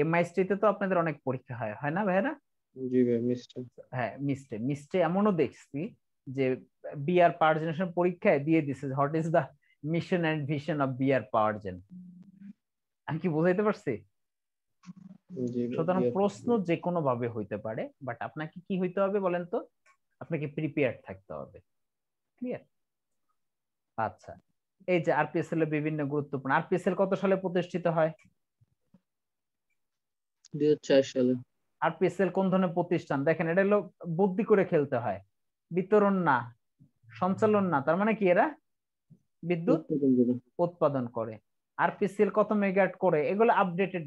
এমআইএসটিতে তো আপনাদের অনেক পরীক্ষা হয় না ভাইরা? জি ভাই, হ্যাঁ, মিস্টে এমনও দেখছি যে বিআর পাওয়ার জেনারেশন পরীক্ষায় দিয়ে দিছে, what is the mission and vision of BR Power Gen. আমি কি বুঝাইতে পারছি? সুতরাং প্রশ্ন যে কোনো ভাবে হইতে পারে, বাট আপনাকে কি হইতে হবে বলেন তো? আপনাকে প্রিপেয়ার থাকতে হবে। ক্লিয়ার? আচ্ছা, এই যে আরপিএসএল এর বিভিন্ন গুরুত্বপূর্ণ। আরপিএসএল কত সালে প্রতিষ্ঠিত হয়? 2004 সালে। আরপিএসএল কোন ধরনের প্রতিষ্ঠান? দেখেন, এটা হলো বুদ্ধি করে খেলতে হয়, বিতরণ না, সঞ্চালন না। তার মানে কি? এরা বিদ্যুৎ উৎপাদন করে। আরপিসিএল কত মেগাওয়াট করে, এগুলো আপডেটেড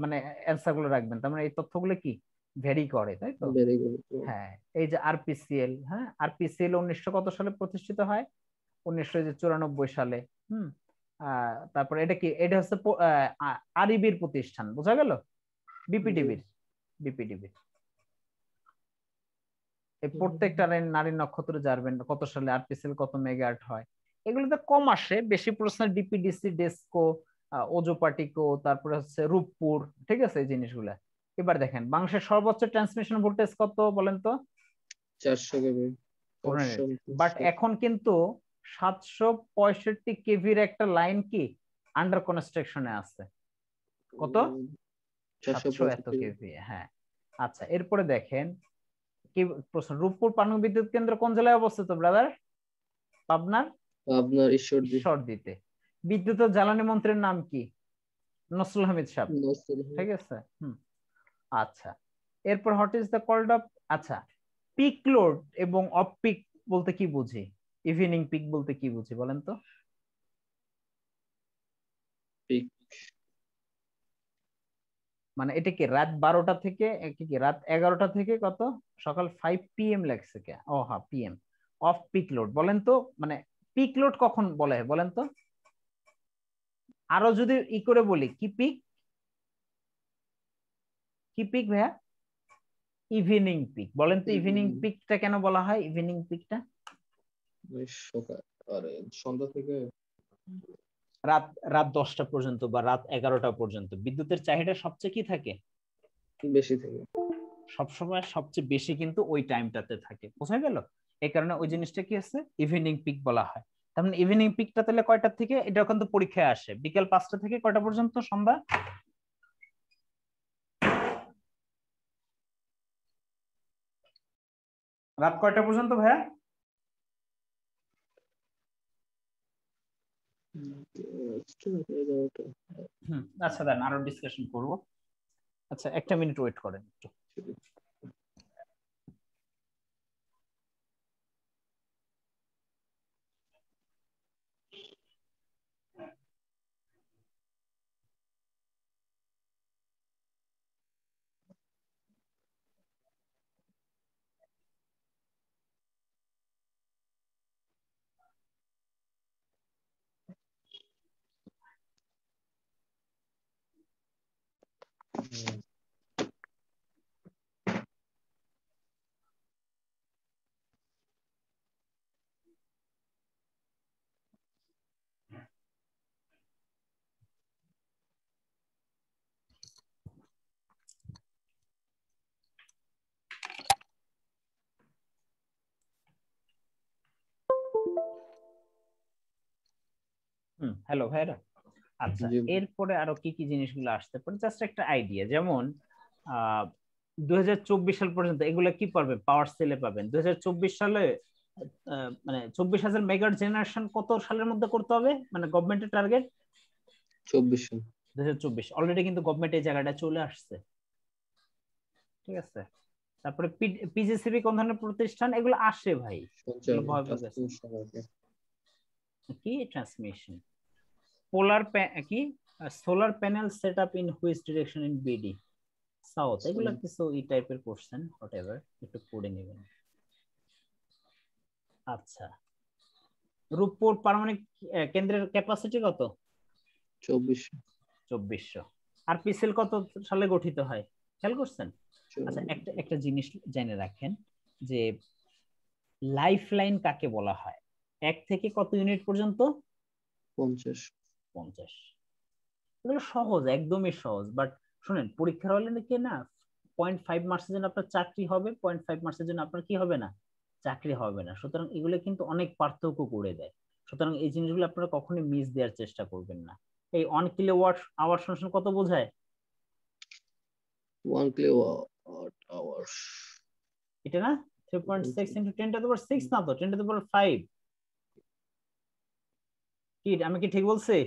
মানে অ্যান্সার গুলো রাখবেন। তার মানে এই তথ্যগুলো কি ভেরি করে, তাই তো? Very good. হ্যাঁ, এই যে আরপিসিএল, হ্যাঁ আরপিসিএল 1900 কত সালে প্রতিষ্ঠিত হয়? 1994 সালে। তারপরে এটা কি, এটা হচ্ছে আরইবির প্রতিষ্ঠান, বোঝা গেল? বিপিডিবির এই প্রত্যেকটা নারীর নক্ষত্র জানবেন কত সালে আরপিসিএল কত মেগাওয়াট হয়। এগুলোতে কম আসে, বেশি প্রশ্ন ডিপিডিসি, ডেস্কো, ওজোপাটিকো, তারপরে হচ্ছে রূপপুর, ঠিক আছে এই জিনিসগুলা। এবার দেখেন বাংলাদেশের সর্বোচ্চ ট্রান্সমিশন ভোল্টেজ কত বলেন তো? 400 কেভি। বাট এখন কিন্তু 765 কেভির একটা লাইন কি আন্ডার কনস্ট্রাকশনে আছে। কত? 700 এত কেভি। হ্যাঁ, আচ্ছা এরপরে দেখেন কি প্রশ্ন, রূপপুর পানি বিদ্যুৎ কেন্দ্র কোন জেলায় অবস্থিত ব্রাদার? পাবনার ঈশ্বরদীতে। বিদ্যুৎ ও জ্বালানি মন্ত্রীর নাম কি? নসরুল হামিদ সাহেব, ঠিক আছে। আচ্ছা এরপর what is the called of, আচ্ছা পিক লোড এবং অফ পিক বলতে কি বুঝি? ইভিনিং পিক বলতে কি বুঝি বলেন তো? পিক মানে এটা কি রাত 12টা থেকে কি রাত 11টা থেকে কত সকাল 5 PM লাগছে কে? ও হ্যাঁ PM। অফ পিক লোড বলেন তো, মানে পিক লোড কখন বলে বলেন তো? আরো যদি ই করে বলি, কি পিক ভাইয়া? Evening peak. বলেন তো ইভিনিং পিকটা কেন বলা হয় ইভিনিং পিকটা? সকাল আরে সন্ধ্যা থেকে রাত 10টা পর্যন্ত বা রাত 11টা পর্যন্ত বিদ্যুতের চাহিদা সবচেয়ে কি থাকে? বেশি থাকে, সবসময় সবচেয়ে বেশি কিন্তু ওই টাইমটাতে থাকে, বোঝা গেল? এই কারণে ওই জিনিসটা কি আছে ইভিনিং পিক বলা হয়। তার মানে ইভিনিং পিকটা তাহলে কয়টা থেকে? এটা কিন্তু পরীক্ষায় আসে বিকেল 5টা থেকে কয়টা পর্যন্ত? সন্ধ্যা রাত কয়টা পর্যন্ত ভাইয়া? আচ্ছা দেন আরো ডিসকাশন করব। আচ্ছা একটা মিনিট ওয়েট করেন একটু। হ্যালো ভাইরা। আচ্ছা এরপরে আরো কি কি জিনিসগুলো আসতে পারে জাস্ট একটা আইডিয়া, যেমন 2024 সাল পর্যন্ত এগুলো কি পারবে? পাওয়ার সেলে পাবেন 2024 সালে মানে 24,000 মেগাওয়াট জেনারেশন কত সালের মধ্যে করতে হবে, মানে গভর্নমেন্টের টার্গেট 2024। অলরেডি কিন্তু গভর্নমেন্ট এই জায়গাটা চলে আসছে, ঠিক আছে। তারপরে পিজিসিবি কোন ধরনের প্রতিষ্ঠান? এগুলো আসে ভাই, কি ট্রান্সমিশন পোলার কি solar panel set up in which direction in BD south, এগুলো কিছু এই টাইপের কোশ্চেন হোয়াটএভার একটু পড়ে নেবেন। আচ্ছা রূপপুর পারমাণবিক কেন্দ্রের ক্যাপাসিটি কত? 2400। আর পিসেল কত সালে গঠিত হয় খেয়াল করছেন? আচ্ছা একটা জিনিস জেনে রাখেন যে লাইফ লাইন কাকে বলা হয়? 1 থেকে কত ইউনিট পর্যন্ত? 50। এগুলো সহজ, একদমই সহজ। বাট শুনেন পরীক্ষার হলে নাকি না 0.5 মার্কসের জন্য আপনার চাকরি হবে, 0.5 মার্কসের জন্য আপনার কি হবে না? চাকরি হবে না। সুতরাং এগুলো কিন্তু অনেক পার্থক্য করে দেয়। সুতরাং এই জিনিসগুলো আপনারা কখনোই মিস দেওয়ার চেষ্টা করবেন না। এই 1 কিলোওয়াট আওয়ার শুনছেন কত বোঝায়? 1 কিলোওয়াট আওয়ার এটা না 3.6 × 10⁶ না তো 10⁵ কি আমি কি ঠিক বলছি?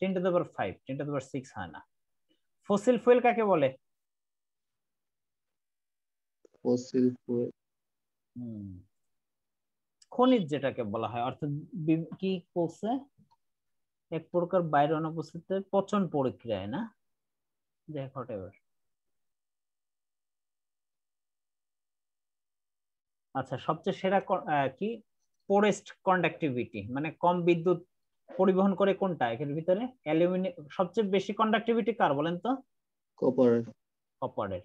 10⁵ 10⁶ হয় না। ফসিল ফুয়েল কাকে বলে? খনিজ যেটাকে বলা হয়, অর্থাৎ কি বলছে, এক প্রকার বাইরে অনুপস্থিত পচন প্রক্রিয়ায়, না দেখ হোয়াটএভার। আচ্ছা, সবচেয়ে সেরা কি পোরেস্ট কন্ডাক্টিভিটি, মানে কম বিদ্যুৎ পরিবহন করে কোনটা এর ভিতরে? অ্যালুমিনিয়াম। সবচেয়ে বেশি কন্ডাক্টিভিটি কার বলেন তো? কপার। কপারের।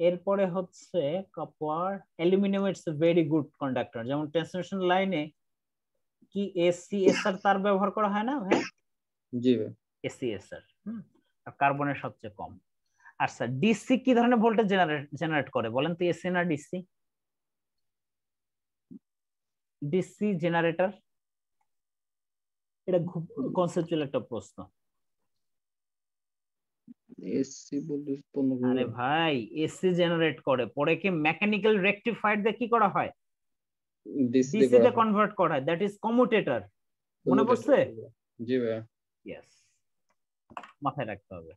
এরপরে হচ্ছে copper. Aluminium it's very good conductor. যেমন ট্রান্সমিশন লাইনে কি এসিএসআর তার ব্যবহার করা হয় না ভাই? জি ভাই। এসিএসআর। আর কার্বনের সবচেয়ে কম। আচ্ছা, ডিসি কি ধরনের ভোল্টেজ জেনারেট করে বলেন তো? এসি না ডিসি? ডিসি জেনারেটর, এটা খুব কনসেপচুয়াল একটা প্রশ্ন। এসি ভোল্টেজ উৎপন্ন আরে করে ভাই, এসি জেনারেট করে, পরে কি মেকানিক্যাল রেকটিফায়ার দিয়ে কি করা হয়? ডিসি ডিসি তে কনভার্ট করা হয়, দ্যাট ইজ কমিউটেটর। মনে পড়ছে? জি ভাই। ইয়েস, মাথায় রাখতে হবে।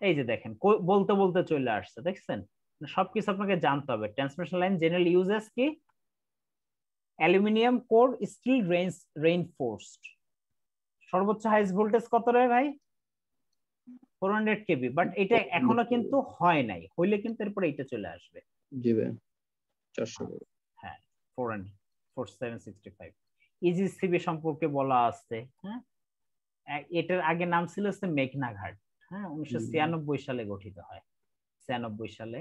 এই যে দেখেন, বলতে বলতে চলে আসছে, দেখছেন? সবকিছু আপনাকে জানতে হবে। ট্রান্সমিশন লাইন জেনারেল ইউজেস কি? Aluminium core steel reinforced. সর্বোচ্চ হাইস্ট ভোল্টেজ কত রে ভাই? 400 কেভি। বাট এটা এখনো কিন্তু হয় নাই, হইলে কিন্তু এরপরে এটা চলে আসবে। জি ভাই। 400। হ্যাঁ, 4765। ইজিসিবি সম্পর্কে বলা আছে। হ্যাঁ, এটার আগে নাম ছিল মেঘনা ঘাট। হ্যাঁ, 1996 সালে গঠিত হয়, 96 সালে।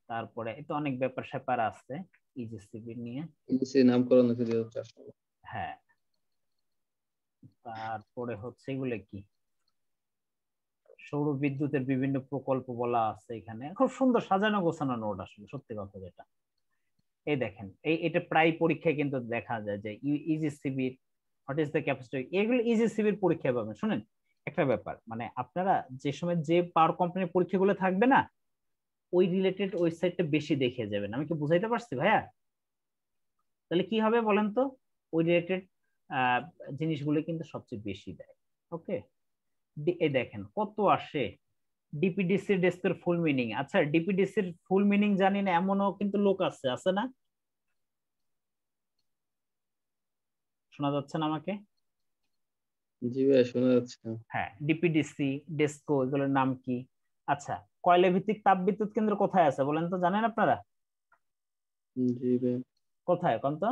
তারপরে এটা অনেক ব্যাপার স্যাপার আছে ইজিসিবি নিয়ে। ইজিসি নামকরণ হয়েছে 2004 সালে। হ্যাঁ, তারপরে হচ্ছে এগুলো কি, সৌর বিদ্যুতের বিভিন্ন প্রকল্প বলা আছে এখানে। খুব সুন্দর সাজানো গোছানো নোট, আসলে সত্যি কথা যেটা। এই দেখেন, এটা প্রায় পরীক্ষায় কিন্তু দেখা যায় যে ইজিসিবির হোয়াট ইজ দ্য ক্যাপাসিটি, এগুলো ইজিসিবির পরীক্ষায় পাবেন। শুনেন একটা ব্যাপার, মানে আপনারা যে সময় যে পাওয়ার কোম্পানির পরীক্ষাগুলো থাকবে না, ওই রিলেটেড ওয়েবসাইটটা বেশি দেখে যাবেন। আমি কি বুঝাইতে পারছি ভাইয়া? তাহলে কি হবে বলেন তো? ওই রিলেটেড জিনিসগুলো কিন্তু সবচেয়ে বেশি দেয়। ওকে, এই দেখেন কত আসে। ডিপিডিসি ডেস্কের ফুল মিনিং। আচ্ছা, ডিপিডিসির ফুল মিনিং জানি না এমনও কিন্তু লোক আছে না? শোনা যাচ্ছে না আমাকে? জি ভাই, শোনা যাচ্ছে। হ্যাঁ, ডিপিডিসি ডেস্কো এগুলোর নাম কি? আচ্ছা, কয়লা ভিত্তিক তাপ বিদ্যুৎ কেন্দ্র কোথায় আছে বলেন তো? জানেন আপনারা? জি ভাই। কোথায় কোন তো?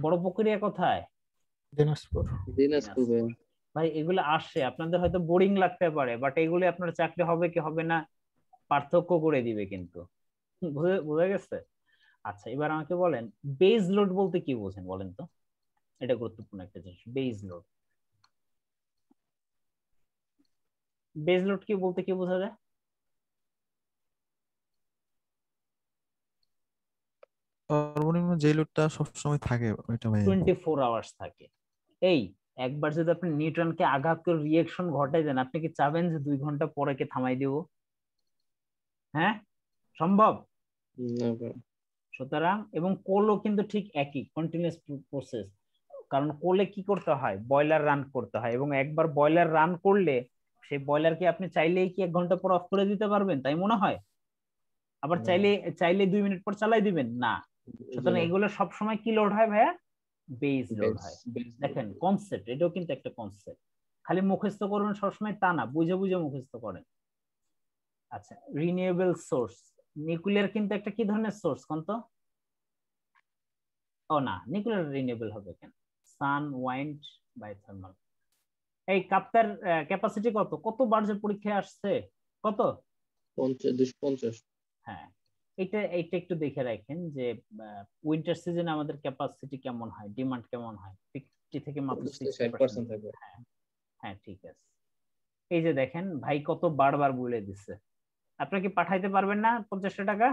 বড় পুকুরিয়া কোথায়? দিনাজপুর। দিনাজপুর ভাই। ভাই এগুলো আসে, আপনাদের হয়তো বোরিং লাগতে পারে, বাট এগুলো আপনার চাকরি হবে কি হবে না পার্থক্য করে দিবে কিন্তু। বোঝা গেছে? আচ্ছা, এবার আমাকে বলেন বেজ লোড বলতে কি বোঝেন বলেন তো? এটা গুরুত্বপূর্ণ একটা জিনিস, বেজ লোড। বেজ লোড কি বলতে কি বোঝা যায়? সর্বনিম্ন যে লোডটা সবসময় থাকে ওইটা ভাই 24 আওয়ার্স থাকে। এই একবার যদি আপনি নিউটনকে আঘাত করে রিঅ্যাকশন ঘটাই দেন, আপনি কি চাবেন যে 2 ঘন্টা পরে কে থামাই দিব? হ্যাঁ, সম্ভব? না ভাই। সুতরাং, এবং কোলও কিন্তু ঠিক একই কন্টিনিউয়াস প্রসেস। কারণ কোলে কি করতে হয়? বয়লার রান করতে হয়, এবং একবার বয়লার রান করলে সেই বয়লারকে আপনি চাইলেই কি 1 ঘন্টা পর অফ করে দিতে পারবেন তাই মনে হয়? আবার চাইলে 2 মিনিট পর চালাই দিবেন না। সুতরাং এগুলো সব সময় কি লোড হয় ভাইয়া? বেজ লোড হয়। দেখেন কনসেপ্ট, এটাও কিন্তু একটা কনসেপ্ট। খালি মুখস্থ করবেন সবসময় তা না, বুঝে বুঝে মুখস্থ করেন। আচ্ছা, রিনিউয়েবল সোর্স। নিউক্লিয়ার কিন্তু একটা কি ধরনের সোর্স কোন তো? ও না, নিউক্লিয়ার রিনিউয়েবল হবে কেন? সান, ওয়াইন্ড, বায়োথার্মাল। এই কাপ্তার ক্যাপাসিটি কত? কতবার যে পরীক্ষায় আসছে? কত? 250। হ্যাঁ, এটা একটু দেখে রাখেন যে উইন্টার সিজনে আমাদের ক্যাপাসিটি কেমন হয়, ডিমান্ড কেমন হয়। 50 থেকে মাত্র 60% থাকবে। হ্যাঁ, ঠিক আছে। এই যে দেখেন ভাই কত বারবার বলে দিচ্ছে। আপনাকে পাঠাইতে পারবেন না 50 টাকা?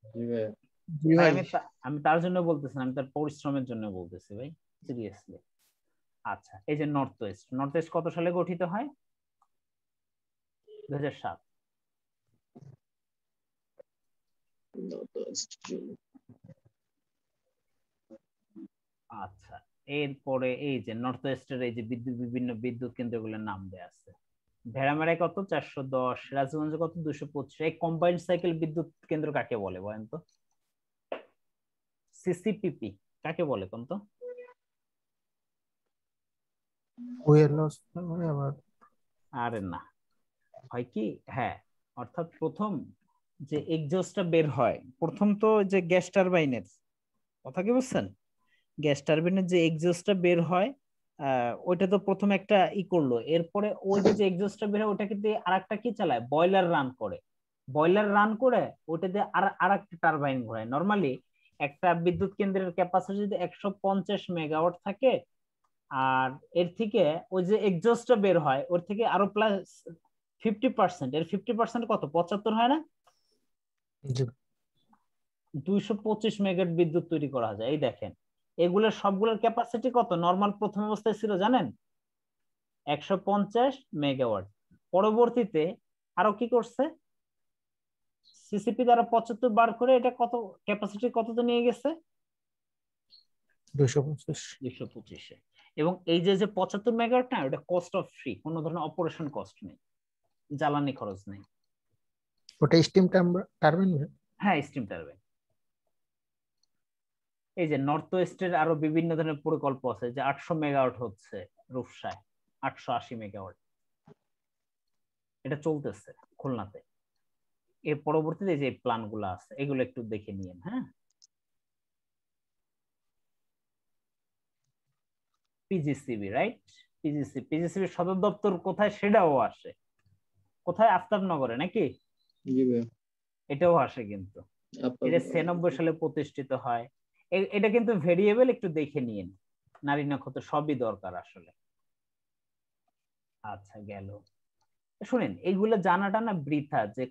জি ভাই। জি ভাই ভাই। আমি তার জন্য বলতেছি না, আমি তার পরিশ্রমের জন্য বলতেছি ভাই, সিরিয়াসলি। আচ্ছা, এই যে নর্থ ওয়েস্ট কত সালে গঠিত হয়? 2007। আচ্ছা, এরপরে এই যে নর্থ ওয়েস্টের এই যে বিভিন্ন বিদ্যুৎ কেন্দ্রগুলোর নাম দেয়া আছে। ভেড়ামারায় কত 410, রাজগঞ্জে কত 225। এই কম্বাইন্ড সাইকেল বিদ্যুৎ কেন্দ্র কাকে বলে বলেন তো? সিসিপিপি কাকে বলে কোন তো? ওয়ের লস আবার আরে না, হয় কি, হ্যাঁ, অর্থাৎ প্রথম যে এক্সজস্টটা বের হয়, প্রথম তো যে গ্যাস টারবাইনের কথা কি বুঝছেন, গ্যাস টারবাইনের যে এক্সজস্টটা বের হয় ওইটা তো প্রথম একটা করলো, এরপরে ওই যে এক্সজস্টটা বের হয় ওটাকে দিয়ে আরেকটা কি চালায়, বয়লার রান করে, বয়লার রান করে ওটা দিয়ে আর একটা টারবাইন ঘোরায়। নরমালি একটা বিদ্যুৎ কেন্দ্রের ক্যাপাসিটি যদি 150 মেগাওয়াট থাকে, আর এর থেকে ওই যে এক্সজস্টটা বের হয় ওর থেকে আরো প্লাস 50%, এর 50% কত 75 হয় না, 225 মেগাওয়াট বিদ্যুৎ তৈরি করা যায়। এই দেখেন এগুলোর সবগুলোর ক্যাপাসিটি কত নরমাল প্রথম অবস্থায় ছিল জানেন, 150 মেগাওয়াট। পরবর্তীতে আরো কি করছে, সিসিপি দ্বারা 75 বার করে এটা কত ক্যাপাসিটি কততে নিয়ে গেছে, 225। এবং এই যে 75 মেগাওয়াট না, ওটা কস্ট অফ ফ্রি, কোনো ধরনের অপারেশন কস্ট নেই, জ্বালানি খরচ নেই। ওটা স্টিম টারবাইন। হ্যাঁ, স্টিম টারবাইন। এই যে নর্থ ওয়েস্টের আরো বিভিন্ন ধরনের প্রকল্প আছে, যে 800 মেগাওয়াট হচ্ছে রূপসায়, 880 মেগাওয়াট, এটা চলতেছে খুলনাতে। এর পরবর্তীতে যে প্ল্যান গুলো আছে এগুলো একটু দেখে নিয়েন। হ্যাঁ, পিজিসিবি, রাইট, পিজিসিবি সদর দপ্তর কোথায় সেটাও আসে, কোথায়, আফতাবনগরে নাকি? জি ভাই। এটাও আসে কিন্তু, এটা 96 সালে প্রতিষ্ঠিত হয়। এটা কিন্তু ভেরিয়েবল, একটু দেখে নিন, নারী নক্ষত্র সবই দরকার আসলে। আচ্ছা গেল, শুনেন এইগুলো জানাটা না বৃথা, যে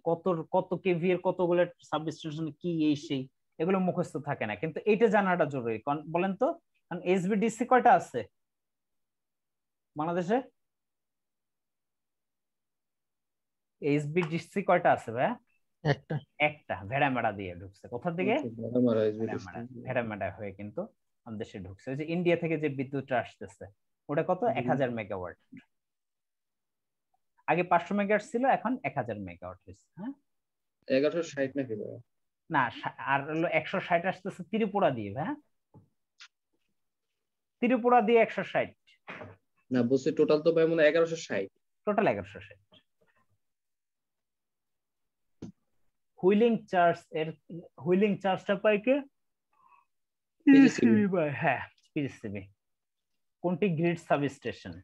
কত কেভি এর কতগুলো সাবস্টেশন কি এই সেই, এগুলো মুখস্থ থাকে না, কিন্তু এটা জানাটা জরুরি। বলেন তো, কারণ এসবিডিসি কয়টা আছে বাংলাদেশে? এসবিডিসি কয়টা আছে ভাই? একটা ভেড়ামেড়া দিয়ে ঢুকছে, কোথা থেকে? ভেড়ামেড়া হয়ে কিন্তু আমাদের দেশে ঢুকছে। ওই যে ইন্ডিয়া থেকে যে বিদ্যুৎটা আসতেছে ওটা কত 1000 মেগাওয়াট, আগে 500 মেগাওয়াট ছিল, এখন 1000 মেগাওয়াট হয়েছে। হ্যাঁ, 1160 নাকি ভাই? না, আর হলো 160 আসতেছে ত্রিপুরা দিয়ে। হ্যাঁ, ত্রিপুরা দিয়ে 160 না, বলছি টোটাল তো ভাই মনে হয় 1160, টোটাল 1160। হুইলিং চার্জ, এর হুইলিং চার্জটা পাই কে? পিজিসিবি। হ্যাঁ, পিজিসিবি। কোনটি? Grid substation.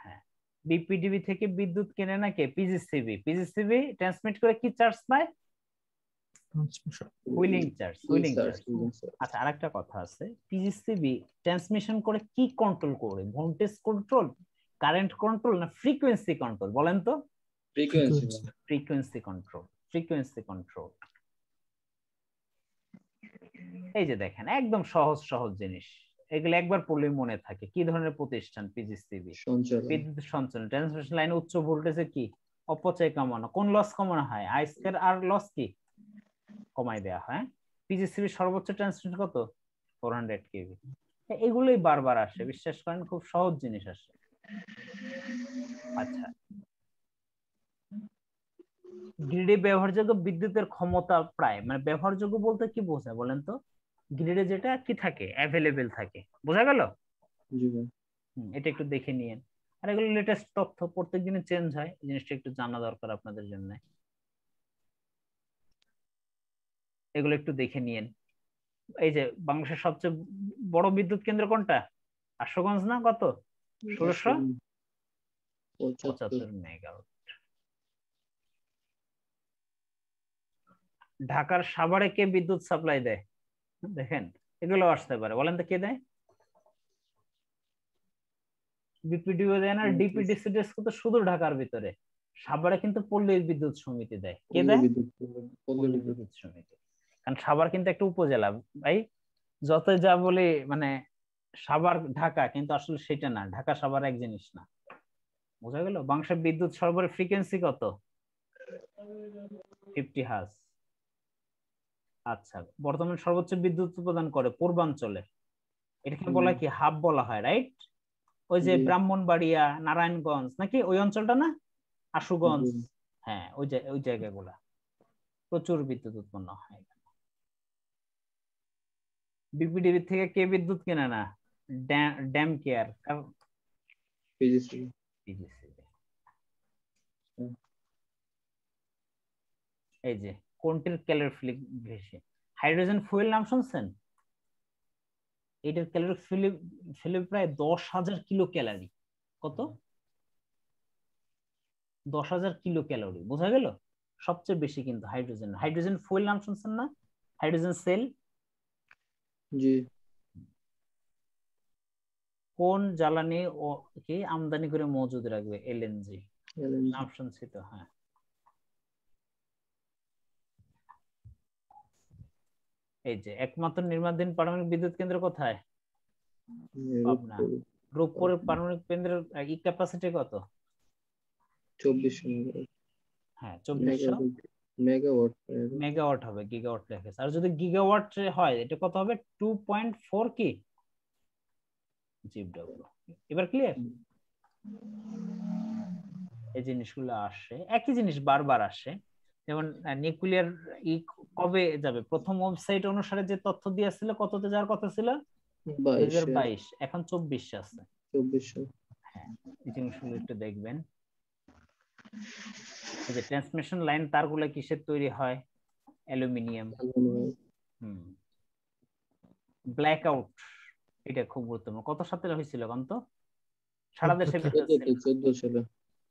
হ্যাঁ, বিপিডিবি থেকে বিদ্যুৎ কেনে না কে? পিজিসিবি। পিজিসিবি ট্রান্সমিট করে কি চার্জ পায়? Wheeling charge. আচ্ছা, আরেকটা কথা আছে, পিজিসিবি ট্রান্সমিশন করে কি কন্ট্রোল করে? ভোল্টেজ কন্ট্রোল, কারেন্ট কন্ট্রোল, না ফ্রিকোয়েন্সি কন্ট্রোল? বলেন তো। Frequency control. এই যে দেখেন একদম সহজ জিনিস, এগুলো একবার পড়লেই মনে থাকে। কি ধরনের প্রতিষ্ঠান? পিজিসিবি, বিদ্যুৎ সঞ্চালন। ট্রান্সমিশন লাইনে উচ্চ ভোল্টেজে কি অপচয় কমানো, কোন লস কমানো হয়? আইস্কার আর লস কি কমাই দেওয়া হয়। পিজিসিবি সর্বোচ্চ ট্রান্সমিশন কত? 400 কেভি। এগুলোই বারবার আসে, বিশ্বাস করেন, খুব সহজ জিনিস আসে। আচ্ছা, গ্রিডে ব্যবহারযোগ্য বিদ্যুতের ক্ষমতা প্রায়, মানে ব্যবহারযোগ্য বলতে কি বোঝায় বলেন তো? গ্রিডে যেটা কি থাকে, অ্যাভেলেবেল থাকে, বোঝা গেল? এটা একটু দেখে নিয়েন। আর এগুলো লেটেস্ট তথ্য, প্রত্যেকদিনই চেঞ্জ হয়, এই জিনিসটা একটু জানা দরকার আপনাদের জন্য। এগুলো একটু দেখে নিয়েন। এই যে বাংলাদেশের সবচেয়ে বড় বিদ্যুৎ কেন্দ্র কোনটা? আশুগঞ্জ না? কত? 1675 মেগাওয়াট। ঢাকার সাভারে কে বিদ্যুৎ সাপ্লাই দেয়? দেখেন এগুলো আসতে পারে, বলেন তো কে দেয়? বিপিডিও দেয় না, ডিপিডিসি ডেস্ক তো শুধু ঢাকার ভিতরে, সাভারে কিন্তু পল্লী বিদ্যুৎ সমিতি দেয়। কে দেয়? পল্লী বিদ্যুৎ সমিতি। কারণ সাভার কিন্তু একটা উপজেলা ভাই, যতই যা বলি মানে সাভার ঢাকা, কিন্তু আসলে সেটা না, ঢাকা সাভার এক জিনিস না, বোঝা গেল? বাংলাদেশের বিদ্যুৎ সরবরাহের ফ্রিকোয়েন্সি কত? 50 হার্জ। আচ্ছা, বর্তমানে সর্বোচ্চ বিদ্যুৎ উৎপাদন করে পূর্বাঞ্চলে, এটাকে বলা কি হাব বলা হয়, রাইট? ওই যে জি। ব্রাহ্মণবাড়িয়া, নারায়ণগঞ্জ নাকি ওই অঞ্চলটা না, আশুগঞ্জ, জি। হ্যাঁ ওই জায়গাগুলা প্রচুর বিদ্যুৎ উৎপন্ন হয়। বিপিডিবি থেকে কে বিদ্যুৎ কেনে না? Dam care, PGC. এই যে কোনটির ক্যালোরি বেশি? হাইড্রোজেন ফুয়েল নাম শুনছেন? এটার ক্যালোরি ফিলিপ প্রায় 10,000 কিলো ক্যালোরি। কত? 10,000 কিলো ক্যালোরি। বোঝা গেল? সবচেয়ে বেশি কিন্তু হাইড্রোজেন ফুয়েল নাম শুনছেন না? Hydrogen cell. জি। কোন জ্বালানি ও কি আমদানি করে মজুদ রাখবে? এলএনজি নাম শুনছি তো। হ্যাঁ, এই যে একমাত্র নির্মাণাধীন পারমাণবিক বিদ্যুৎ কেন্দ্র কোথায়? পাবনা। রূপপুরের পারমাণবিক কেন্দ্রের ক্যাপাসিটি কত? 2400 হ্যাঁ 2400 মেগাওয়াট। মেগাওয়াট হবে, গিগাওয়াট লেখেছে। আর যদি গিগাওয়াট হয় এটা কত হবে? 2.4 কি জিডব্লিউ। এবার ক্লিয়ার? এই জিনিসগুলো আসে, একই জিনিস বারবার আসে। যেমন নিউক্লিয়ার কবে যাবে? প্রথম ওয়েবসাইট অনুসারে যে তথ্য দিয়েছিল কততে যাওয়ার কথা ছিল? 2022, এখন 24 আছে। 2400। হ্যাঁ, এই জিনিসগুলো একটু দেখবেন। এই যে ট্রান্সমিশন লাইন তারগুলো কিসের তৈরি হয়? অ্যালুমিনিয়াম। ব্ল্যাক আউট, এটা খুব গুরুত্বপূর্ণ। কত সালে হয়েছিল কন্ত? সারা দেশে 14 সালে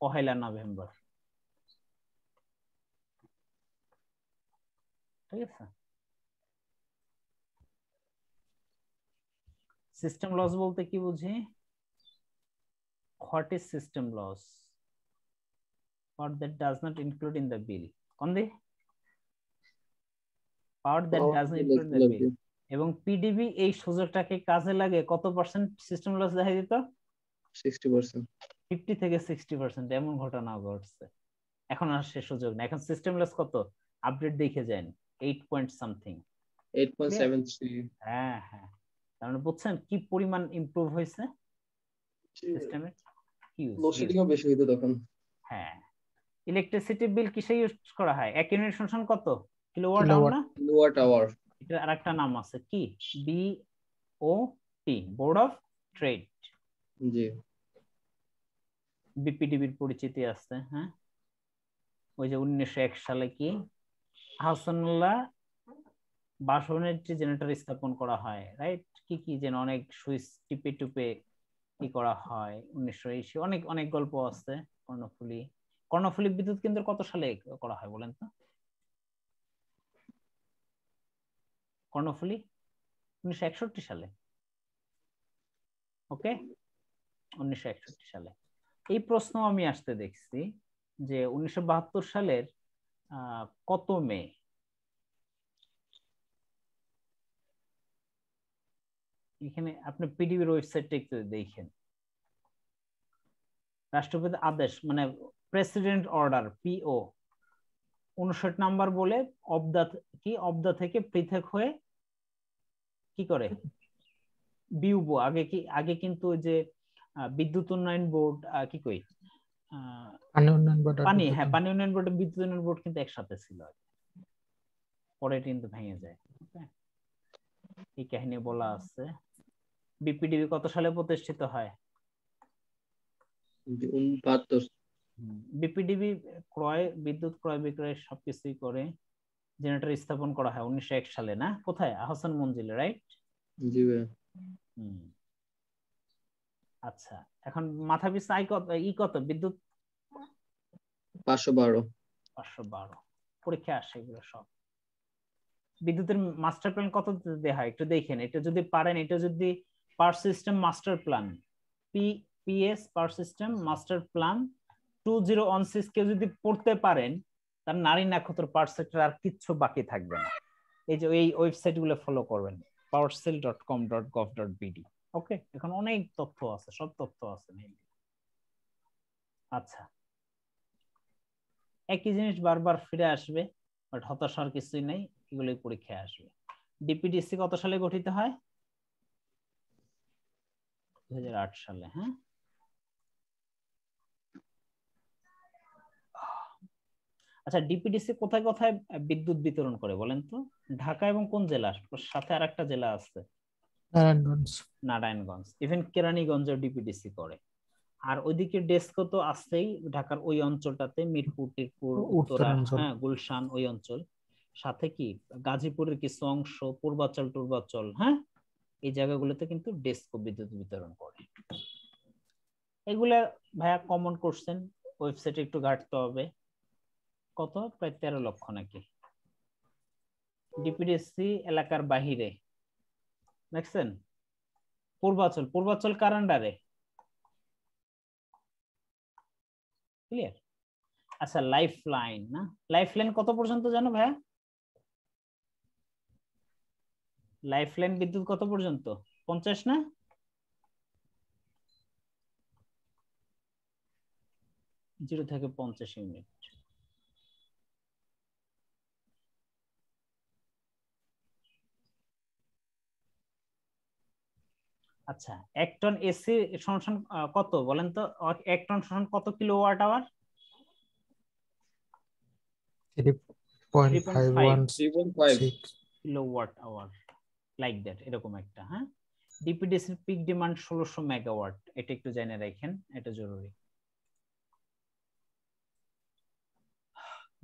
1 নভেম্বর। ঠিক আছে। সিস্টেম লস বলতে কি বুঝি? What is system loss? Part that does not include in the bill. কোন দি? Part that does not include in the bill. এবং পিডিবি এই সুযোগটাকে কাজে লাগে কত পার্সেন্ট সিস্টেম লস দেখা দিত? 60%। 50 থেকে 60% এমন ঘটনা ঘটছে। এখন আর সে সুযোগ নেই। এখন সিস্টেম লস কত? আপডেট দেখে যান 8 পয়েন্ট সামথিং, 8.73। হ্যাঁ হ্যাঁ, তার মানে বুঝছেন কি পরিমাণ ইমপ্রুভ হয়েছে সিস্টেমের। লোডশেডিংও বেশি হইতো তখন। হ্যাঁ, ইলেকট্রিসিটি বিল কিসে ইউজ করা হয়? এক ইউনিট শোষণ কত? কিলোওয়াট আওয়ার না? Kilowatt hour. এটা আরেকটা নাম আছে কি? BOT, board of trade. জি। বিপিডিবির পরিচিতি আছে। হ্যাঁ, ওই যে 1901 সালে কি আহসানুল্লাহ বাসনের জেনারেটর স্থাপন করা হয়, রাইট? কি কি যেন অনেক সুইচ টিপে টিপে কি করা হয় 1980। অনেক অনেক গল্প আছে। কর্ণফুলী বিদ্যুৎ কেন্দ্র কত সালে করা হয় বলেন তো? কর্ণফুলী 1961 সালে। ওকে, 1961 সালে। এই প্রশ্ন আমি আসতে দেখছি যে 1972 সালের কত মে? এখানে আপনি পিডিবির ওয়েবসাইটটা একটু দেখেন। রাষ্ট্রপতি আদেশ মানে প্রেসিডেন্ট অর্ডার, পিও 59 নাম্বার বলে অবদা থেকে পৃথক হয়ে কি করে? বিউবো আগে কিন্তু ওই যে বিদ্যুৎ উন্নয়ন বোর্ড কি কই পানি উন্নয়ন বোর্ড, পানি উন্নয়ন বোর্ড বিদ্যুৎ উন্নয়ন বোর্ড কিন্তু একসাথে ছিল, পরে কিন্তু ভেঙে যায়। এই কাহিনী বলা আছে। বিপিডিবি কত সালে প্রতিষ্ঠিত হয়? 72। বিপিডিবি বিদ্যুৎ ক্রয় বিক্রয় সবকিছুই করে। জেনারেটর স্থাপন করা হয় 1901 সালে না? কোথায়? আহসান মঞ্জিলে, রাইট? জি ভাই। আচ্ছা, এখন মাথা পিছু আয় কত? কত বিদ্যুৎ? 512। পরীক্ষা আসে এগুলো সব। বিদ্যুতের মাস্টার প্ল্যান কত দেয়া হয় একটু দেখেন। এটা যদি পারেন, এটা যদি power system master plan PS power system master plan 2016 কে যদি পড়তে পারেন, তার নারী নক্ষত্র পাওয়ার সেক্টর আর কিচ্ছু বাকি থাকবে না। এই যে এই ওয়েবসাইট গুলো ফলো করবেন, powercell.com.gov.bd। ওকে, এখন অনেক তথ্য আছে, সব তথ্য আছে। আচ্ছা, একই জিনিস বারবার ফিরে আসবে, বাট হতাশ হওয়ার কিছুই নেই, এগুলোই পরীক্ষায় আসবে। ডিপিডিসি কত সালে গঠিত হয়? 2008 সালে। হ্যাঁ, আচ্ছা, ডিপিডিসি কোথায় কোথায় বিদ্যুৎ বিতরণ করে বলেন তো? ঢাকা এবং কোন জেলা? সাথে আরেকটা জেলা আছে, নারায়ণগঞ্জ। নারায়ণগঞ্জ। ইভেন কেরানীগঞ্জেও ডিপিডিসি করে। আর ওইদিকে ডেস্কো তো আছেই ঢাকার ওই অঞ্চলটাতে, মিরপুর, টিরপুর, উত্তরা, হ্যাঁ, গুলশান, ওই অঞ্চল। সাথে কি গাজীপুরের কিছু অংশ, পূর্বাঞ্চল টূর্বাঞ্চল, হ্যাঁ, এই জায়গাগুলোতে কিন্তু ডেস্কো বিদ্যুৎ বিতরণ করে। এগুলা ভাইয়া কমন কোশ্চেন, ওয়েবসাইটে একটু ঘাটতে হবে। কত? প্রায় 13 লক্ষ নাকি ডিপিডিসি এলাকার বাহিরে। দেখছেন? পূর্বাঞ্চল, পূর্বাঞ্চল কার আন্ডারে? ক্লিয়ার? আচ্ছা, লাইফ লাইন না, লাইফ লাইন কত পর্যন্ত জানো ভাইয়া? লাইফ লাইন বিদ্যুৎ কত পর্যন্ত? 50 না? জিরো থেকে 50 ইউনিট। আচ্ছা, 1 টন এসি সমান কত বলেন তো? 1 টন সমান কত kilowatt hour? 3.516 kilowatt hour, like that, এরকম একটা। হ্যাঁ, ডিপিডিসির পিক ডিমান্ড 1600 মেগাওয়াট, এটা একটু জেনে রাখেন, এটা জরুরি।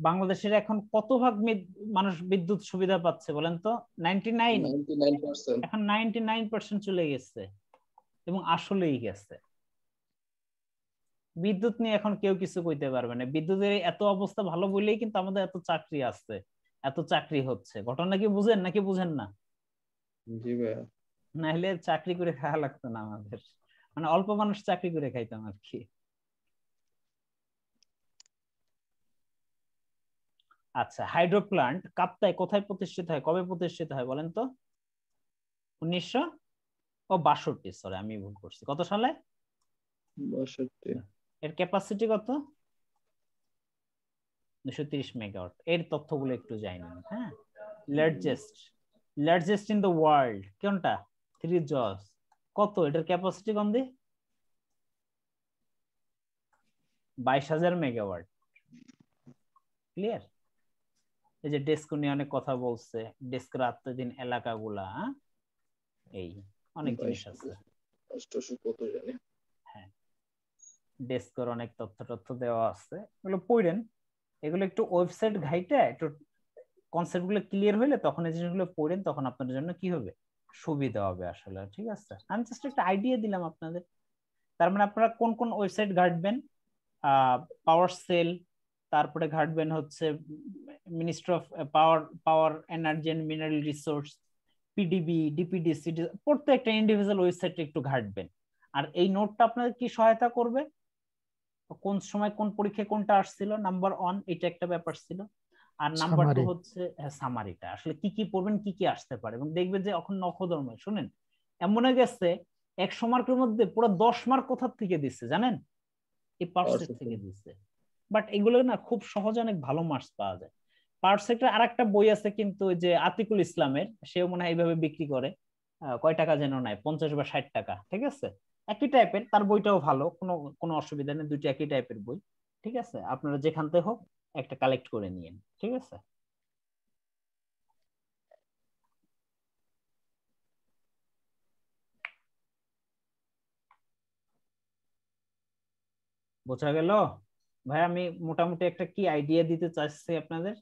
বাংলাদেশের এখন কত ভাগ মানুষ বিদ্যুৎ সুবিধা পাচ্ছে বলেন তো? 99%। এখন 99% চলে গেছে, এবং আসলেই গেছে। বিদ্যুৎ নিয়ে এখন কেউ কিছু কইতে পারবে না। বিদ্যুতের এত অবস্থা ভালো বলেই কিন্তু আমাদের এত চাকরি আছে, এত চাকরি হচ্ছে। ঘটনা কি বুঝেন নাকি বুঝেন না? জি ভাইয়া। নাহলে চাকরি করে খাওয়া লাগতো না আমাদের, মানে অল্প মানুষ চাকরি করে খাইতাম আর কি। আচ্ছা, হাইড্রো প্লান্ট কাপ্তায় কোথায় প্রতিষ্ঠিত হয়, কবে প্রতিষ্ঠিত হয় বলেন তো? 1962, সরি আমি ভুল করছি। কত সালে? 62। এর ক্যাপাসিটি কত? 230 মেগাওয়াট। এর তথ্যগুলো একটু জানেন, হ্যাঁ। লার্জেস্ট ইন দ্য ওয়ার্ল্ড কোনটা? 3 জস। কত এটার ক্যাপাসিটি? কম দি 22,000 মেগাওয়াট। ক্লিয়ার? এই যে ডেস্কো নিয়ে অনেক কথা বলছে, ডেস্কের আত্মধীন এলাকাগুলা, এই অনেক জিনিস আছে। 800 কত জানি। হ্যাঁ, ডেস্কের অনেক তথ্য দেওয়া আছে, এগুলো পড়েন। এগুলো একটু ওয়েবসাইট ঘাইটা একটু কনসেপ্ট গুলো ক্লিয়ার হইলে তখন এই জিনিসগুলো পড়েন, তখন আপনাদের জন্য কি হবে? সুবিধা হবে আসলে। ঠিক আছে, আমি জাস্ট একটা আইডিয়া দিলাম আপনাদের। তার মানে আপনারা কোন কোন ওয়েবসাইট ঘাটবেন? পাওয়ার সেল, তারপরে ঘাটবেন হচ্ছে ministry of power energy and mineral resource, PDB, DPDC, প্রত্যেকটা ইন্ডিভিজুয়াল ওয়েবসাইটে একটু ঘাটবেন। আর এই নোটটা আপনাদের কি সহায়তা করবে? কোন সময় কোন পরীক্ষায় কোনটা আসছিল, নাম্বার 1, এটা একটা ব্যাপার ছিল। আর নাম্বার 2 হচ্ছে সামারিটা, আসলে কি কি পড়বেন, কি কি আসতে পারে। এবং দেখবেন যে এখন নখদর্ময়, শুনেন, এমন হয়ে গেছে 100 মার্কের মধ্যে পুরো 10 মার্ক কোথা থেকে দিচ্ছে জানেন? এই পার্সেট থেকে দিচ্ছে। বাট এগুলো না খুব সহজে অনেক ভালো মার্কস পাওয়া যায়। পার্সেটের আরেকটা বই আছে কিন্তু, ওই যে আতিকুল ইসলামের, সেও মনে হয় এইভাবে বিক্রি করে, কয় টাকা যেন নাই, 50 বা 60 টাকা। ঠিক আছে, একই টাইপের, তার বইটাও ভালো, কোনো অসুবিধা নেই, দুইটা একই টাইপের বই। ঠিক আছে, আপনারা যেখান থেকে হোক একটা কালেক্ট করে নিয়েন। ঠিক আছে, বোঝা গেল ভাই? আমি মোটামুটি একটা কি আইডিয়া দিতে চাচ্ছি আপনাদের,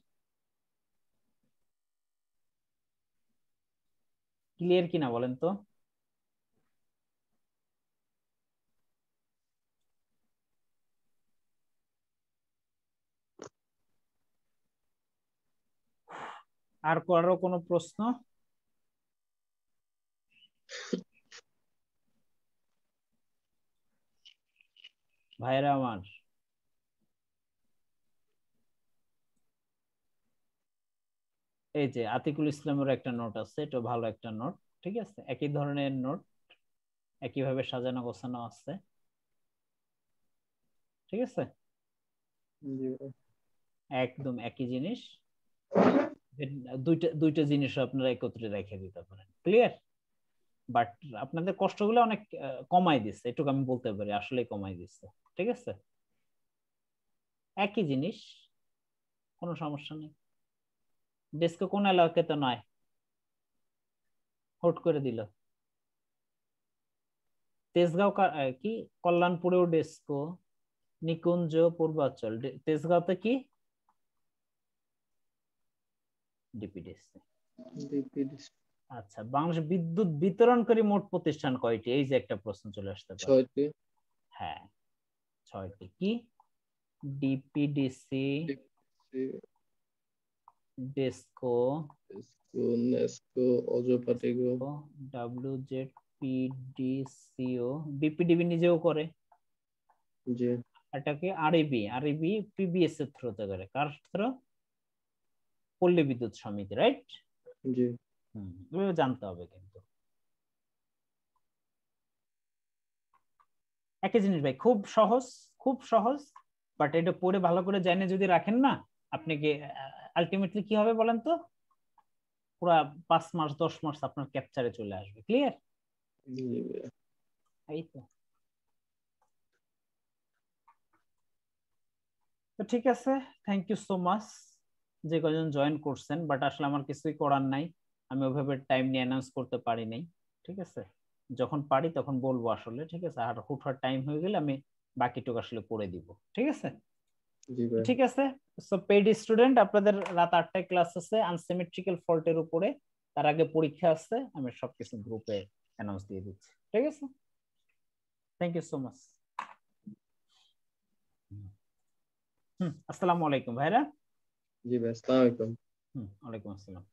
ক্লিয়ার কিনা বলেন তো? আর কারো কোনো প্রশ্ন? ভাইরা আমার, এই যে আতিকুল ইসলামের একটা নোট আছে, এটা ভালো একটা নোট। ঠিক আছে, একই ধরনের নোট, একইভাবে সাজানো গোছানো আছে। ঠিক আছে, একদম একই জিনিস, দুইটা জিনিস আপনারা একত্রে রেখে দিতে পারেন। ক্লিয়ার? বাট আপনাদের কষ্টগুলো অনেক কমাই দিচ্ছে, এটুকু আমি বলতে পারি, আসলে কমাই দিচ্ছে। ঠিক আছে, একই জিনিস, কোনো সমস্যা নেই। ডেস্কো কোন এলাকাতে নয়, হুট করে দিল। তেজগাঁও কি কল্যাণপুরেও ডেস্কো, নিকুঞ্জ পূর্বাঞ্চল, তেজগাঁওতে কি ডিপিডিসি। আচ্ছা, বাংলাদেশ বিদ্যুৎ বিতরণকারী মোট প্রতিষ্ঠান কয়টি? এই যে একটা প্রশ্ন চলে আসতে পারে। 6টি। হ্যাঁ 6টি। কি? ডিপিডিসি, ডেস্কো, নেস্কো, অজপাটিগো, WZPDCO, বিপিডিবি নিজেও করে। জি। এটাকে আরইবি পিবিএস এর থ্রুতে করে। কার থ্রু? পল্লী বিদ্যুৎ সমিতি, রাইট? জি। এভাবে জানতে হবে কিন্তু। একই জিনিস ভাই, খুব সহজ, খুব সহজ, বাট এটা পড়ে ভালো করে জেনে যদি রাখেন না, আপনাকে আলটিমেটলি কি হবে বলেন তো, পুরা 5 মাস 10 মাস আপনার ক্যাপচারে চলে আসবে। ক্লিয়ার? জি ভাইয়া। এই তো। তো ঠিক আছে, থ্যাংক ইউ সো মাচ যে কজন জয়েন করছেন, বাট আসলে আমার কিছুই করার নাই, আমি ওইভাবে টাইম নিয়ে অ্যানাউন্স করতে পারি নাই। ঠিক আছে, যখন পারি তখন বলবো আসলে। ঠিক আছে, আর হুটহাট টাইম হয়ে গেলে আমি বাকিটুকু আসলে করে দিব। ঠিক আছে? জি ভাই। ঠিক আছে। সো পেইড স্টুডেন্ট, আপনাদের রাত 8টায় ক্লাস আছে আনসিমেট্রিক্যাল ফল্টের উপরে, তার আগে পরীক্ষা আছে, আমি সবকিছু গ্রুপে অ্যানাউন্স দিয়ে দিচ্ছি। ঠিক আছে, থ্যাংক ইউ সো মাচ। আসসালামু আলাইকুম ভাইরা। জি ভাই, আসসালামু আলাইকুম। ওয়ালাইকুম আসসালাম।